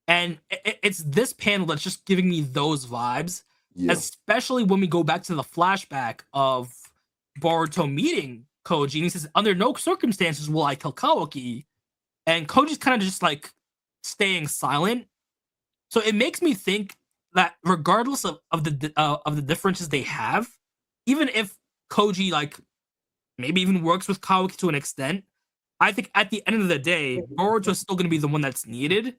And it's this panel that's just giving me those vibes, especially when we go back to the flashback of Boruto meeting Koji, and he says, "Under no circumstances will I kill Kawaki," and Koji's kind of just like staying silent. So it makes me think that regardless of the differences they have, even if Koji like maybe even works with Kawaki to an extent, I think at the end of the day, Boruto is still going to be the one that's needed,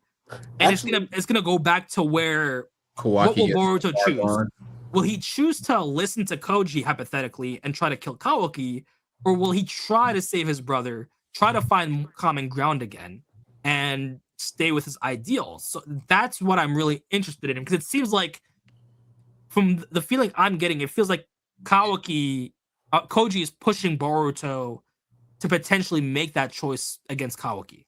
and it's gonna go back to where Kawaki, what will Boruto choose? Will he choose to listen to Koji hypothetically and try to kill Kawaki, or will he try to save his brother, try to find common ground again, and stay with his ideals? So that's what I'm really interested in, because it seems like from the feeling I'm getting, it feels like Koji is pushing Boruto to potentially make that choice against Kawaki.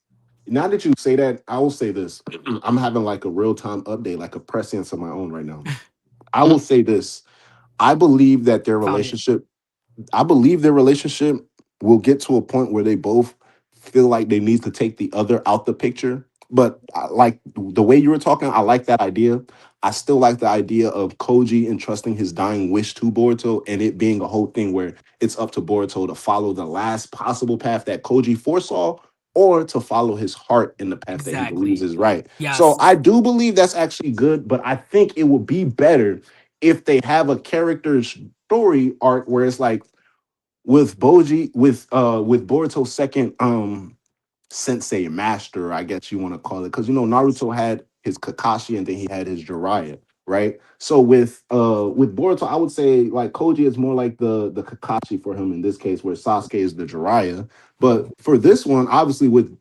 Now that you say that, I will say this. I'm having like a real-time update, like a prescience of my own right now. I will say this. I believe that their relationship will get to a point where they both feel like they need to take the other out the picture. But like the way you were talking, I like that idea. I still like the idea of Koji entrusting his dying wish to Boruto and it being a whole thing where it's up to Boruto to follow the last possible path that Koji foresaw, or to follow his heart in the path that he believes is right. Yes. So I do believe that's actually good, but I think it would be better if they have a character story arc where it's like with Boruto's second sensei master, I guess you want to call it, because Naruto had his Kakashi and then he had his Jiraiya, right? So with Boruto, I would say like Koji is more like the Kakashi for him in this case, where Sasuke is the Jiraiya. But for this one, obviously with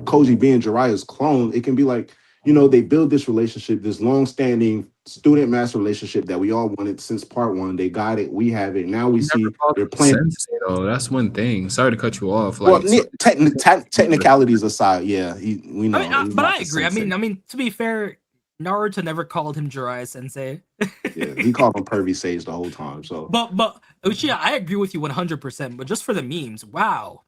Koji being Jiraiya's clone, it can be like, they build this relationship, this long-standing student-master relationship that we all wanted since part one. They got it, we have it. Now we see they're playing. Sensei, though. That's one thing. Sorry to cut you off. Like, well, technicalities aside, yeah, we know. But I agree. I mean, to be fair, Naruto never called him Jiraiya Sensei. Yeah, he called him Pervy Sage the whole time. So, but Uchiha, I agree with you 100%. But just for the memes, wow.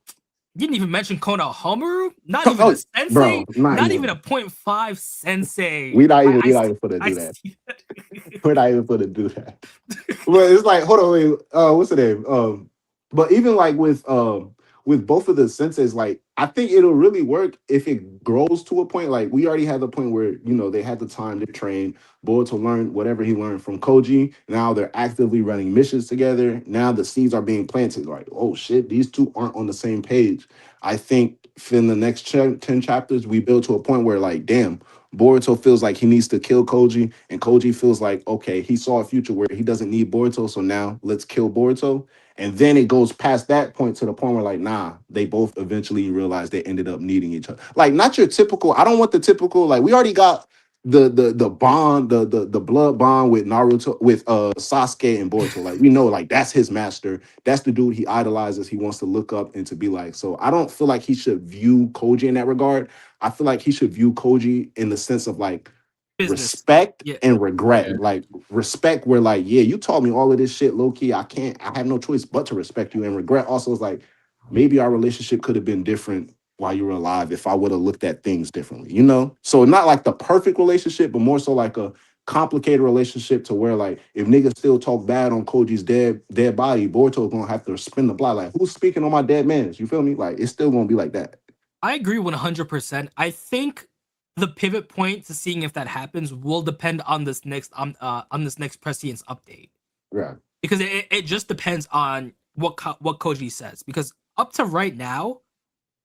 You didn't even mention Konoha, not even a sensei, bro, not even a 0.5 sensei. We're not even going to do that. We're not even going to do that. But it's like, hold on, wait, what's the name? But even like with with both of the senses, like I think it'll really work if it grows to a point. Like we already had the point where they had the time to train. Boruto learned whatever he learned from Koji. Now they're actively running missions together. Now the seeds are being planted. Like, oh shit, these two aren't on the same page. I think in the next 10 chapters, we build to a point where, like, damn, Boruto feels like he needs to kill Koji, and Koji feels like, okay, he saw a future where he doesn't need Boruto, so now let's kill Boruto. And then it goes past that point to the point where, like, nah, they both eventually realize they ended up needing each other. Like, not your typical, I don't want the typical, like, we already got the bond, the blood bond with Naruto, with Sasuke and Boruto. Like, we know, like, that's his master. That's the dude he idolizes, he wants to look up and to be like. So I don't feel like he should view Koji in that regard. I feel like he should view Koji in the sense of like Business. respect Yeah. and regret. Yeah. Like respect where like, yeah, you taught me all of this shit low key. I have no choice but to respect you. And regret also is like, maybe our relationship could have been different while you were alive if I would have looked at things differently, So not like the perfect relationship, but more so like a complicated relationship to where like if niggas still talk bad on Koji's dead body, Boruto's gonna have to spin the block. Like, who's speaking on my dead man's? You feel me? Like it's still gonna be like that. I agree 100%. I think the pivot point to seeing if that happens will depend on this next prescience update. Yeah. Because it just depends on what Koji says. Because up to right now,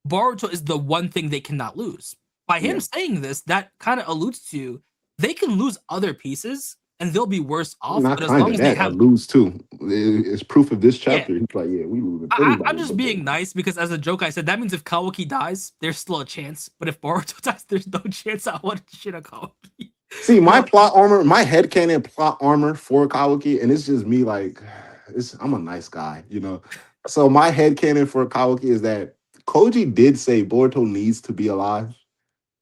Boruto is the one thing they cannot lose. By him saying this, that kind of alludes to they can lose other pieces and they'll be worse off. Not But as kind long of as they that. I have, lose too. It's proof of this chapter. He's like, yeah, we lose. I'm just being nice because as a joke, I said that means if Kawaki dies, there's still a chance. But if Boruto dies, there's no chance I want shit on Kawaki. See, my plot armor, my headcanon plot armor for Kawaki, and it's just me like, I'm a nice guy, So my headcanon for Kawaki is that Koji did say Boruto needs to be alive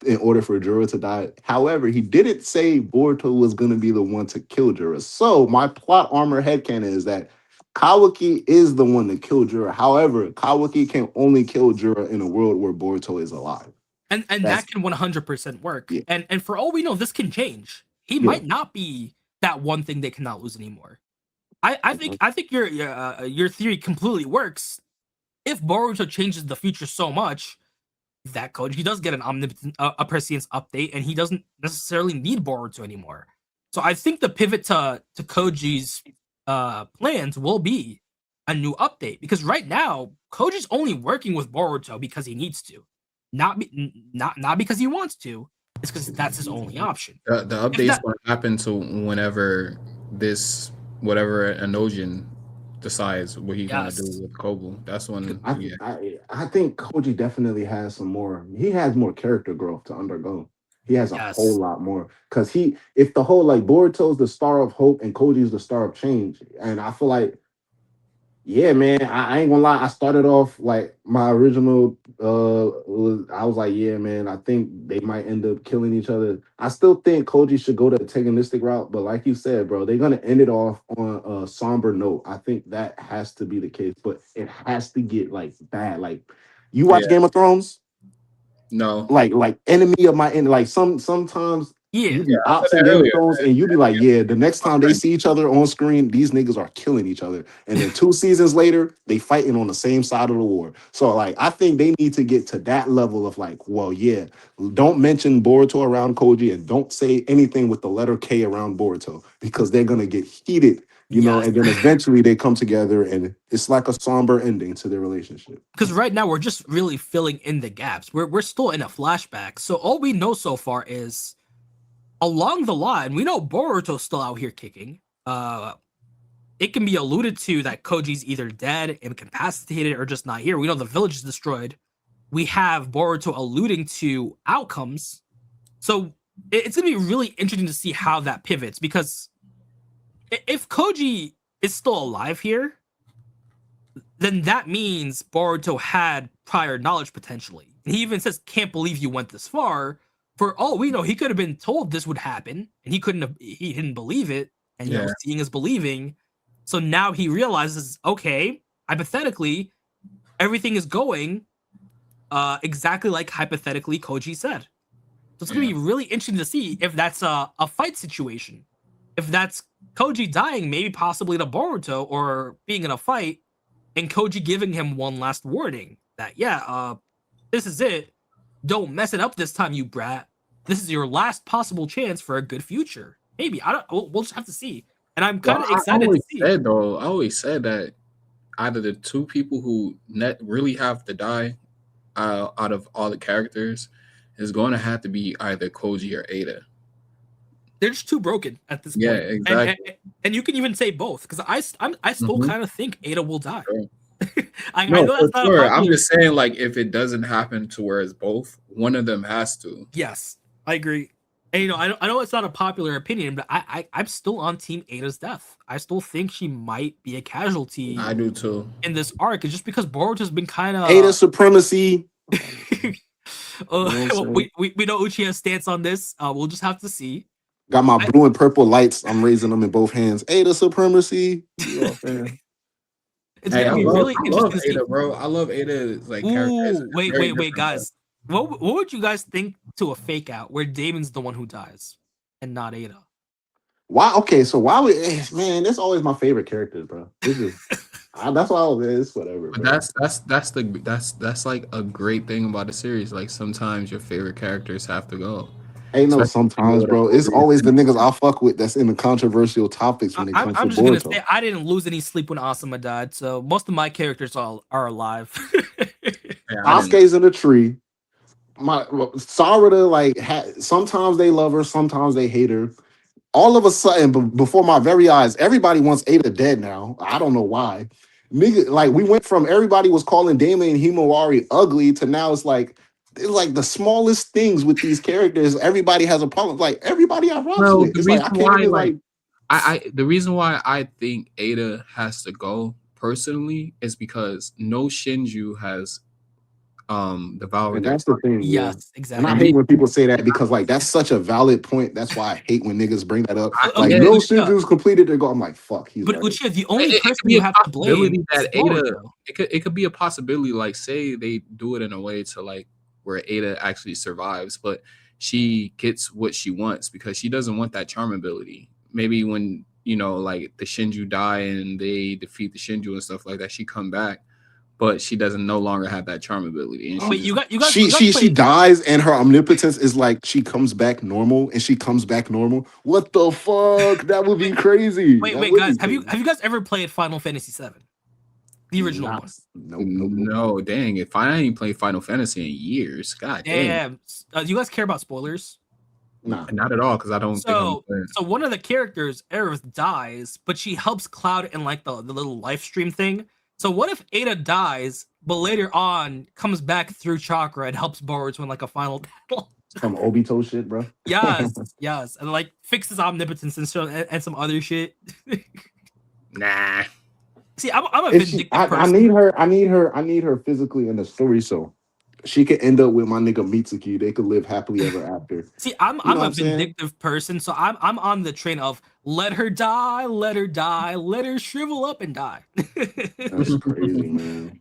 in order for Juro to die. However, he didn't say Boruto was going to be the one to kill Juro. So my plot armor headcanon is that Kawaki is the one to kill Juro. However, Kawaki can only kill Juro in a world where Boruto is alive. And that can 100% work. Yeah. And for all we know, this can change. He might not be that one thing they cannot lose anymore. I think your theory completely works. If Boruto changes the future so much that Koji does get an a prescience update, and he doesn't necessarily need Boruto anymore. So I think the pivot to Koji's plans will be a new update, because right now Koji's only working with Boruto because he needs to, not because he wants to. It's because that's his only option. The update's going to happen to whenever whatever Enojan decides what he's going to do with Kobu. That's when. I think Koji definitely has some more. He has more character growth to undergo. He has a whole lot more, because if the whole like Boruto's the star of hope and Koji's the star of change, and I feel like, yeah, man, I ain't gonna lie. I started off like my original. I was like, yeah, man, I think they might end up killing each other. I still think Koji should go the antagonistic route, but like you said, bro, they're gonna end it off on a somber note. I think that has to be the case, but it has to get like bad. Like, you watch Game of Thrones? No. Like enemy of my enemy. Like sometimes. You be opposite Game of Thrones, and you be like, yeah, the next time they see each other on screen, these niggas are killing each other. And then 2 seasons later, they fighting on the same side of the war. So, like, I think they need to get to that level of like, well, yeah, don't mention Boruto around Koji, and don't say anything with the letter K around Boruto, because they're going to get heated, know, and then eventually they come together, and it's like a somber ending to their relationship. Because right now, we're just really filling in the gaps. We're still in a flashback. So all we know so far is, along the line, we know Boruto's still out here kicking. It can be alluded to that Koji's either dead, incapacitated, or just not here. We know the village is destroyed. We have Boruto alluding to outcomes. So it's going to be really interesting to see how that pivots, because if Koji is still alive here, then that means Boruto had prior knowledge potentially. And he even says, can't believe you went this far. For all we know, he could have been told this would happen, and he didn't believe it, and seeing is believing. So now he realizes, okay, hypothetically, everything is going exactly like hypothetically Koji said. So it's gonna be really interesting to see if that's a fight situation. If that's Koji dying, maybe possibly to Boruto, or being in a fight, and Koji giving him one last warning. that, this is it. Don't mess it up this time, you brat. This is your last possible chance for a good future. Maybe. I don't. We'll just have to see. And I'm kind of excited to see. I always said that out of the two people who really have to die out of all the characters, is going to have to be either Koji or Ada. They're just too broken at this point. Yeah, exactly. And you can even say both, because I still kind of think Ada will die. Sure. I know that's not sure. I'm just saying, like, if it doesn't happen to where it's both, one of them has to. Yes, I agree. And I know it's not a popular opinion, but I'm still on Team Ada's death. I still think she might be a casualty. I do too. In this arc, it's just because Boruto's been kind of Ada supremacy. we know Uchiha's stance on this. We'll just have to see. Got my blue and purple lights. I'm raising them in both hands. Ada supremacy. It's gonna be really interesting. Ada, bro. I love Ada. Like, wait, guys. What would you guys think to a fake out where Damon's the one who dies and not Ada? Why? Okay, so why would man? That's always my favorite character, bro. This is that's why it's whatever. But that's like a great thing about the series. Like, sometimes your favorite characters have to go. Ain't no sometimes, bro. It's always the niggas I fuck with that's in the controversial topics when it comes to Boruto. I'm just gonna say I didn't lose any sleep when Asuma died, so most of my characters are alive. Asuke's in the tree. Sarada, like, sometimes they love her, sometimes they hate her. All of a sudden, before my very eyes, everybody wants Ada dead now. I don't know why. Nigga, like, we went from everybody was calling Daimo and Himawari ugly to now it's like the smallest things with these characters. Everybody has a problem. Like, everybody I rock with. It's like, I can't even, like... the reason why I think Ada has to go personally is because no Shinju has devoured. That's the thing. Yes, exactly. And I hate when people say that because, like, that's such a valid point. That's why I hate when niggas bring that up. Like, no Shinju's completed their goal. I'm like, fuck. But Uchiha, the only person you have to blame that Ada, it could be a possibility. Like, say they do it in a way to, like, where Ada actually survives, but she gets what she wants because she doesn't want that charm ability. Maybe when, like, the Shinju die and they defeat the Shinju and stuff like that, she come back, but she doesn't no longer have that charm ability. And wait, she dies and her omnipotence is like she comes back normal and she comes back normal. What the fuck? That would be crazy. Wait, guys, have you guys ever played Final Fantasy VII? The original one. No, dang. If I ain't played Final Fantasy in years, god damn. Do you guys care about spoilers? Nah, not at all, because I don't. So one of the characters, Aerith, dies, but she helps Cloud in, like, the little live stream thing. So what if Ada dies, but later on comes back through Chakra and helps Boruto in, like, a final battle? Some Obito shit, bro. Yes, and, like, fixes omnipotence and some other shit. Nah. See, I'm a vindictive person. I need her physically in the story so she could end up with my nigga Mitsuki. They could live happily ever after. See, I'm a vindictive person, so I'm on the train of let her die, let her shrivel up and die. That's crazy, man.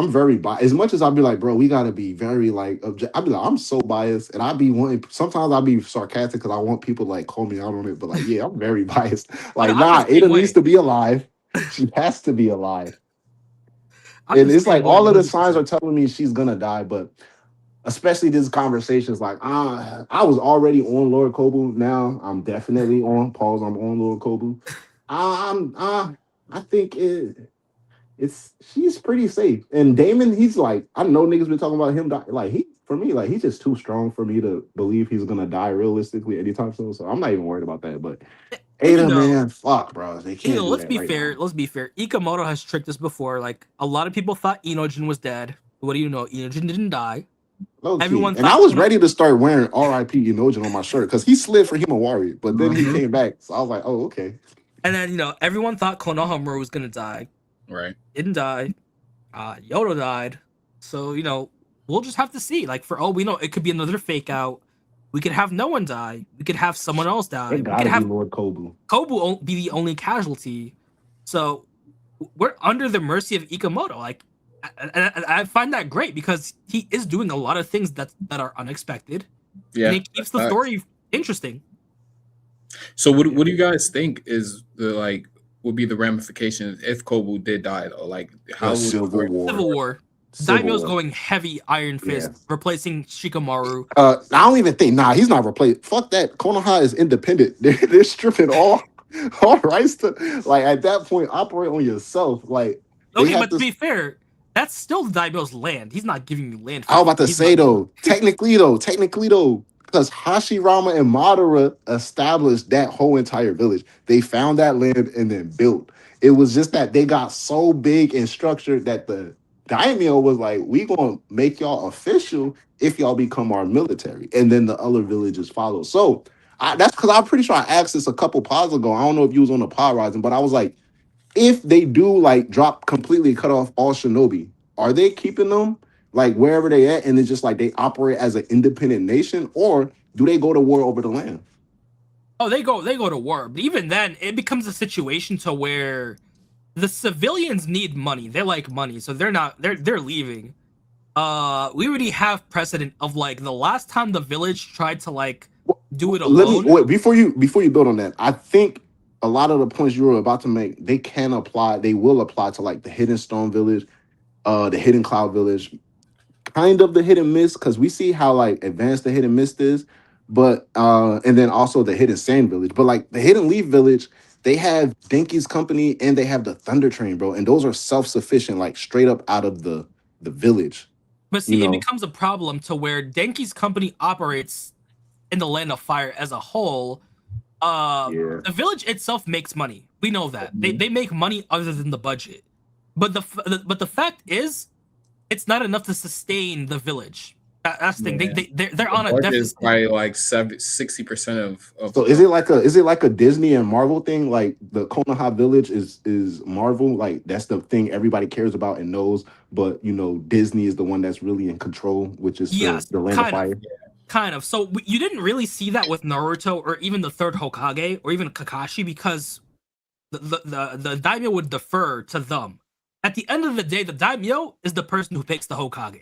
I'm very biased. As much as I'll be like, bro, we gotta be very, like, I'll be like, I'm so biased, and I be wanting. Sometimes I'll be sarcastic because I want people to, like, call me out on it. But, like, yeah, I'm very biased. Like, Ada needs to be alive. She has to be alive. And it's like all of the signs are telling me she's gonna die, but especially this conversation is like, I was already on Lord Kobu. Now I'm definitely on pause. I'm on Lord Kobu. I think she's pretty safe. And Damon, he's like, I know niggas been talking about him. Like, he's just too strong for me to believe he's gonna die realistically anytime soon. So I'm not even worried about that. But Ada, man, fuck, bro. They can't. Let's be fair. Let's be fair. Ikamoto has tricked us before. Like, a lot of people thought Inojin was dead. What do you know? Inojin didn't die. Everyone and I was ready to start wearing R.I.P. Inojin on my shirt because he slid for Himawari, but then he came back. So I was like, oh, okay. And then, everyone thought Konoha was gonna die. Right. Didn't die. Yodo died. So, we'll just have to see. Like, for all we know, it could be another fake out. We could have no one die. We could have someone else die. It gotta be Lord Kobu. Kobu won't be the only casualty. So we're under the mercy of Ikamoto. Like, I find that great because he is doing a lot of things that are unexpected. Yeah, and he keeps the story interesting. So what do you guys think is the, like, would be the ramifications if Kobu did die though? Like how would Civil War. Civil War. Civil Daimo's War. going heavy Iron Fist, Yeah. replacing Shikamaru. I don't even think. Nah, he's not replaced. Fuck that. Konoha is independent. They're stripping all rights to, like, at that point, operate on yourself. Like, they Okay, have but to be fair, that's still Daimo's land. He's not giving you land. I was about to He's say not- technically though, because Hashirama and Madara established that whole entire village. They found that land and then built. It was just that they got so big and structured that the daimyo was like, we gonna make y'all official if y'all become our military, and then the other villages follow. So that's because I'm pretty sure I asked this a couple pods ago. I don't know if you was on the pod rising, but I was like, if they do like drop completely cut off all shinobi, are they keeping them like wherever they at, and it's just like they operate as an independent nation, or do they go to war over the land? Oh, they go to war. But even then, it becomes a situation to where the civilians need money. They like money, so they're leaving. We already have precedent of like the last time the village tried to like do it alone. Wait, before you build on that, I think a lot of the points you were about to make, they will apply to like the Hidden Stone Village, the Hidden Cloud Village, kind of the Hidden Mist, because we see how like advanced the Hidden Mist is, but and then also the Hidden Sand Village. But like the Hidden Leaf Village, they have Denki's company and they have the Thunder Train, bro, and those are self-sufficient, like straight up out of the village. But see, it becomes a problem to where Denki's company operates in the Land of Fire as a whole. The village itself makes money. We know that. They make money other than the budget. But the fact is, it's not enough to sustain the village. That's the thing. They're on a deficit. Probably like 60% of. So is it like a Disney and Marvel thing? Like the Konoha village is Marvel, like that's the thing everybody cares about and knows, but you know Disney is the one that's really in control, which is the Land of Fire. Kind of. So you didn't really see that with Naruto or even the third Hokage or even Kakashi, because the daimyo would defer to them. At the end of the day, the daimyo is the person who picks the Hokage.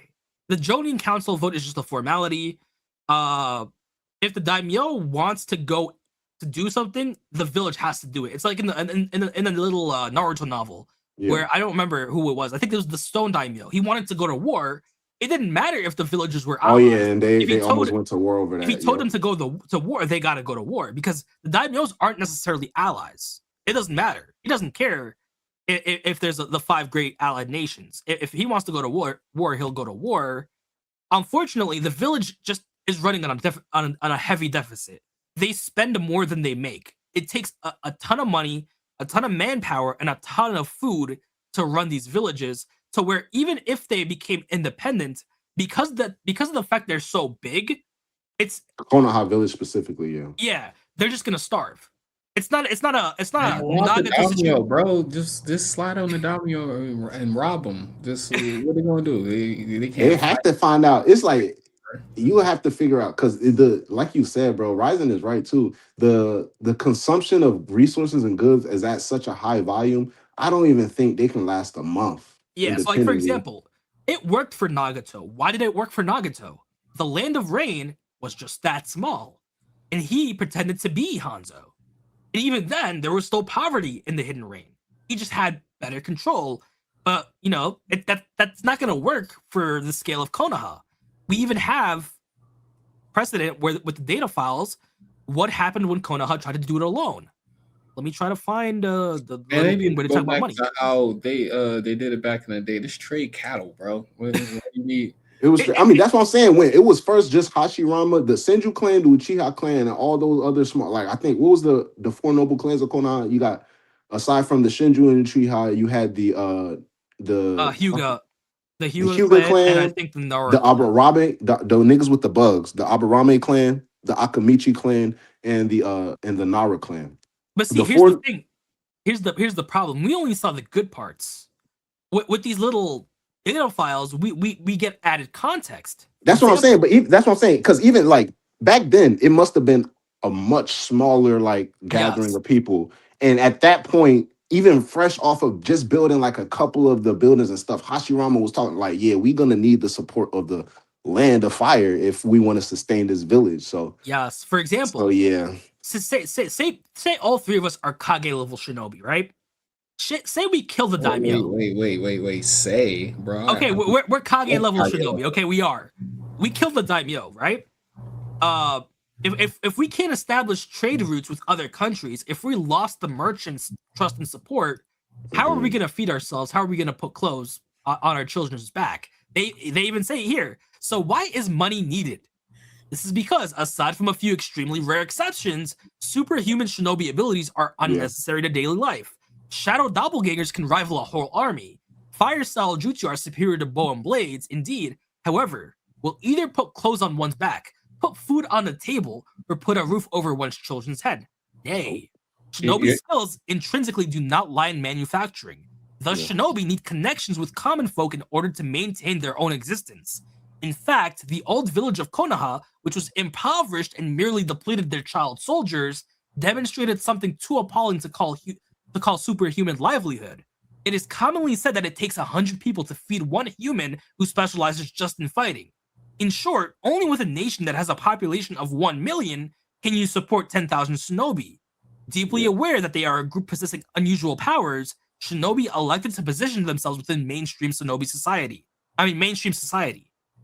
The Jonin Council vote is just a formality. If the daimyo wants to go to do something, the village has to do it. It's like in the little Naruto novel where I don't remember who it was. I think it was the Stone Daimyo. He wanted to go to war. It didn't matter if the villagers were allies. Oh yeah, and they almost went to war over that. If he told them to go to war, they got to go to war, because the daimyos aren't necessarily allies. It doesn't matter. He doesn't care if there's the 5 great allied nations. If he wants to go to war, he'll go to war. Unfortunately, the village just is running on a heavy deficit. They spend more than they make. It takes a ton of money, a ton of manpower, and a ton of food to run these villages, to where even if they became independent, because of the fact they're so big, it's Konoha village specifically, yeah, they're just gonna starve. It's not a Nagato situation, bro. Just slide on the daimyo and rob them. Just what are they gonna do? They can't. They have to find out. It's like you have to figure out, because like you said, bro, Ryzen is right too. The consumption of resources and goods is at such a high volume. I don't even think they can last a month. Yeah, so like for example, it worked for Nagato. Why did it work for Nagato? The Land of Rain was just that small, and he pretended to be Hanzo. And even then, there was still poverty in the Hidden Rain. He just had better control. But you know, that's not going to work for the scale of Konoha. We even have precedent with the data files. What happened when Konoha tried to do it alone? Let me try to find the thing where they talk about money. How they did it back in the day. Just trade cattle, bro. What do you need? It was. I mean, that's what I'm saying. When it was first just Hashirama, the Senju clan, the Uchiha clan, and all those other small. Like I think what was the 4 noble clans of Konoha? You got, aside from the Shinju and Uchiha, you had the Hyuga. The Hyuga clan, and I think the Naruto. The Aburame, the niggas with the bugs, the Aburame clan, the Akamichi clan, and the Nara clan. But see, here's the thing. Here's the problem. We only saw the good parts. With these little data files, we get added context. That's what I'm saying. But that's what I'm saying. Because even like back then, it must have been a much smaller like gathering of people. And at that point, even fresh off of just building like a couple of the buildings and stuff, Hashirama was talking like, yeah, we're gonna need the support of the Land of Fire if we want to sustain this village. So yes, for example, so yeah. So say all 3 of us are Kage level shinobi, right? Say we kill the daimyo. Wait. Say, bro. Okay, we're Kage level shinobi. Okay, we are. We killed the daimyo, right? If we can't establish trade routes with other countries, if we lost the merchants' trust and support, how are we gonna feed ourselves? How are we gonna put clothes on our children's back? They even say it here. So why is money needed? This is because, aside from a few extremely rare exceptions, superhuman shinobi abilities are unnecessary to daily life. Shadow doppelgangers can rival a whole army. Fire-style jutsu are superior to bow and blades, indeed. However, will either put clothes on one's back, put food on the table, or put a roof over one's children's head. Nay. Shinobi skills intrinsically do not lie in manufacturing. Thus, shinobi need connections with common folk in order to maintain their own existence. In fact, the old village of Konoha, which was impoverished and merely depleted their child soldiers, demonstrated something too appalling to call superhuman livelihood. It is commonly said that it takes 100 people to feed one human who specializes just in fighting. In short, only with a nation that has a population of 1 million can you support 10,000 shinobi. Deeply aware that they are a group possessing unusual powers, shinobi elected to position themselves within mainstream society.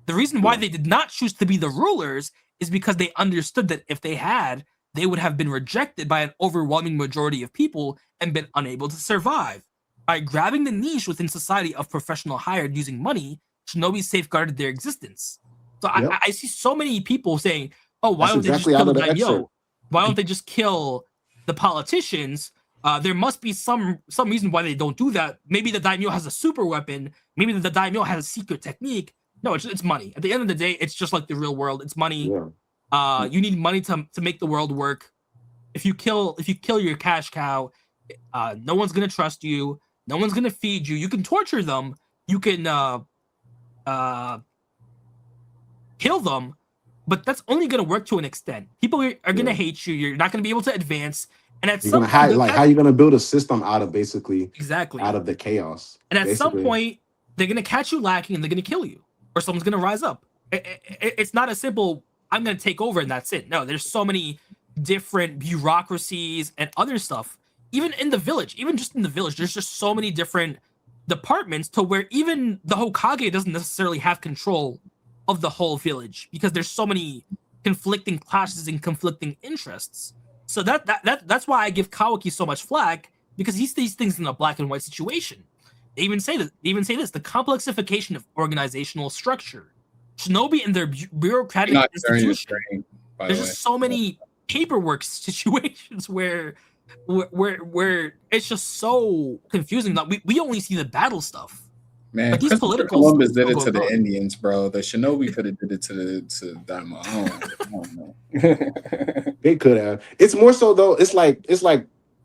The reason why they did not choose to be the rulers is because they understood that if they had, they would have been rejected by an overwhelming majority of people and been unable to survive. By grabbing the niche within society of professional hired using money, shinobi safeguarded their existence. So I see so many people saying, "Oh, why don't they just kill the daimyo? Why don't they just kill the politicians?" There must be some reason why they don't do that. Maybe the daimyo has a super weapon. Maybe the daimyo has a secret technique. No, it's money. At the end of the day, it's just like the real world. It's money. Yeah. You need money to make the world work. If you kill your cash cow, no one's gonna trust you. No one's gonna feed you. You can torture them. You can kill them, but that's only gonna work to an extent. People are gonna hate you. You're not gonna be able to advance. And at some point, how are you gonna build a system out of out of the chaos? And at some point, they're gonna catch you lacking and they're gonna kill you. Or someone's gonna rise up. It's not a simple, I'm gonna take over and that's it. No, there's so many different bureaucracies and other stuff. Even in the village, there's just so many different departments to where even the Hokage doesn't necessarily have control of the whole village because there's so many conflicting classes and conflicting interests. So that's why I give Kawaki so much flack, because he sees things in a black and white situation. They even say this, the complexification of organizational structure. Shinobi and their bureaucratic institution. There's just so many paperwork situations where it's just so confusing that we only see the battle stuff. Man, these political Columbus did it to the Indians, bro. The Shinobi could have did it to Daimo. I don't know. They could have. It's more so though. It's like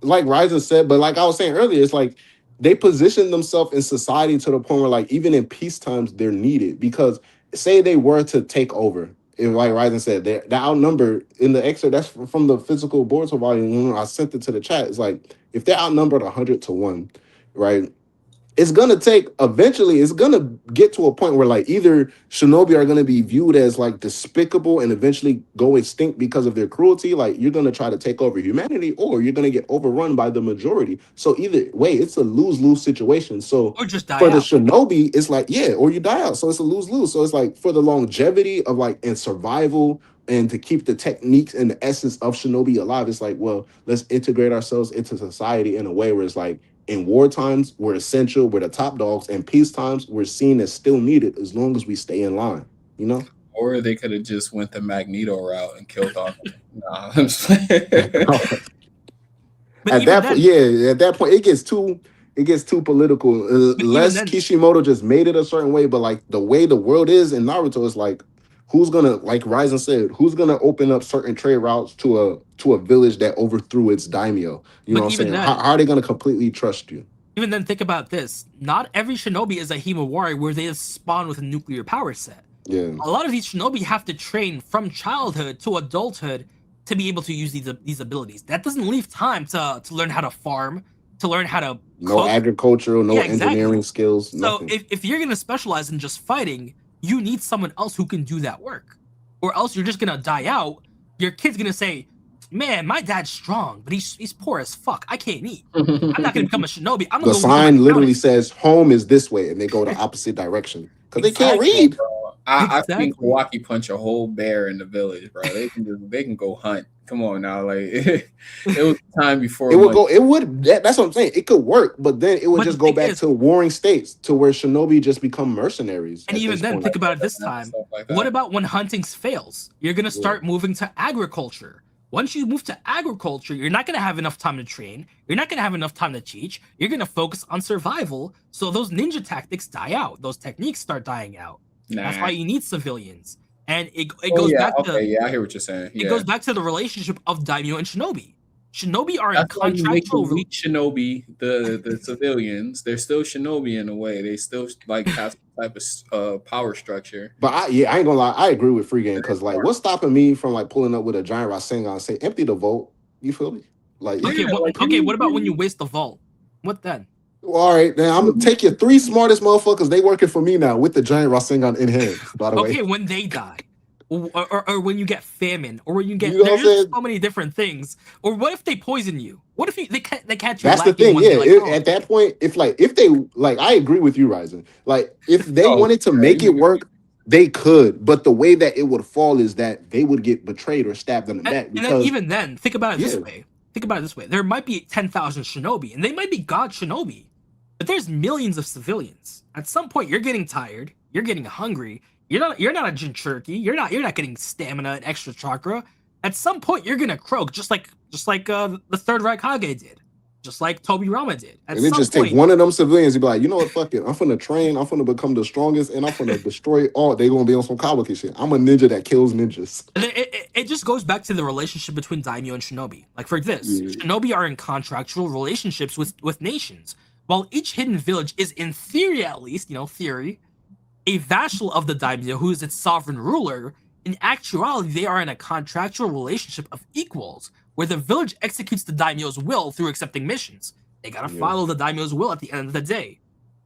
Ryzen said, but like I was saying earlier, it's like they position themselves in society to the point where, like, even in peace times, they're needed. Because say they were to take over, if, like Ryzen said, they're outnumbered in the excerpt. That's from the physical Boruto volume. I sent it to the chat. It's like if they're outnumbered 100-1, right? It's gonna get to a point where, like, either shinobi are gonna be viewed as like despicable and eventually go extinct because of their cruelty. Like, you're gonna try to take over humanity, or you're gonna get overrun by the majority. So either way, it's a lose-lose situation. So or just die for out. The shinobi, it's like, or you die out. So it's a lose-lose. So it's like for the longevity of like and survival and to keep the techniques and the essence of shinobi alive, it's like, well, let's integrate ourselves into society in a way where it's like, in war times, we're essential, we're the top dogs, and peace times, we're seen as still needed as long as we stay in line, you know? Or they could have just went the Magneto route and killed all of them. Nah, at that point, it gets too political. Unless Kishimoto just made it a certain way, but like the way the world is in Naruto is like, who's gonna, like Ryzen said, who's gonna open up certain trade routes to a village that overthrew its daimyo? You know what I'm saying? How are they gonna completely trust you? Even then, think about this. Not every shinobi is a Himawari where they spawn with a nuclear power set. Yeah. A lot of these shinobi have to train from childhood to adulthood to be able to use these abilities. That doesn't leave time to learn how to farm, to learn how to cook. Agricultural, engineering skills. So if you're gonna specialize in just fighting, you need someone else who can do that work, or else you're just gonna die out. Your kid's gonna say, man, my dad's strong, but he's poor as fuck. I can't eat. I'm not gonna become a shinobi. I'm gonna The go become an sign literally accountant. says home is this way, and they go the opposite direction because they can't Exactly. read. I've seen Exactly. Kawaki punch a whole bear in the village, bro. They can go hunt. Come on now, like it was time before It would money. go. It would. That's what I'm saying. It could work, but then it would But just the go thing back is- to warring states, to where shinobi just become mercenaries. And at even this then, point. think about it this time. Stuff like What that. about when hunting fails? You're gonna start moving to agriculture. Once you move to agriculture, you're not gonna have enough time to train. You're not gonna have enough time to teach. You're gonna focus on survival. So those ninja tactics die out. Those techniques start dying out. That's Nah. why you need civilians. And it Oh, goes yeah, back okay, to yeah, I hear what you're saying. it Yeah. goes back to the relationship of daimyo and shinobi. Shinobi are in That's why you make the contractual weak shinobi the civilians. They're still shinobi in a way. They still like have some type of power structure. But I ain't gonna lie, I agree with Free Game because like, what's stopping me from like pulling up with a giant Rasengan and say empty the vault? You feel me? Like, Okay, Yeah, like, what about when you waste the vault? What then? all right, then I'm gonna take your 3 smartest motherfuckers. They working for me now with the giant Rasengan in hand. By the Okay, way, when they die. Or when you get famine, or when you get You know what I'm there's saying? so many different things. Or what if they poison you? What if they catch you that's the lacking thing. one Yeah, day? Like, oh, at that point, if they like, I agree with you, Ryzen. Like, if they Oh, wanted to yeah, make you- it work, they could. But the way that it would fall is that they would get betrayed or stabbed in the back and then because even then, think about it this Yeah. way. Think about it this way. There might be 10,000 shinobi, and they might be god shinobi, but there's millions of civilians. At some point, you're getting tired. You're getting hungry. You're not a Jinchuriki. You're not getting stamina and extra chakra. At some point, you're gonna croak, just like the third Raikage did, just like Tobirama did. At and then some just point, take one of them civilians and be like, you know what, fuck it. I'm finna train. I'm finna become the strongest, and I'm finna destroy all. They gonna be on some Kawaki shit. I'm a ninja that kills ninjas. and it just goes back to the relationship between daimyo and shinobi. Like for this, Yeah. shinobi are in contractual relationships with nations, while each hidden village is, in theory at least, theory, a vassal of the daimyo who is its sovereign ruler. In actuality, they are in a contractual relationship of equals, where the village executes the daimyo's will through accepting missions. They gotta Yeah. follow the daimyo's will at the end of the day.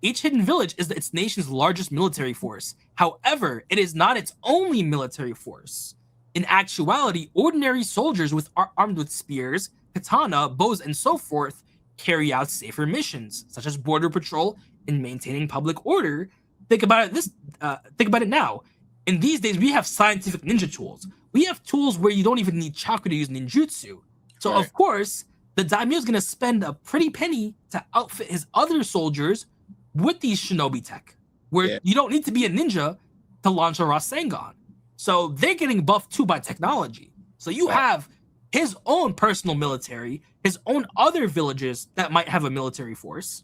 Each hidden village is its nation's largest military force. However, it is not its only military force. In actuality, ordinary soldiers armed with spears, katana, bows, and so forth carry out safer missions, such as border patrol and maintaining public order. Think about it now. In these days, we have scientific ninja tools. We have tools where you don't even need chakra to use ninjutsu. So Right. of course, the daimyo is gonna spend a pretty penny to outfit his other soldiers with these shinobi tech, where Yeah. you don't need to be a ninja to launch a Rasengan. So they're getting buffed too by technology. So you Right. have his own personal military, his own other villages that might have a military force.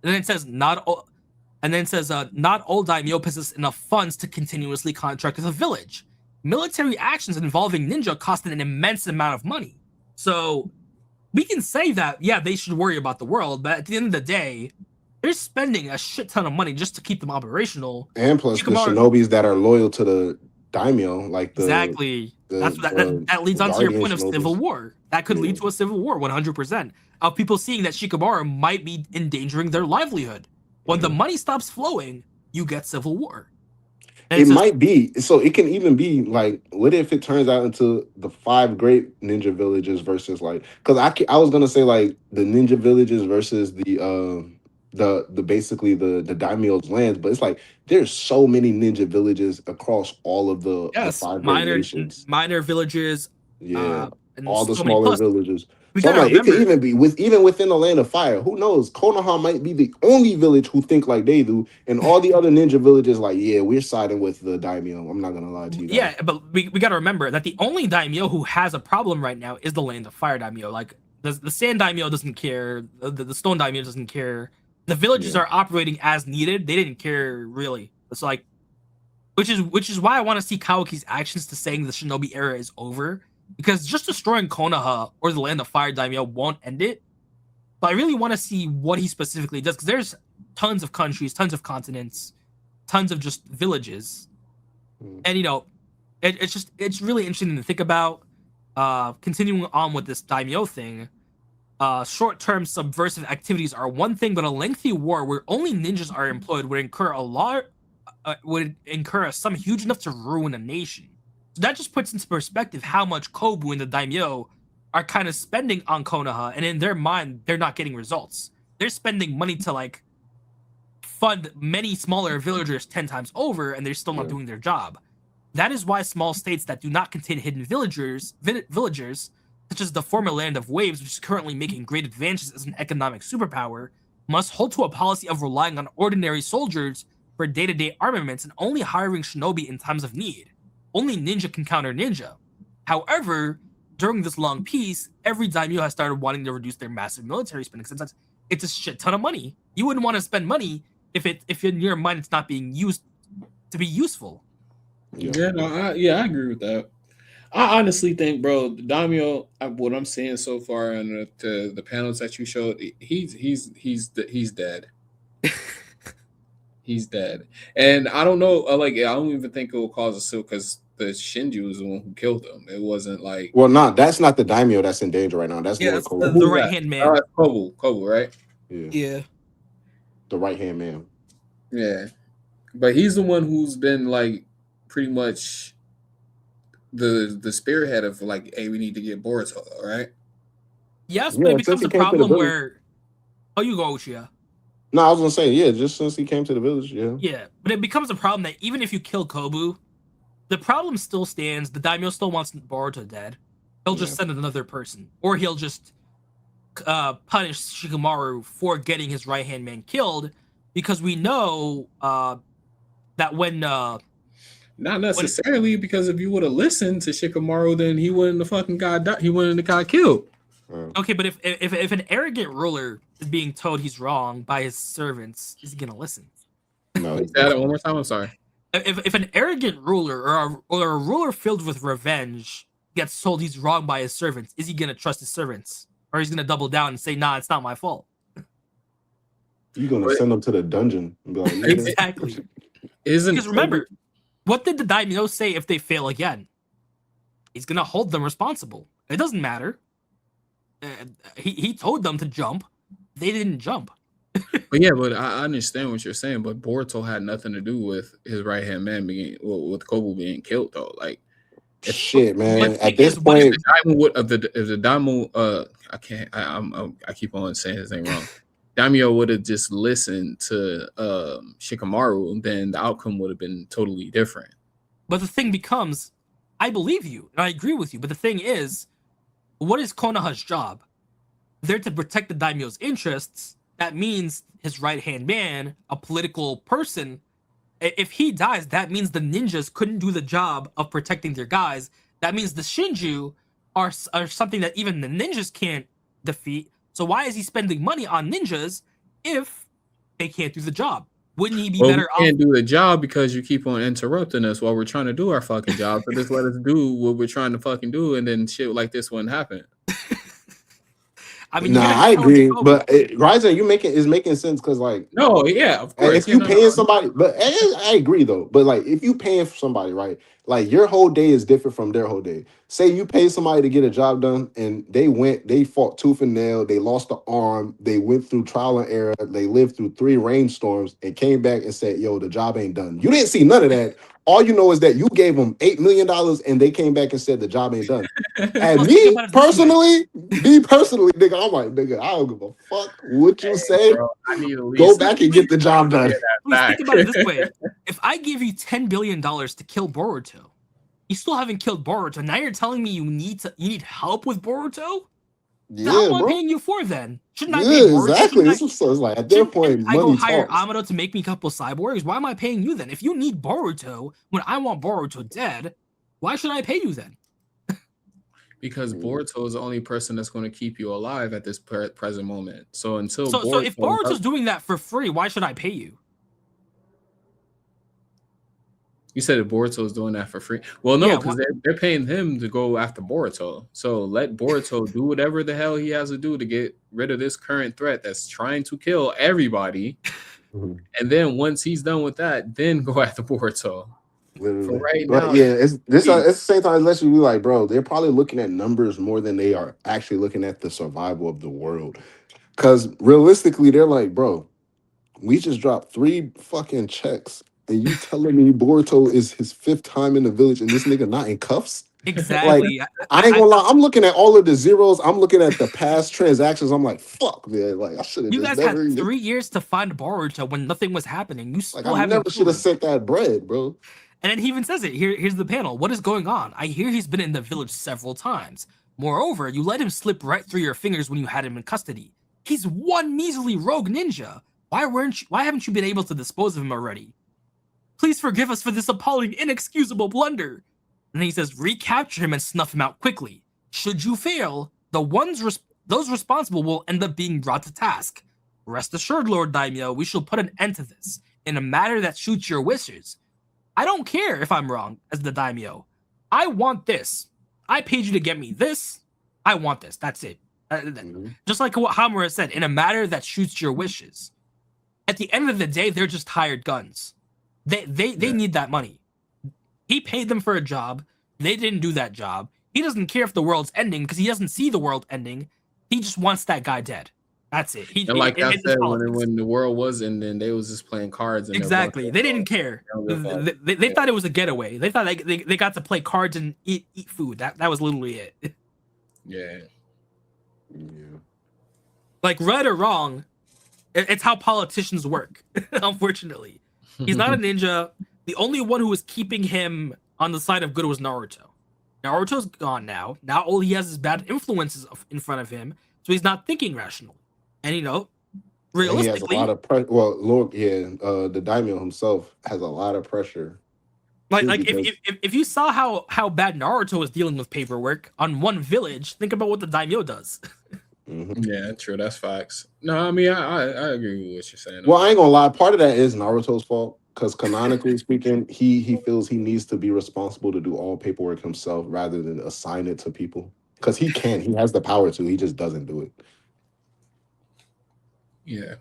And then it says not all daimyo possess enough funds to continuously contract with a village. Military actions involving ninja cost an immense amount of money. So we can say that, yeah, they should worry about the world, but at the end of the day, they're spending a shit ton of money just to keep them operational. And plus the Shikamaru- shinobis that are loyal to the daimyo, like the Exactly. the- That leads on to your guardian point of shinobis. civil war. That could lead to a civil war, 100%. Of people seeing that Shikamaru might be endangering their livelihood. When the money stops flowing, you get civil war. And It it's just- might be. So it can even be like, what if it turns out into the 5 great ninja villages versus like, because I was gonna say like the ninja villages versus the basically the daimyo's lands, but it's like there's so many ninja villages across all of the yes, 5 great nations. minor villages, Yeah, and all the so many. smaller Plus, villages. we So I'm gotta like, it could remember, even be even within the land of fire. Who knows? Konoha might be the only village who think like they do, and all the other ninja villages like, yeah, we're siding with the daimyo. I'm not gonna lie to you guys. yeah, but we gotta remember that the only daimyo who has a problem right now is the land of fire daimyo. Like the sand daimyo doesn't care, the stone daimyo doesn't care. The villages Yeah. are operating as needed. They didn't care really. It's like, which is why I want to see Kawaki's actions to saying the shinobi era is over, because just destroying Konoha or the land of fire daimyo won't end it. But I really want to see what he specifically does, because there's tons of countries, tons of continents, tons of just villages, and it's really interesting to think about. Continuing on with this daimyo thing, short-term subversive activities are one thing, but a lengthy war where only ninjas are employed would incur a sum huge enough to ruin a nation. So that just puts into perspective how much Kobu and the daimyo are kind of spending on Konoha, and in their mind, they're not getting results. They're spending money to like fund many smaller villagers 10 times over, and they're still not doing their job. That is why small states that do not contain hidden villagers, such as the former land of waves, which is currently making great advances as an economic superpower, must hold to a policy of relying on ordinary soldiers for day-to-day armaments and only hiring shinobi in times of need. Only ninja can counter ninja. However, during this long peace, every daimyo has started wanting to reduce their massive military spending since it's a shit ton of money. You wouldn't want to spend money if in your mind it's not being used to be useful. I agree with that. I honestly think, bro, Daimyo, what I'm seeing so far in the panels that you showed, he's dead. He's dead, and I don't know. I don't even think it will cause a suit because the Shinju was the one who killed him. It wasn't like. Well, that's not the daimyo that's in danger right now. That's Lord Kobu. The right hand man. Kobu, right? Yeah. The right hand man. Yeah, but he's the one who's been like pretty much the spearhead of like, hey, we need to get Boruto, right? Yes, but it becomes a problem where. Oh, you go, Uchiha. No, I was gonna say, just since he came to the village, Yeah, but it becomes a problem that even if you kill Kobu, the problem still stands. The daimyo still wants Boruto dead. He'll just send another person, or he'll just punish Shikamaru for getting his right hand man killed, because we know that when not necessarily, because if you would have listened to Shikamaru, then he wouldn't have fucking got killed. Okay, but if an arrogant ruler is being told he's wrong by his servants, is he gonna listen? No. Say that one more time. I'm sorry. If an arrogant ruler or a ruler filled with revenge gets told he's wrong by his servants, is he gonna trust his servants, or he's gonna double down and say, "Nah, it's not my fault"? You're gonna send them to the dungeon and be like, exactly. Because remember, what did the daimyo say if they fail again? He's gonna hold them responsible. It doesn't matter. He told them to jump. They didn't jump. But I understand what you're saying. But Boruto had nothing to do with his right hand man with Kobu being killed, though. Like, shit, man. At this point, if the Daimo, I keep on saying his name wrong. Daimyo would have just listened to Shikamaru, then the outcome would have been totally different. But the thing becomes, I believe you and I agree with you. But the thing is, what is Konoha's job? They're to protect the daimyo's interests. That means his right-hand man, a political person, if he dies, that means the ninjas couldn't do the job of protecting their guys. That means the Shinju are something that even the ninjas can't defeat. So why is he spending money on ninjas if they can't do the job? Wouldn't he be better off? We can't do the job because you keep on interrupting us while we're trying to do our fucking job. So just let us do what we're trying to fucking do, and then shit like this wouldn't happen. I mean, I agree, but Ryzen, is making sense because, like, no, yeah, of course. If you paying somebody, but I agree though. But like, if you paying somebody, right, like your whole day is different from their whole day. Say you pay somebody to get a job done, and they fought tooth and nail, they lost the arm, they went through trial and error, they lived through 3 rainstorms, and came back and said, "Yo, the job ain't done." You didn't see none of that. All you know is that you gave them $8 million and they came back and said the job ain't done. And me personally, nigga, I'm like, nigga, I don't give a fuck what you say. Bro, I need go back and get the job done. Please think about it this way. If I give you $10 billion to kill Boruto, you still haven't killed Boruto. Now you're telling me you need help with Boruto? Yeah, how am I bro. paying you for then? Shouldn't I pay Boruto? Exactly. So it's like at that point, I money go hire talks. Amado to make me a couple cyborgs. Why am I paying you then? If you need Boruto when I want Boruto dead, why should I pay you then? Because Boruto is the only person that's going to keep you alive at this present moment. So if Boruto's doing that for free, why should I pay you? You said if Boruto is doing that for free. Well, no, because they're paying him to go after Boruto. So let Boruto do whatever the hell he has to do to get rid of this current threat that's trying to kill everybody. Mm-hmm. And then once he's done with that, then go after Boruto. Literally. Right but now, it's the same time. It lets you be like, bro, they're probably looking at numbers more than they are actually looking at the survival of the world. Because realistically, they're like, bro, we just dropped 3 fucking checks And you telling me Boruto is his 5th time in the village and this nigga not in cuffs? Like, Exactly. I ain't gonna lie. I'm looking at all of the zeros. I'm looking at the past transactions. I'm like, fuck, man. Like, I should have You just guys had never even. 3 years to find Boruto when nothing was happening. You Like, still I haven't never should have killed him. sent that bread, bro. And then he even says it. Here's the panel. What is going on? I hear he's been in the village several times. Moreover, you let him slip right through your fingers when you had him in custody. He's one measly rogue ninja. Why haven't you been able to dispose of him already? Please forgive us for this appalling, inexcusable blunder. And then he says, recapture him and snuff him out quickly. Should you fail, those responsible will end up being brought to task. Rest assured, Lord Daimyo, we shall put an end to this in a matter that suits your wishes. I don't care if I'm wrong as the daimyo. I want this. I paid you to get me this. I want this. That's it. Just like what Hamura said, in a matter that suits your wishes. At the end of the day, they're just hired guns. They need that money. He paid them for a job. They didn't do that job. He doesn't care if the world's ending because he doesn't see the world ending. He just wants that guy dead. That's it. And like I said, when the world was ending, they was just playing cards. And exactly. They didn't care. They thought it was a getaway. They thought they got to play cards and eat food. That was literally it. Yeah. Like, right or wrong, it's how politicians work, unfortunately. He's not a ninja. The only one who was keeping him on the side of good was Naruto. Naruto's gone now. Now all he has is bad influences in front of him, so he's not thinking rationally. And, realistically... And he has a lot of pressure. Well, Lord, the daimyo himself has a lot of pressure. Like if you saw how bad Naruto was dealing with paperwork on one village, think about what the daimyo does. Yeah, true. That's facts. No, I mean I agree with what you're saying. Well, I ain't gonna lie. Part of that is Naruto's fault because canonically speaking, he feels he needs to be responsible to do all paperwork himself rather than assign it to people. Because he can, he has the power to. He just doesn't do it. Yeah,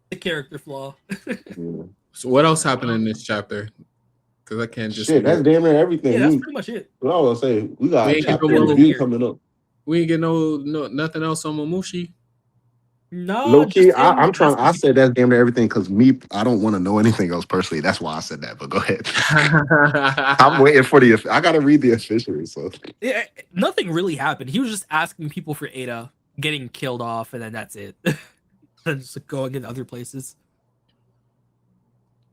the character flaw. So what else happened in this chapter? Because I can't just that's damn near everything. Yeah, that's pretty much it. What I was gonna say, we got a chapter review coming up. We ain't get no nothing else on Momoshi. No, low key, I'm trying. I said that's damn near everything because I don't want to know anything else personally. That's why I said that. But go ahead. I'm waiting for I gotta read the official. So yeah, nothing really happened. He was just asking people for Ada, getting killed off, and then that's it. And just going in other places.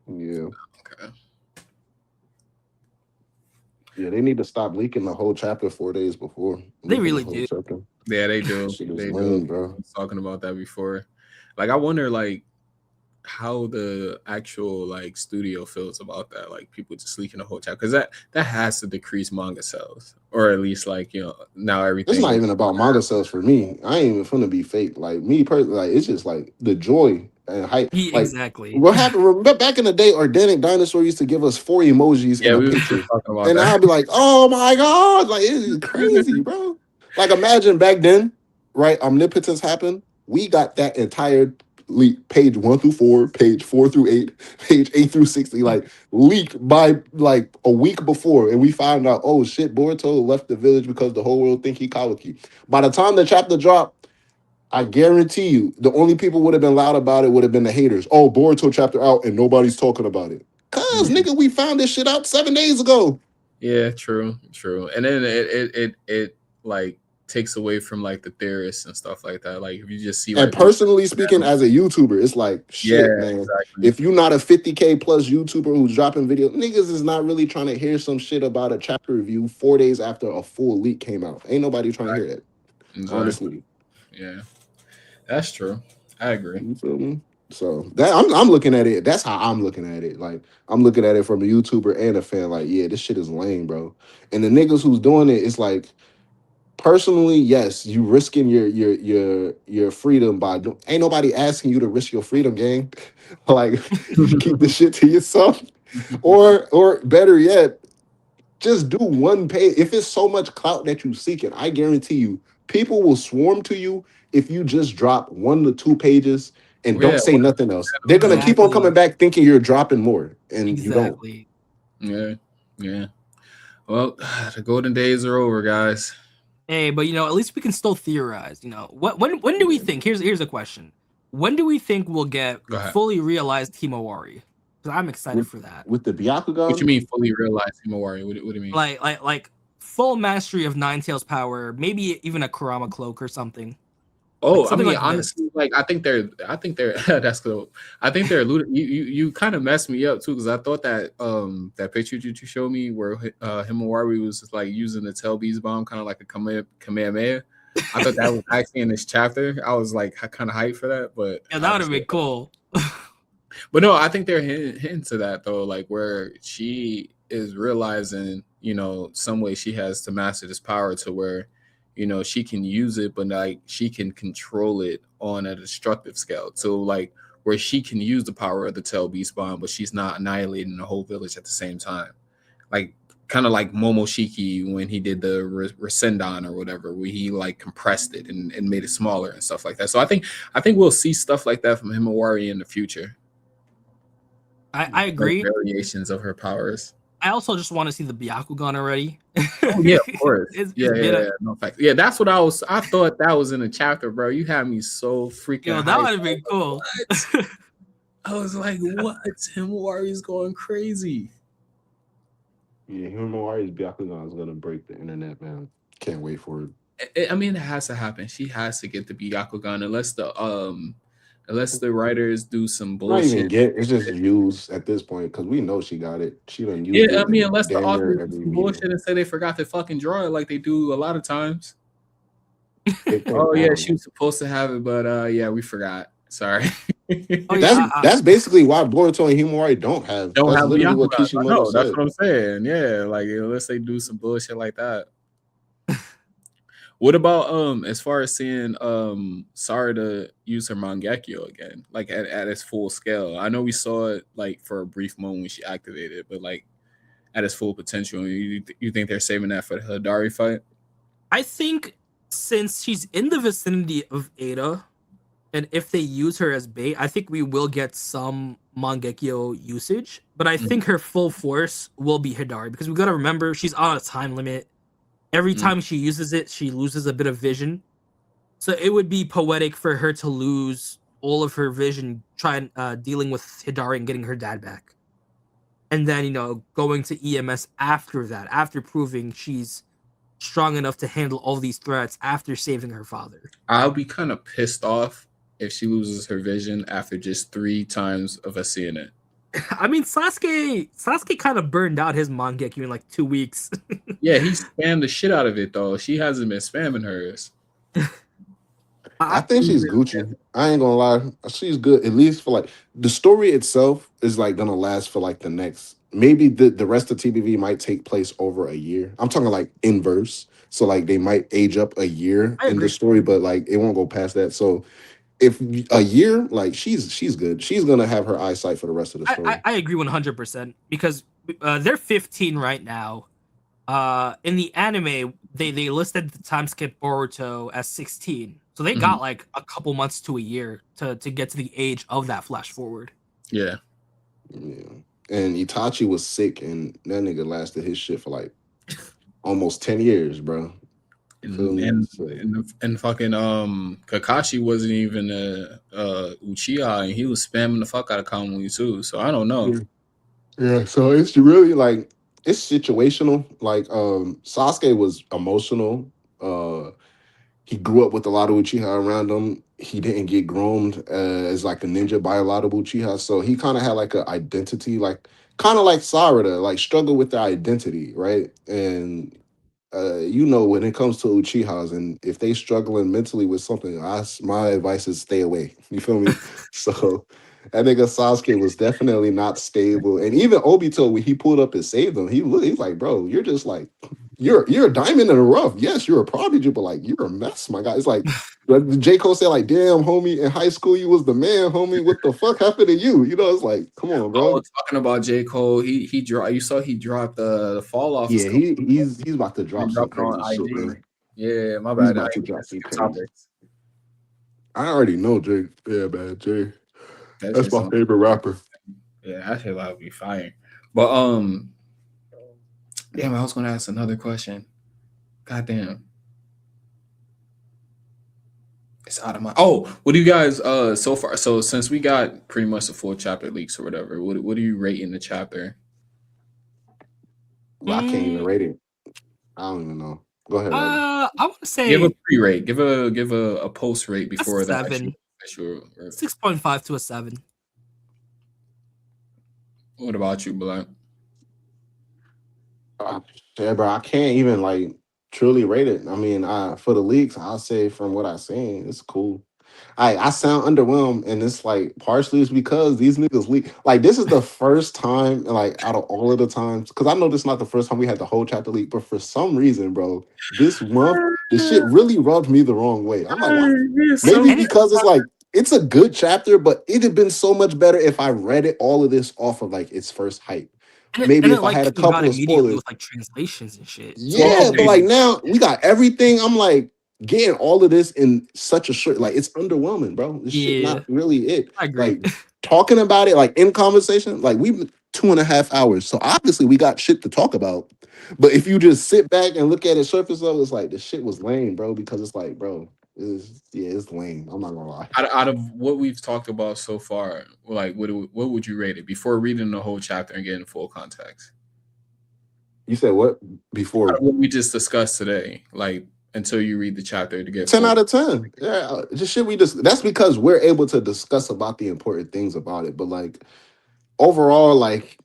Yeah. Okay. Yeah, they need to stop leaking the whole chapter 4 days before. They really do. Chapter. Yeah, they do. They do. Bro. I was talking about that before. Like, I wonder, like, how the actual like studio feels about that. Like, people just leaking the whole chapter, because that has to decrease manga sales, or at least like now everything. It's not even about manga sales for me. I ain't even finna be fake. Like me personally, like it's just like the joy and hype. Yeah, like, exactly. What happened? Remember back in the day, Organic Dinosaur used to give us 4 emojis in a picture, and I'd be like, "Oh my god!" Like it's crazy, bro. Like imagine back then, right? Omnipotence happened. We got that entire leak, page 1 through 4, page 4 through 8, page 8 through 60, like leaked by like a week before, and we found out, oh shit, Boruto left the village because the whole world think he Kawaki. By the time the chapter dropped, I guarantee you, the only people would have been loud about it would have been the haters. Oh, Boruto chapter out and nobody's talking about it. Cause nigga, we found this shit out 7 days ago. Yeah, true. And then it like takes away from like the theorists and stuff like that. Like if you just see, like, and personally speaking, as a YouTuber, it's like shit, man. Exactly. If you're not a 50K plus YouTuber who's dropping videos, niggas is not really trying to hear some shit about a chapter review 4 days after a full leak came out. Ain't nobody trying to hear that. Exactly. Honestly. Yeah, that's true. I agree. You feel me? So that I'm looking at it. That's how I'm looking at it. Like I'm looking at it from a YouTuber and a fan. Like, yeah, this shit is lame, bro. And the niggas who's doing it, it's like. Personally, yes, you risking your freedom by ain't nobody asking you to risk your freedom, gang. Like keep the shit to yourself, or better yet, just do one page. If it's so much clout that you seek it, I guarantee you, people will swarm to you if you just drop 1 to 2 pages and don't say nothing else. They're gonna keep on coming back thinking you're dropping more, and you don't. Yeah. Well, the golden days are over, guys. Hey, but at least we can still theorize. When do we think? Here's a question. When do we think we'll get fully realized Himawari? because I'm excited for that. With the What you Byakugan. mean fully realize Himawari? What do you mean? Like full mastery of Nine Tails power, maybe even a Kurama cloak or something. Oh, Like I something mean, like this. honestly, like I think they're that's cool. I think they're you kind of messed me up too because I thought that that picture that you showed me where Himawari was just, like using the tail beast bomb kind of like a Kamehameha. I thought that was actually in this chapter. I was like kind of hyped for that, but Yeah, that would have been cool. but no, I think they're hinting to that though, like where she is realizing, you know, some way she has to master this power to where, you know, she can use it, but like she can control it on a destructive scale. So like where she can use the power of the tail beast bomb, but she's not annihilating the whole village at the same time. Like kind of like Momoshiki when he did the Resendon or whatever, where he like compressed it and made it smaller and stuff like that. So I think we'll see stuff like that from Himawari in the future. I agree. Like variations of her powers. I also just want to see the Byakugan already. Oh yeah, of course. Yeah, no fact. Yeah, that's what I thought that was in a chapter, bro. You had me so freaking. Yo, that would have been cool. I was like, what? Himawari's going crazy. Yeah, Himawari's Byakugan is gonna break the internet, man. Can't wait for it. I mean, it has to happen. She has to get the Byakugan unless the writers do some bullshit. Not even get it's just used at this point because we know she got it. She done used it. Yeah, I mean, unless the authors do some bullshit and say they forgot to fucking draw it like they do a lot of times. Oh yeah, she was supposed to have it, but yeah, we forgot. Sorry. That's basically why Boruto and Himawari don't have literally what Kishimoto said. That's what I'm saying. Yeah, like unless they do some bullshit like that. What about as far as seeing Sarada use her Mangekyo again, like at its full scale? I know we saw it like for a brief moment when she activated it, but like at its full potential. You think they're saving that for the Hidari fight? I think since she's in the vicinity of Ada, and if they use her as bait, I think we will get some Mangekyo usage. But I think her full force will be Hidari because we got to remember she's on a time limit. Every time she uses it, she loses a bit of vision. So it would be poetic for her to lose all of her vision dealing with Hidari and getting her dad back. And then, you know, going to EMS after that, after proving she's strong enough to handle all these threats after saving her father. I'll be kind of pissed off if she loses her vision after just 3 times of us seeing it. I mean, Sasuke kind of burned out his Mangekyo in like 2 weeks. Yeah, he spammed the shit out of it though. She hasn't been spamming hers. I think she's Gucci. I ain't gonna lie. She's good, at least for like the story itself is like gonna last for like the next maybe the rest of TBV might take place over a year. I'm talking like inverse. So like they might age up a year in the story, but like it won't go past that. So if a year, like she's good. She's gonna have her eyesight for the rest of the story. I agree 100% because they're 15 right now. In the anime, they listed the time skip Boruto as 16, so they got like a couple months to a year to get to the age of that flash forward. Yeah. And Itachi was sick, and that nigga lasted his shit for like almost 10 years, bro. And fucking Kakashi wasn't even a Uchiha, and he was spamming the fuck out of Kamui too. So I don't know. Yeah, so it's really like it's situational. Like Sasuke was emotional. He grew up with a lot of Uchiha around him. He didn't get groomed as like a ninja by a lot of Uchiha, so he kind of had like an identity, like kind of like Sarada, like struggle with their identity, right? And you know, when it comes to Uchihas, and if they struggling mentally with something, my advice is stay away. You feel me? So I think Sasuke was definitely not stable, and even Obito, when he pulled up and saved him, he's like, bro, you're just like you're a diamond in the rough. Yes, you're a prodigy, but like you're a mess, my guy. It's like J. Cole said, like, damn, homie, in high school you was the man, homie. What the fuck happened to you? You know, it's like, come on, bro. Oh, talking about J. Cole, he dropped. You saw he dropped the fall off. Yeah, he's about to drop some crazy shit, man. Yeah, my bad. He's about to drop some crazy. I already know Jay. Yeah, man, Jay. That's my favorite rapper. Yeah, that shit would be fire. But damn, I was gonna ask another question. Goddamn. It's out of my. Oh, what do you guys so far? So since we got pretty much the full chapter leaks or whatever, what do you rate in the chapter? Well, I can't even rate it. I don't even know. Go ahead, Ryder. I want to Give a say pre-rate. Give a post rate a before the 7, actual. 6.5 to a 7. What about you, Black? Yeah, bro, I can't even like truly rate it. I mean, for the leaks, I'll say from what I've seen, it's cool. I sound underwhelmed, and it's like partially it's because these niggas leak. Like this is the first time, like out of all of the times, because I know this is not the first time we had the whole chapter leak, but for some reason, bro, this month the shit really rubbed me the wrong way. I'm like, why? Maybe because it's like it's a good chapter, but it'd have been so much better if I read it all of this off of like its first hype. Maybe if I had a couple of spoilers, with like translations and shit. yeah, but like now we got everything. I'm like getting all of this in such a short, like it's underwhelming, bro. This shit not really it. I agree. Like talking about it, like in conversation, like we've been 2.5 hours, so obviously we got shit to talk about. But if you just sit back and look at it surface level, it's like the shit was lame, bro. Because it's like, bro, it's lame. I'm not gonna lie. Out of what we've talked about so far, like what would you rate it before reading the whole chapter and getting full context? You said what before? What we just discussed today, like until you read the chapter to get 10 out of 10. Yeah, just shit we just. That's because we're able to discuss about the important things about it. But like overall, like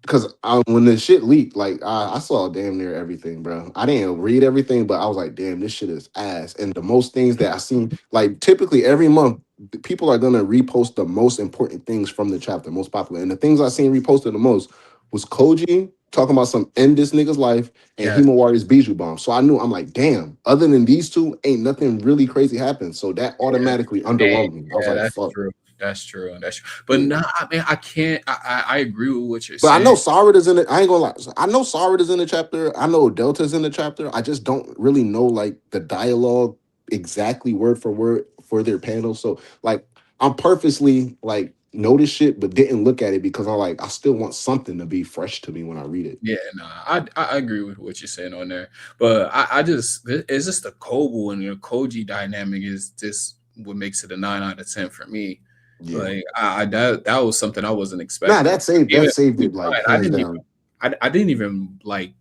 because when the shit leaked, like I saw damn near everything, bro. I didn't read everything, but I was like, damn, this shit is ass. And the most things that I seen, like typically every month, people are gonna repost the most important things from the chapter, most popular. And the things I seen reposted the most was Koji talking about some end this nigga's life and Himawari's Bijou bomb. So I knew, I'm like, damn, other than these two, ain't nothing really crazy happened. So that automatically underwhelmed me. I was like, that's fuck. true. That's true. But no, I mean, I can't. I agree with what you're But saying. I know Sarad is in it. I ain't gonna lie. I know Sarad is in the chapter. I know Delta's in the chapter. I just don't really know like the dialogue exactly word for word for their panel. So like I'm purposely like notice shit, but didn't look at it because I'm like I still want something to be fresh to me when I read it. Yeah, no, I agree with what you're saying on there. But I just it's just the Kobu and your Koji dynamic is just what makes it a 9 out of 10 for me. Yeah. Like that was something I wasn't expecting. Nah, that saved it like hands down. I didn't even like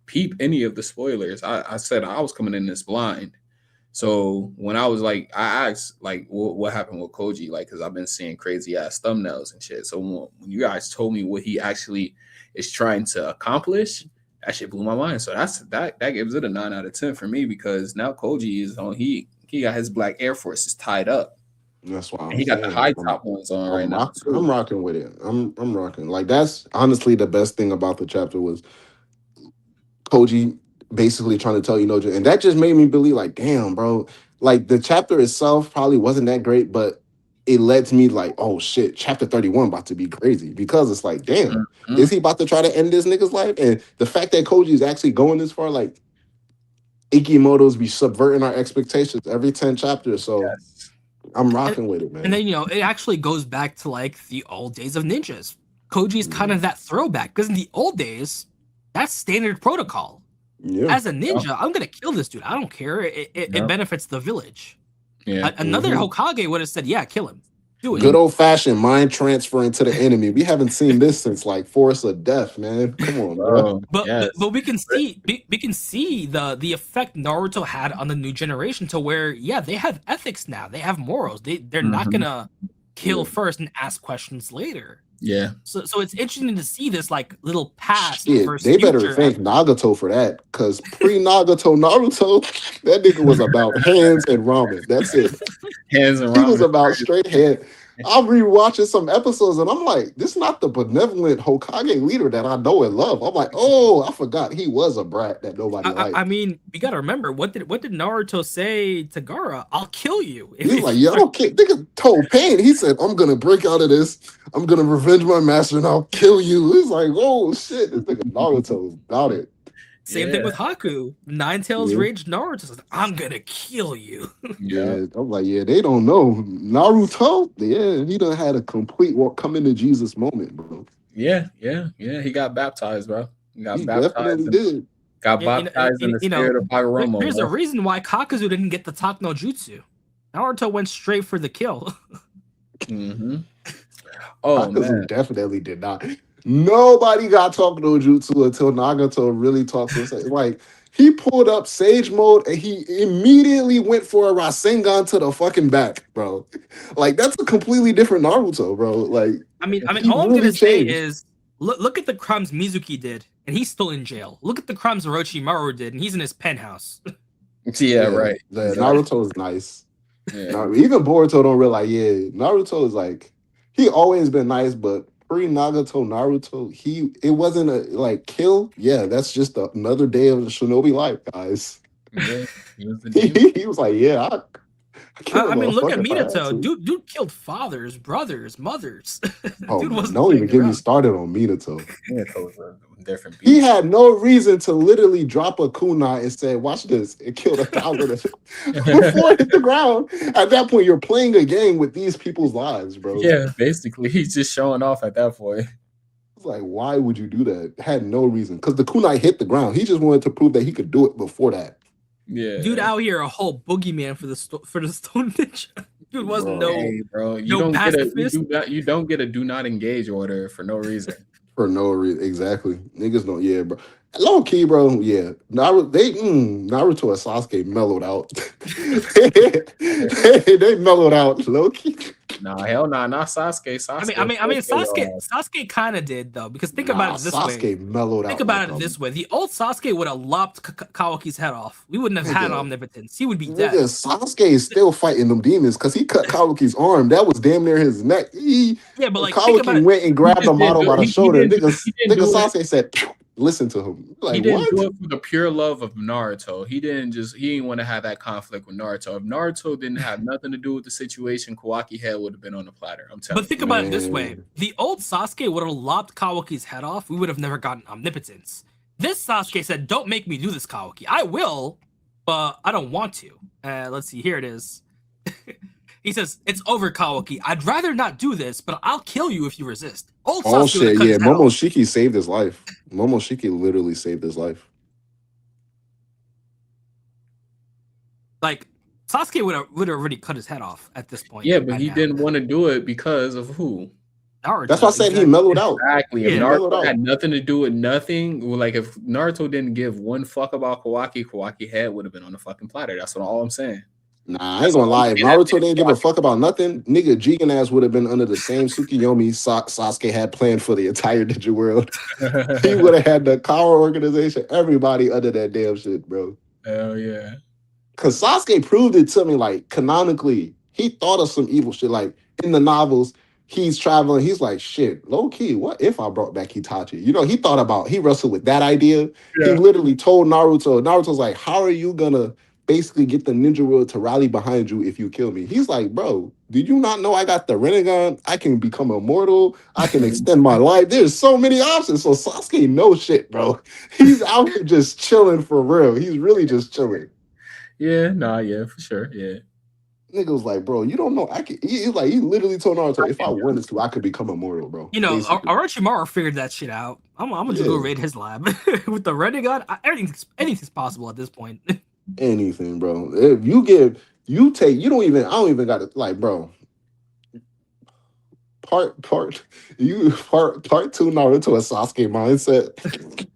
peep any of the spoilers. I said I was coming in this blind. So when I was like, I asked like what happened with Koji, like because I've been seeing crazy ass thumbnails and shit. So when you guys told me what he actually is trying to accomplish, that shit blew my mind. So that gives it a 9 out of 10 for me because now Koji is on he got his black Air Forces tied up. That's why he got the high top ones on right now. I'm rocking with it. I'm rocking. Like that's honestly the best thing about the chapter was Koji basically trying to tell you and that just made me believe like, damn, bro. Like the chapter itself probably wasn't that great, but it led to me like, oh shit, chapter 31 about to be crazy because it's like, damn, is he about to try to end this nigga's life? And the fact that Koji is actually going this far, like Ikimoto's be subverting our expectations every 10 chapters. So I'm rocking with it, man. And then it actually goes back to like the old days of ninjas. Koji's kind of that throwback because in the old days, that's standard protocol. Yeah. As a ninja, I'm gonna kill this dude. I don't care. It benefits the village. Yeah. Another Hokage would have said, "Yeah, kill him. Do it." Good old fashioned mind transferring to the enemy. We haven't seen this since like Force of Death, man. Come on, bro. But we can see the effect Naruto had on the new generation to where they have ethics now. They have morals. They're not gonna kill first and ask questions later. Yeah. So it's interesting to see this like little past. They better thank Nagato for that, because pre-Nagato Naruto, that nigga was about hands and ramen. That's it. Hands and ramen. He was about straight hand. I'm rewatching some episodes and I'm like, this is not the benevolent Hokage leader that I know and love. I'm like, oh, I forgot he was a brat that nobody liked. I mean, you gotta remember, what did Naruto say to Gaara? I'll kill you. He's like, yeah, I don't care. Nigga told Pain, he said, I'm gonna break out of this. I'm gonna revenge my master and I'll kill you. He's like, oh shit, this nigga Naruto's about it. Same thing with Haku. Nine Tails Rage Naruto says, I'm gonna kill you. Yeah, I'm like, they don't know. Naruto, he done had a complete come into Jesus moment, bro. Yeah. He got baptized, bro. He definitely did. Got baptized in the spirit of Hagoromo. There's a reason why Kakuzu didn't get the Talk no Jutsu. Naruto went straight for the kill. Mm-hmm. Oh Nagato man. definitely did not. Nobody got talk no jutsu until Nagato really talks to himself. Like he pulled up Sage mode and he immediately went for a Rasengan to the fucking back, bro. Like that's a completely different Naruto, bro. Like I mean, he all I'm really gonna say changed. is look at the crimes Mizuki did, and he's still in jail. Look at the crimes Orochimaru did, and he's in his penthouse. Yeah, right. The Exactly. Naruto is nice. Yeah. Even Boruto don't realize. Yeah, Naruto is like he always been nice, but pre Nagato Naruto, it wasn't a like kill. Yeah, that's just another day of the Shinobi life, guys. Yeah. He was the demon. He was like, yeah, I kill a I mean, look at motherfucker if I had Minato. to. Dude killed fathers, brothers, mothers. Oh Dude man, wasn't don't even playing get me around. started on Minato. Yeah, it was a different He beast. had no reason to literally drop a kunai and say, "Watch this," and killed 1,000 before it hit the ground. At that point, you're playing a game with these people's lives, bro. Yeah, basically, he's just showing off at that point. It's like, why would you do that? Had no reason. Because the kunai hit the ground. He just wanted to prove that he could do it before that. Yeah, Dude out here a whole boogeyman for the Stone Ninja. Dude wasn't Bro. hey, bro, you no don't get a pacifist. you don't get a do not engage order for no reason. For no reason. Exactly. Niggas don't, yeah, bro. Low key, bro. Yeah. Naruto and Sasuke mellowed out. they mellowed out. Low key. Nah, hell nah, not Sasuke. Sasuke. I mean, Sasuke kind of did though, because think about it this Sasuke way. mellowed out. Think about it this way: the old Sasuke would have lopped Kawaki's head off. We wouldn't have had Nigga. Omnipotence. He would be Nigga, dead. Sasuke is still fighting them demons because he cut Kawaki's arm. That was damn near his neck. Yeah, but like, think about Kawaki it. went and grabbed the model by the shoulder. He Nigga didn't do it. Sasuke said, listen to him. Like, He didn't what? do it for the pure love of Naruto. He didn't want to have that conflict with Naruto. If Naruto didn't have nothing to do with the situation, Kawaki head would have been on the platter. I'm telling But think you. about it this way: the old Sasuke would have lopped Kawaki's head off. We would have never gotten Omnipotence. This Sasuke said, "Don't make me do this, Kawaki. I will, but I don't want to." Let's see. Here it is. He says, "It's over, Kawaki. I'd rather not do this, but I'll kill you if you resist." Old Oh Sasuke shit, cut yeah. his head off. Momoshiki saved his life. Momoshiki literally saved his life. Like Sasuke would have already cut his head off at this point. Yeah, but by he now. didn't want to do it because of who? Naruto, That's why I said he exactly. mellowed out. Exactly. If Yeah. Mellowed Naruto out. had nothing to do with nothing, like if Naruto didn't give one fuck about Kawaki head would have been on the fucking platter. That's all I'm saying. Nah, I ain't gonna lie. If Naruto didn't give a fuck about nothing, nigga, Jigen ass would have been under the same Tsukiyomi Sasuke had planned for the entire Ninja world. He would have had the Kawa organization, everybody under that damn shit, bro. Hell yeah. Cause Sasuke proved it to me, like canonically, he thought of some evil shit. Like in the novels, he's traveling, he's like, shit, low key, what if I brought back Itachi? You know, he wrestled with that idea. Yeah. He literally told Naruto's like, how are you gonna basically get the ninja world to rally behind you if you kill me? He's like, bro, did you not know I got the Rinnegan? I can become immortal. I can extend my life. There's so many options. So Sasuke knows shit, bro. He's out here just chilling for real. He's really just chilling. Yeah, nah, yeah, for sure. Yeah. Nigga was like, bro, you don't know. He literally told Naruto, if I wanted to, I could become immortal, bro. You know, Basically. Orochimaru figured that shit out. I'm gonna just go raid his lab with the Rinnegan. Anything's possible at this point. Anything, bro. If you give, you take, you don't even, I don't even got to, like, bro. Part two Naruto and Sasuke mindset.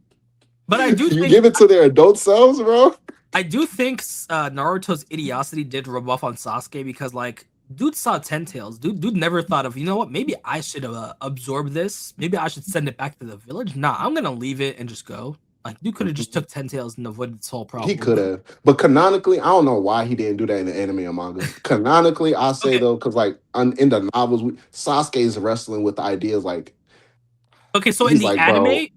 But I do you think give it to their adult selves, bro. I do think Naruto's idiocy did rub off on Sasuke because, like, dude saw 10 tails. Dude never thought of, you know what? Maybe I should absorb this. Maybe I should send it back to the village. Nah, I'm gonna leave it and just go. Like, dude could have just took 10 tails and avoided this whole problem. He could have, but canonically, I don't know why he didn't do that in the anime or manga. Canonically, I say though, because like in the novels, Sasuke is wrestling with the ideas like. Okay, so in the like, anime,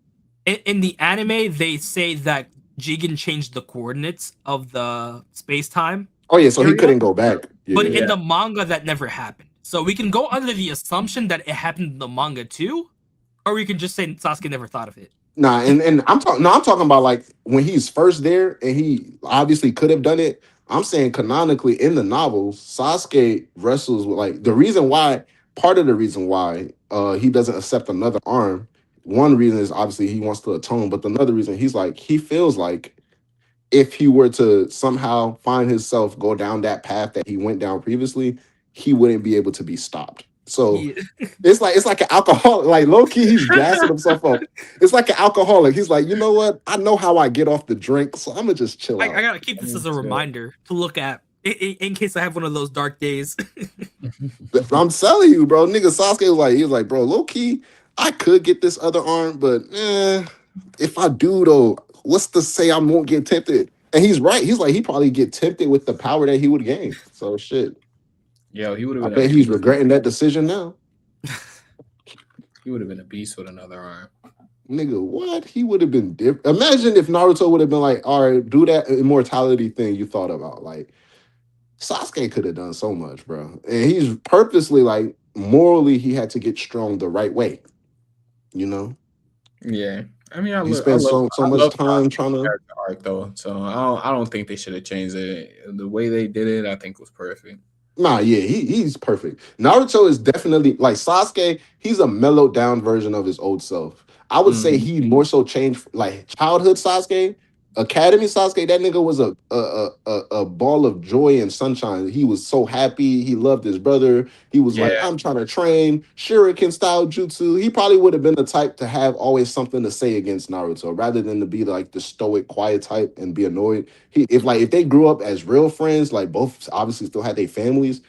in the anime, they say that Jigen changed the coordinates of the space time. Oh yeah, so he couldn't go back. Yeah, but in the manga, that never happened. So we can go under the assumption that it happened in the manga too, or we can just say Sasuke never thought of it. Nah, and I'm talking about like when he's first there and he obviously could have done it. I'm saying canonically in the novels, Sasuke wrestles with like part of the reason why he doesn't accept another arm. One reason is obviously he wants to atone, but another reason he feels like if he were to somehow find himself go down that path that he went down previously, he wouldn't be able to be stopped. So Yeah. it's like an alcoholic, like low key, he's gassing himself up. It's like an alcoholic. He's like, you know what? I know how I get off the drink, so I'm gonna just chill I out. gotta keep this as a reminder to look at in case I have one of those dark days. I'm telling you, bro. Nigga Sasuke was like, he was like, bro, low key, I could get this other arm, but if I do though, what's to say I won't get tempted? And he's right. He's like, he probably get tempted with the power that he would gain. So shit. Yo, he would have I been a bet he's beast. regretting that decision now. He would have been a beast with another arm. Nigga, what? He would have been different. Imagine if Naruto would have been like, all right, do that immortality thing you thought about. Like, Sasuke could have done so much, bro. And he's purposely like, morally, he had to get strong the right way. You know? Yeah, I mean, I He love, I spent love, so I much love time Sasuke's trying to. character arc though. So I don't think they should have changed it. The way they did it, I think was perfect. Nah, yeah, he's perfect. Naruto is definitely like Sasuke. He's a mellowed down version of his old self. I would say Mhm. he more so changed like childhood Sasuke, academy Sasuke. That nigga was a ball of joy and sunshine. He was so happy. He loved his brother. He was like, Yeah, I'm trying to train Shuriken style jutsu. He probably would have been the type to have always something to say against Naruto rather than to be like the stoic, quiet type and be annoyed. If they grew up as real friends, like both obviously still had their families.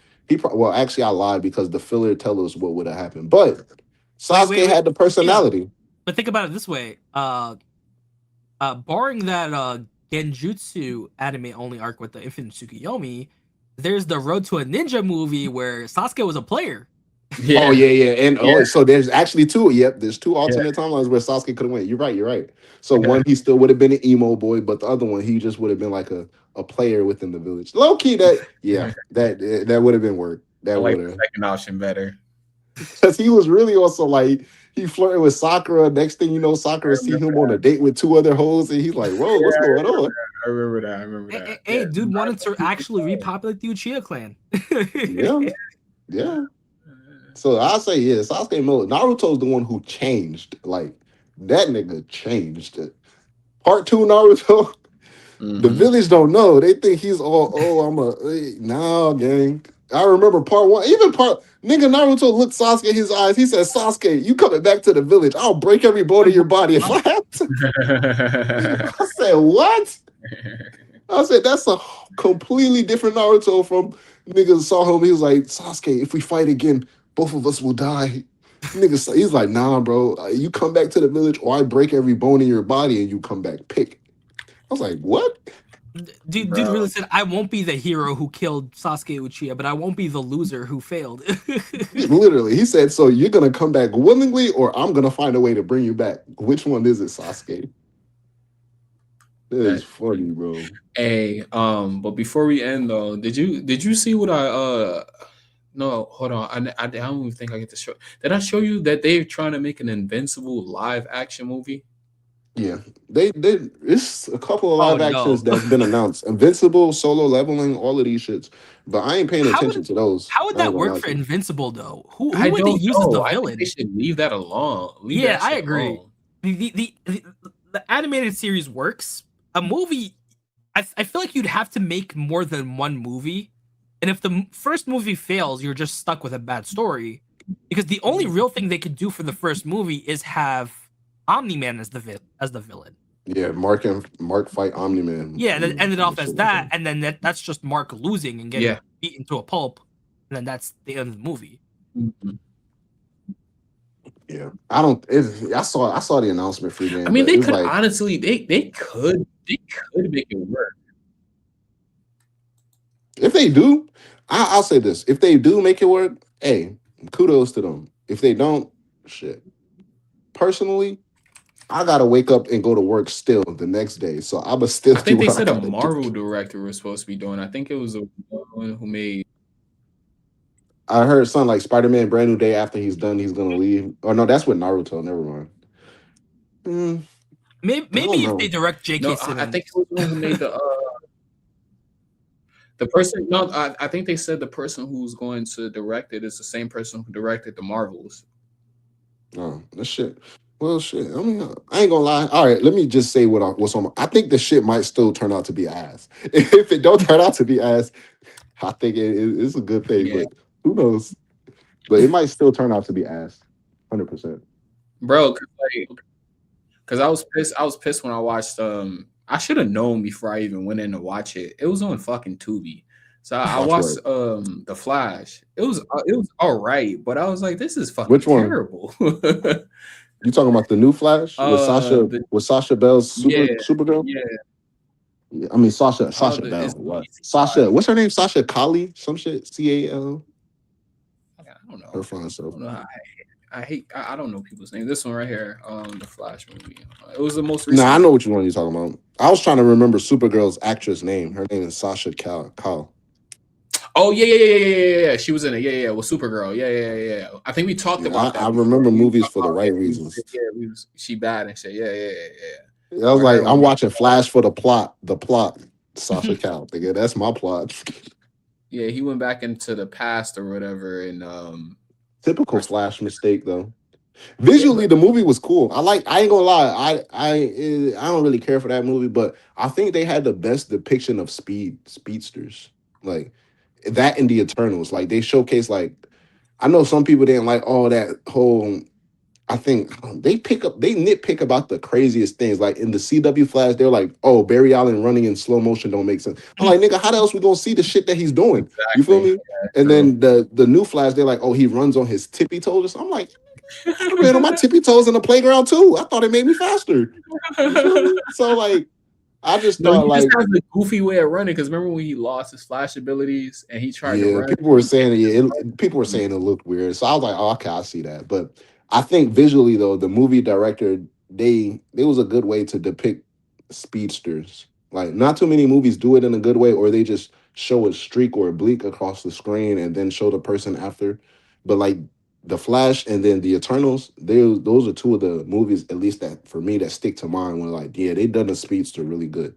Well, actually, I lied because the filler tell us what would have happened. But Sasuke Wait. had the Yeah, personality. but think about it this way. Barring that Genjutsu anime only arc with the Infinite Tsukuyomi, there's the Road to a Ninja movie where Sasuke was a player. Oh yeah, yeah, and yeah, so there's actually two. Yep, there's two yeah, alternate timelines where Sasuke could have went. You're right. You're right. So yeah. one, he still would have been an emo boy, but the other one, he just would have been like a player within the village. Low key, that would have been work. I That like would the have, second option better. because he was really also like he flirted with Sakura. Next thing you know, I Sakura see remember him on a that. date with two other hoes, and he's like, "Whoa, what's Yeah, going on?" I remember that. I remember that. Hey, Yeah, dude wanted to actually repopulate the Uchiha clan. Yeah, yeah. So I say yeah, Sasuke Miller. Naruto's the one who changed. Like that nigga changed. Part two Naruto. The hmm village don't know. They think he's all nah, gang. I remember part one. Even part nigga Naruto looked Sasuke in his eyes. He said, Sasuke, you coming back to the village. I'll break every bone in your body if I have to. I said, what? I said, that's a completely different Naruto from niggas saw him. He was like, Sasuke, if we fight again, both of us will die. Niggas, he's like, nah, bro. You come back to the village or I break every bone in your body and you come back. Pick. I was like, what? Dude Bro, really said, "I won't be the hero who killed Sasuke Uchiha, but I won't be the loser who failed." Literally, he said, so you're going to come back willingly or I'm going to find a way to bring you back. Which one is it, Sasuke? That is that funny, bro. hey, but before we end though, did you see what I no, hold on. I don't even think I get to show. Did I show you that they're trying to make an Invincible live action movie? Yeah, they it's a couple of Oh live no! actions that's been announced. Invincible, solo leveling, all of these shits. But I ain't paying How attention would to those. how would I ain't that gonna work lie for to you. Invincible though? I Who would they don't use as the know. I think they villain? should leave that alone. Leave Yeah, that I shit agree. alone. The animated series works. A movie, I feel like you'd have to make more than one movie, and if the first movie fails, you're just stuck with a bad story. Because the only real thing they could do for the first movie is have Omni Man as the villain. Yeah, Mark fight Omni Man. Yeah, that ended off as that, and then that's just Mark losing and getting Yeah. beaten to a pulp, and then that's the end of the movie. Mhm. Yeah, I don't. I saw the announcement free I game, mean, but it they was could like honestly, they could make it work. if they do, I'll say this: if they do make it work, hey, kudos to them. If they don't, shit. Personally, I gotta wake up and go to work still the next day, so I'ma still I do think they what I said a gotta do. Marvel director was supposed to be doing. I think it was the one who made. I heard something like Spider Man Brand New Day after he's done, he's gonna leave. Oh no, that's with Naruto. Never mind. Mm, I Maybe don't if they know. direct J.K. No, I think it Simmons. was the one who made the person. No, I think they said the person who's going to direct it is the same person who directed the Marvels. Oh, that shit. Well, shit. I mean, I ain't gonna lie. All right, let me just say what's on. I think the shit might still turn out to be ass. If it don't turn out to be ass, I think it's a good thing. Yeah, But who knows? But it might still turn out to be ass. 100%. bro. Cause I was pissed. I was pissed when I watched. I should have known before I even went in to watch it. It was on fucking Tubi. So I Watch watched what? The Flash. It was all right, but I was like, this is fucking Which one? terrible. You talking about the new Flash with Sasha the Bell's yeah, Supergirl? yeah. Yeah, I mean Sasha It's Bell. What? DC Sasha? Five. What's her name? Sasha Kali? Some shit. CAL. I don't Her know. fine I self. don't know. I don't know people's name. This one right here, the Flash movie. It was the most Nah, recent I one. know which one you're talking about. I was trying to remember Supergirl's actress name. Her name is Sasha Kal. Oh yeah. She was in it. Yeah. Well, Supergirl. Yeah. I think we talked Yeah, about I that before. remember We was movies talking for the about right reasons. she bad and shit. Yeah. I was Or like, her I'm one. watching Flash for the plot. The plot. Sasha Cal. Nigga, that's my plot. Yeah, he went back into the past or whatever, and Typical or- Flash mistake though. yeah, Visually, but the movie was cool. I ain't gonna lie. I don't really care for that movie, but I think they had the best depiction of speedsters. Like that in the Eternals. Like they showcase like I know some people didn't like all that whole I think they nitpick about the craziest things. Like in the CW Flash, they're like, "Oh, Barry Allen running in slow motion don't make sense." I'm like, "Nigga, how else we gonna see the shit that he's doing?" You feel exactly. me? Yeah, And true. then the new Flash, they're like, "Oh, he runs on his tippy toes." I'm like, "I ran on my tippy toes in the playground too. I thought it made me faster." You feel me? So like, I just No, he thought just like, has a goofy way of running. Because remember when he lost his Flash abilities and he tried to yeah, run? people were saying people were saying it looked weird. So I was like, "Oh, okay, I see that." But I think visually though, the movie director they was a good way to depict speedsters. Like not too many movies do it in a good way, or they just show a streak or a bleak across the screen and then show the person after. But like the Flash and then the Eternals, those are two of the movies, at least that for me that stick to mind. When like, yeah, they done the speedster really good.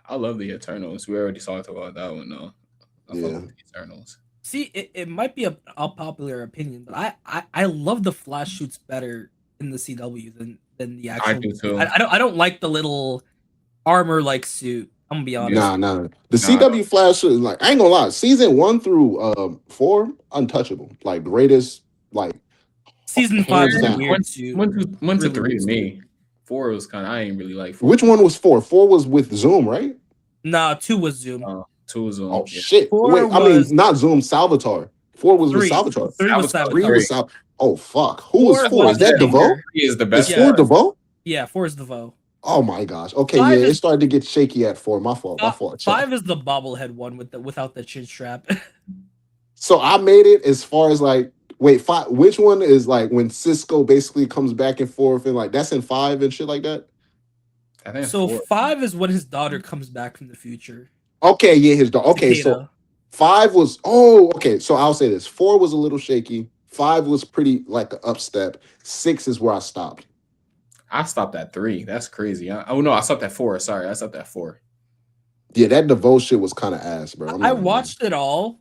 I love the Eternals. We already talked about that one though. I fuck Yeah, with the Eternals. See, it might be a popular opinion, but I love the Flash shoots better in the CW than the I actual do movie. too. I don't like the little armor like suit. I'm gonna be Yeah. honest. nah. The Nah, CW Flash is like I ain't gonna lie. Season 1 through 4, untouchable. Like greatest, like Season 5 hands is a down. weird suit. one to Really three weird to suit. me. Four was kind of. I ain't really like four Which too much. one was 4? 4 was with Zoom, right? Nah, 2 was Zoom. Two was Oh yeah. shit! 4 Wait, I mean was not Zoom. Salvatore. 4 was with 3. Salvatore. 3 was That was 3 Saboteur. was three. Sal. Oh fuck! Who was 4 That's why 4? I was Is the that said DeVoe? banter. three is the Is best 4 Yeah. one. DeVoe? Yeah, 4 is the Vo. Oh my gosh. Okay, yeah, 5 it is started to get shaky at 4. My fault. My fault. Chat. 5 is the bobblehead one with the without the chin strap. So I made it as far as like wait, 5. Which one is like when Cisco basically comes back and forth and like that's in 5 and shit like that? I think So four. 5 is when his daughter comes back from the future. Okay, yeah, his dog. Okay, so Takeda. 5 was okay. So I'll say this: 4 was a little shaky. 5 was pretty like an upstep. 6 is where I stopped. I stopped at three. That's crazy. Oh no, I stopped at four. Sorry, I stopped at four. Yeah, that DeVoe shit was kind of ass, bro. I'm I not gonna lie. watched it all,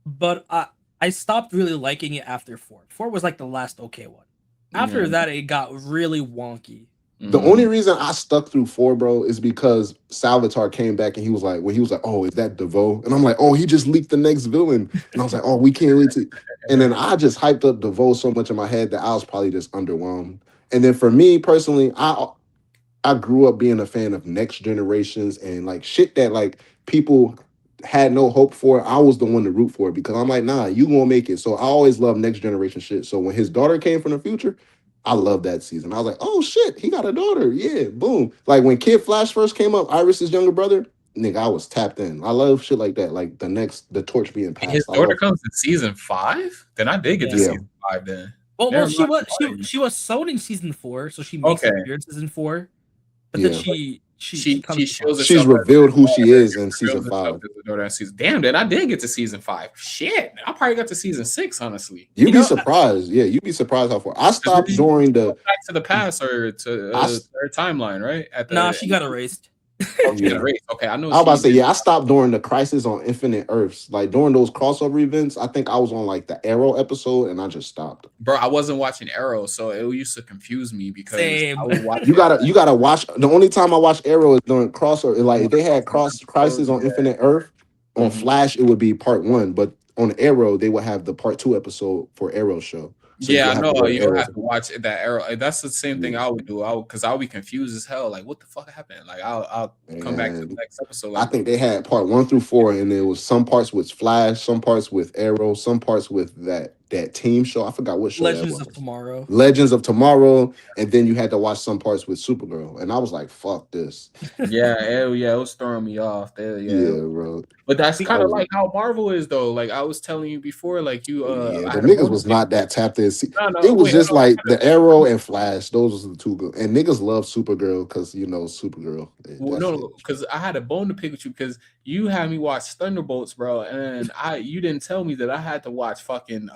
but I stopped really liking it after 4. 4 was like the last okay one. After Yeah. that, it got really wonky. The Mhm. only reason I stuck through 4, bro, is because Salvatore came back and he was like, when he was like, "Oh, is that DeVoe?" And I'm like, "Oh, he just leaked the next villain." And I was like, "Oh, we can't wait to." And then I just hyped up DeVoe so much in my head that I was probably just underwhelmed. And then for me personally, I grew up being a fan of Next Generations and like shit that like people had no hope for. I was the one to root for it because I'm like, nah, you gonna make it. So I always love Next Generation shit. So when his daughter came from the future, I love that season. I was like, oh shit, he got a daughter. Yeah, boom. Like when Kid Flash first came up, Iris's younger brother, nigga, I was tapped in. I love shit like that. Like the torch being And his passed. I daughter love, comes in season 5. Then I did get to Yeah. yeah, season 5. Then Well, never she mind. was she was sewn in season 4, so she makes Okay. appearances in 4. But then yeah. she comes She in 5. shows She's herself as revealed his who she daughter. is in season Reveals herself 5. as the daughter in season. Damn, then I did get to season 5. Shit, I probably got to season 6. Honestly, You'd You be know, surprised. Yeah, you'd be surprised how far. I because when stopped she during goes the back to the past or to I her timeline, right at nah, the she got erased. Oh, she had a Yeah. race. Okay, I know I was about to she say, did. yeah, I stopped during the Crisis on Infinite Earths. Like during those crossover events, I think I was on like the Arrow episode and I just stopped. Bro, I wasn't watching Arrow, so it used to confuse me because I Same. would watch You it gotta like you gotta watch. The only time I watch Arrow is during crossover. Like one if they had of cross the Crisis episodes. on Infinite Earth, on Mhm. Flash it would be part one, but on Arrow they would have the part two episode for Arrow show. So you Yeah, would I have to know. go to You'll Arrow. have to watch that Arrow. That's the same thing Yeah. I would do. Because I would be confused as hell. Like, what the fuck happened? Like, I'll come back to the And next episode. I Like, what think the they had part one through four, and there was some parts with Flash, some parts with Arrow, some parts with that team show. I forgot what show that Legends of was. Tomorrow. Legends of Tomorrow, and then you had to watch some parts with Supergirl, and I was like, "Fuck this." yeah, it was throwing me off. Yeah, Yeah, bro. but that's I kind of was, like how Marvel is though. Like I was telling you before, like yeah, I the had a niggas bonus. was not that tapped in. No, no, It was wait, hold just on. like the Arrow and Flash. Those was the two good. And niggas love Supergirl because Supergirl. Well, That's no, it. because I had a bone to pick with you because you had me watch Thunderbolts, bro, and you didn't tell me that I had to watch fucking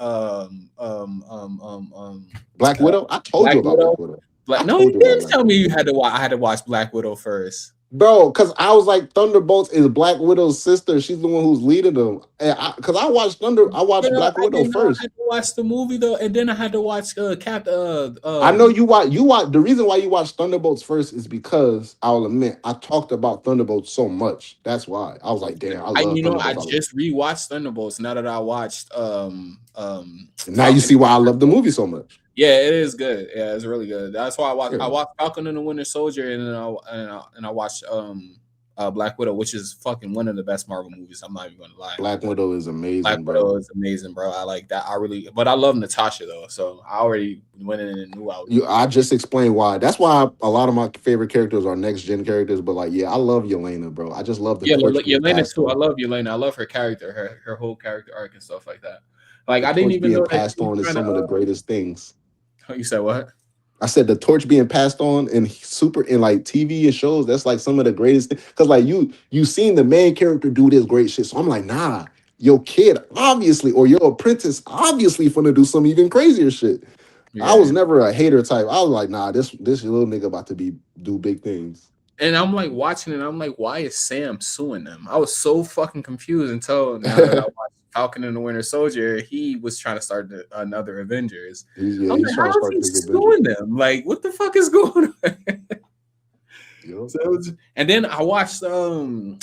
Black uh, Widow. I told you Black about Black Widow. Widow. Like, I no, you told you about didn't Black tell me Widow. you had to watch. I had to watch Black Widow first. Bro, because I was like, Thunderbolts is Black Widow's sister. She's the one who's leading them. And because I watched Bro, Black I Widow didn't know I first. had to watch the movie though, and then I had to watch I know you watch the reason why you watch Thunderbolts first is because I'll admit I talked about Thunderbolts so much. That's why. I was like, damn, I love I Thunderbolts. just rewatched Thunderbolts now that I watched And now you Falcon. see why I love the movie so much. Yeah, it is good. Yeah, it's really good. That's why I Yeah. watched Falcon and the Winter Soldier, and then I watched Black Widow, which is fucking one of the best Marvel movies. I'm not even gonna lie. Black Widow is Black amazing, Widow bro. is amazing, bro. I like that. I really, but I love Natasha though, so I already went in and knew I was. I just explained why. That's why a lot of my favorite characters are next gen characters. But like, yeah, I love Yelena, bro. I just love the Yeah, torch being Yelena passed too. I on. love Yelena. I love her character, her whole character arc and stuff like that. Like The I didn't torch even being know that passed she was on is trying to. some of the greatest things. You said what? I said the torch being passed on in super in like TV and shows. That's like some of the greatest things. Cause like you seen the main character do this great shit. So I'm like, nah, your kid obviously or your apprentice obviously finna do some even crazier shit. I was Yeah. never a hater type. I was like, nah, this little nigga about to do big things. And I'm like watching it. I'm like, why is Sam suing them? I was so fucking confused until now that I watched Falcon and the Winter Soldier. He was trying to start another Avengers. I'm He's like, trying to how is start he this adventure. suing them? Like, what the fuck is going on? Yep. So, and then I watched what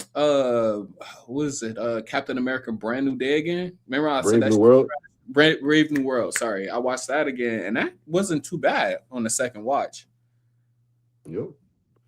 is it? Captain America: Brand New Day again. Remember I said Brave that New shit? World. Brave New World. Sorry, I watched that again, and that wasn't too bad on the second watch. Yep.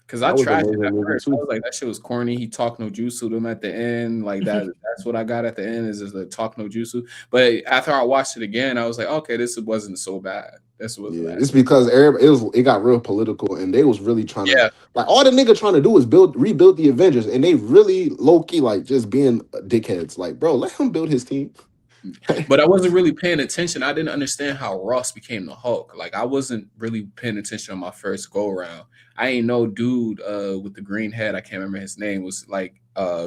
Because I That was an trashed it amazing at movie first. I too. was like, that shit was corny. He talked no jutsu them at the end. Like that's what I got at the end is the talk no jutsu. But after I watched it again, I was like, okay, this wasn't so bad. This wasn't Yeah, bad. it's because it got real political, and they was really trying to Yeah. like all the nigga trying to do is rebuild the Avengers, and they really low key like just being dickheads. Like, bro, let him build his team. But I wasn't really paying attention. I didn't understand how Ross became the Hulk. Like I wasn't really paying attention on my first go around. I ain't no dude with the green head. I can't remember his name. Was like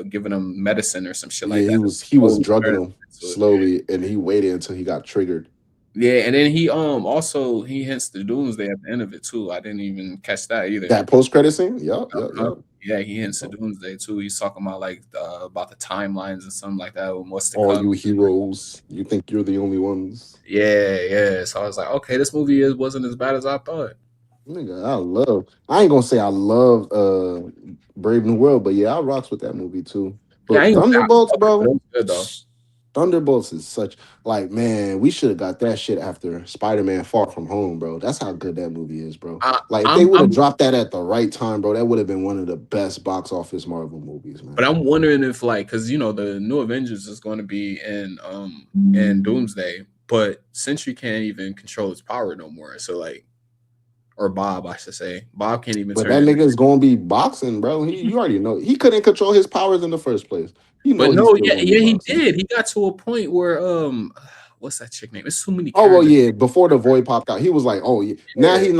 giving him medicine or some shit like Yeah, that. he was Oh, drugging him slowly, and he waited until he got triggered. yeah, and then he also he hints the Doomsday at the end of it too. I didn't even catch that either. That post credit scene, yep. Yeah, he hints the Doomsday too. He's talking about like about the timelines and something like that. And what's to All come. you heroes, you think you're the only ones. Yeah. So I was like, okay, this movie wasn't as bad as I thought. Nigga, I ain't gonna say I love Brave New World, but yeah, I rocks with that movie too. Yeah, I But ain't gonna say I Thunderbolts, loved it, but it bro. was good though. Thunderbolts is such like man, we should have got that shit after Spider-Man Far From Home, bro. That's how good that movie is, bro. I, Like if they I'm, would have I'm, dropped that at the right time, bro, that would have been one of the best box office Marvel movies, but man. I'm wondering if like, because the new Avengers is going to be in Doomsday, but Sentry can't even control his power no more. So like, or Bob, I should say, Bob can't even But turn that into. nigga is gonna be boxing, bro. You already know he couldn't control his powers in the first place. You know But he's no, still gonna be he boxing. did. He got to a point where what's that chick name? It's too many Oh well, characters. yeah. Before the void popped out, he was like, "Oh yeah." Now Yeah. he's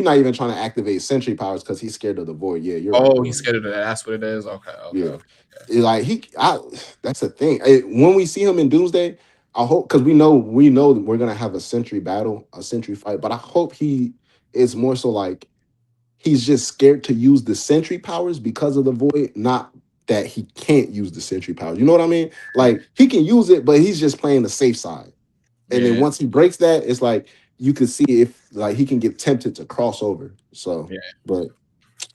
not even trying to activate sentry powers because he's scared of the void. Yeah, you're right. Oh, he's scared of that. That's what it is. Okay. Yeah, like that's the thing. When we see him in Doomsday, I hope because we know we're gonna have a sentry battle, a sentry fight. But I hope he is more so like he's just scared to use the sentry powers because of the void, not that he can't use the sentry powers. You know what I mean? Like he can use it, but he's just playing the safe side. And then Yeah, once he breaks that, it's like you can see if like he can get tempted to cross over. So, yeah, but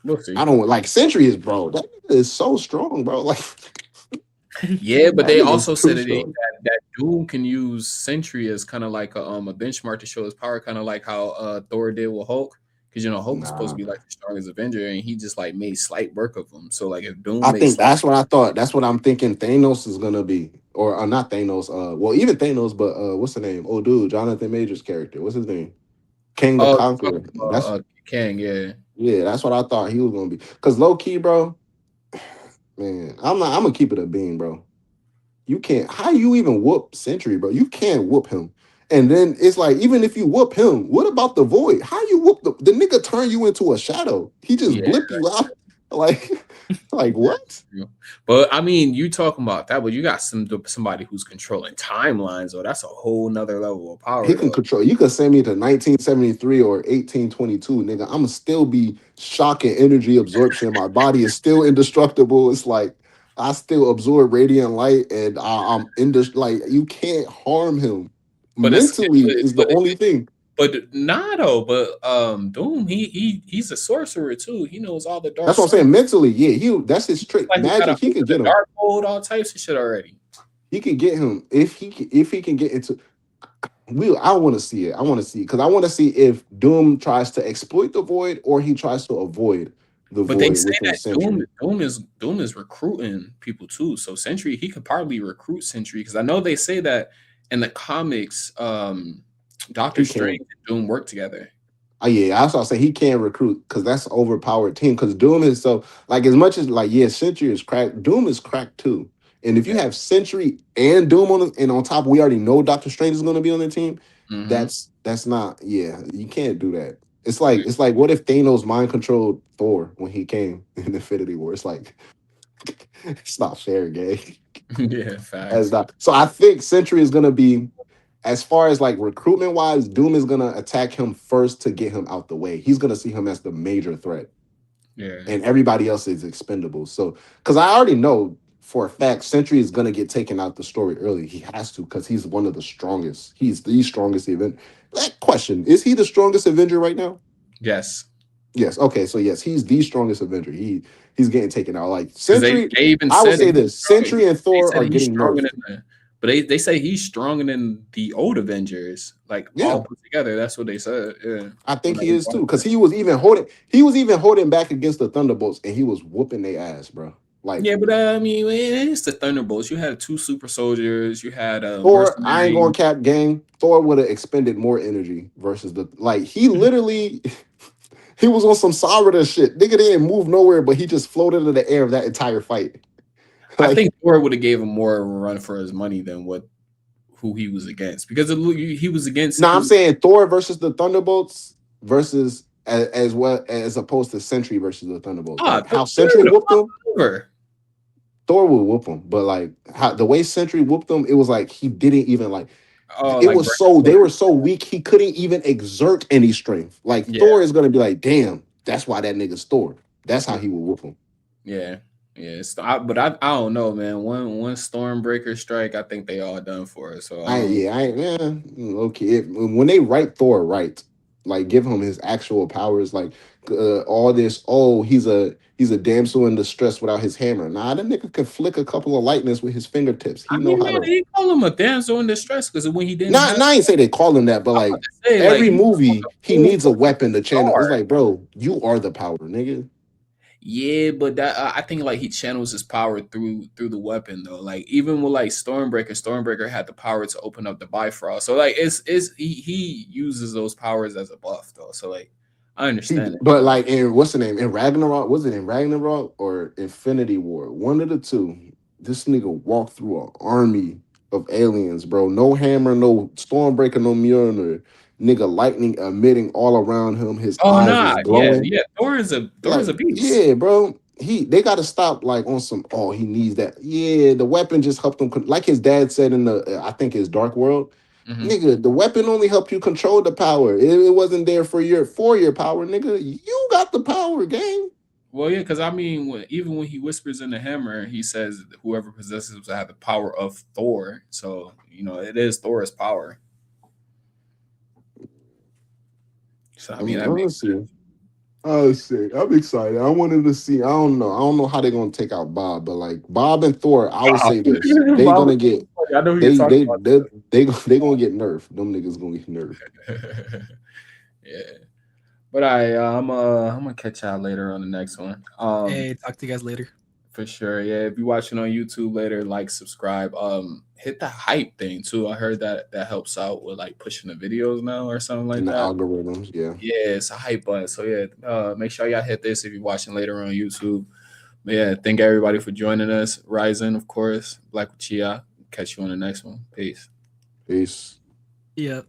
we'll see. I don't like Sentry is bro. That nigga is so strong, bro. Like Yeah, but that they nigga is also too said that, strong. that Doom can use Sentry as kind of like a benchmark to show his power, kind of like how Thor did with Hulk. Because Hulk was supposed to Nah. be like the strongest Avenger, and he just like made slight work of him. So like if Doom I makes think slight, that's what I thought. That's what I'm thinking Thanos is gonna be. Or not Thanos, well, even Thanos, but what's the name? Oh dude, Jonathan Major's character. What's his name? King the oh, Conqueror. That's Kang, yeah, yeah, that's what I thought he was gonna be. Cause low key, bro, man, I'm gonna keep it a bean, bro. You can't. How you even whoop Sentry, bro? You can't whoop him. And then it's like, even if you whoop him, what about the void? How you whoop the nigga turn you into a shadow? He just yeah. blip you out. Like, like what? True. But I mean, you talking about that, but you got somebody who's controlling timelines, so that's a whole nother level of He power, can though. control. You could send me to 1973 or 1822, nigga. I'ma still be shock and energy absorption. My body is still indestructible. It's like I still absorb radiant light, and I'm like you can't harm him. But it's Mentally is the only thing. but nah though. But Doom, he's a sorcerer too. He knows all the dark That's what I'm science. saying. Mentally, yeah, that's his trick. Like he got a Magic, he hold could of the get him. dark hold, all types of shit already. He could get him if he can get into. I want to see it. I want to see because I want to see if Doom tries to exploit the void or he tries to avoid the But they void say within that Doom Sentry. Doom is recruiting people too. So Sentry, he could probably recruit Sentry because I know they say that in the comics, Doctor He Strange can. and Doom work together. Oh yeah, I was say he can't recruit because that's an overpowered team. Because Doom is so like as much as like yeah, Sentry is cracked. Doom is cracked too. And if Yeah. you have Sentry and Doom on and on top, we already know Doctor Strange is going to be on the team. Mm-hmm. That's not yeah. You can't do that. It's like what if Thanos mind controlled Thor when he came in Infinity War? It's like it's not fair, gay. Yeah, As facts. not. So I think Sentry is going to be as far as like recruitment wise, Doom is gonna attack him first to get him out the way. He's gonna see him as the major threat, Yeah. and everybody else is expendable. So, because I already know for a fact, Sentry is gonna get taken out the story early. He has to because he's one of the strongest. He's the strongest event. That question is he the strongest Avenger right now? Yes. Yes. Okay. So yes, he's the strongest Avenger. He's getting taken out. Like Because Sentry, they even I would said that say he's this: strong. Sentry and They Thor said are he's getting stronger than nerfed. but they say he's stronger than the old Avengers, like all Yeah. put together. That's what they said. Yeah. I When think I he was is too, watching because it. he was even holding back against the Thunderbolts, and he was whooping their ass, bro. Like Yeah, but I mean, it's the Thunderbolts. You had two super soldiers. You had a Thor, I ain't going mercenary. cap gang. Thor would have expended more energy versus the like he literally he was on some Sarada shit. Nigga didn't move nowhere, but he just floated in the air of that entire fight. I Like, think Thor would have gave him more of a run for his money than what who he was against because he was against now I'm he. saying Thor versus the Thunderbolts versus as well as opposed to Sentry versus the Thunderbolts. Ah, Like how Thor Sentry would have whooped popped him, over. Thor would whoop him, but like how the way Sentry whooped him, it was like he didn't even like Oh, it like was Brandon so they were Fleury. so weak he couldn't even exert any strength. Like Yeah, Thor is gonna be like, damn, that's why that nigga's Thor. That's how yeah, he will whoop him. yeah. Yeah, but I don't know, man. One Stormbreaker strike, I think they all done for it. So Okay. When they write Thor right, like give him his actual powers, like all this. Oh, he's a damsel in distress without his hammer. Nah, that nigga could flick a couple of lightnings with his fingertips. He I know mean, how no, to. they call him a damsel in distress because when he didn't Not, have, not I ain't say they call him that, but I'm about like to say, like every he was on movie, the he full needs a fucking weapon to channel. It's guard. like, bro, you are the power, nigga. Yeah, but that I think like he channels his power through the weapon though. Like even with like Stormbreaker had the power to open up the Bifrost. So like it's he uses those powers as a buff though. So like I understand it. But like in what's the name in Ragnarok? Was it in Ragnarok or Infinity War? One of the two. This nigga walked through an army of aliens, bro. No hammer, no Stormbreaker, no Mjolnir. Nigga, lightning emitting all around him. His Oh eyes nah, was yeah, glowing. yeah. Thor is Like, a beast. yeah, bro. They got to stop like on some. Oh, he needs that. Yeah, the weapon just helped him. Like his dad said in the, I think his Dark World. Hmm. Nigga, the weapon only helped you control the power. It wasn't there for your power, nigga. You got the power, gang. Well, yeah, because I mean, even when he whispers in the hammer, he says whoever possesses will have the power of Thor. So it is Thor's power. So I mean, that makes sense. Let's see. I'm excited. I wanted to see. I don't know. I don't know how they're gonna take out Bob, but like Bob and Thor, I will say this: they gonna get. I know who They you're talking they about. they gonna get nerfed. Them niggas gonna get nerfed. Yeah. But I'm gonna catch y'all later on the next one. Hey, talk to you guys later. For sure. Yeah. If you're watching on YouTube later, like, subscribe. Hit the hype thing too. I heard that helps out with like pushing the videos now or something like And the that. algorithms, yeah. Yeah, it's a hype button. So yeah, make sure y'all hit this if you're watching later on YouTube. But yeah, thank everybody for joining us. Ryzen, of course, Black with Chia. Catch you on the next one. Peace. Peace. Yeah.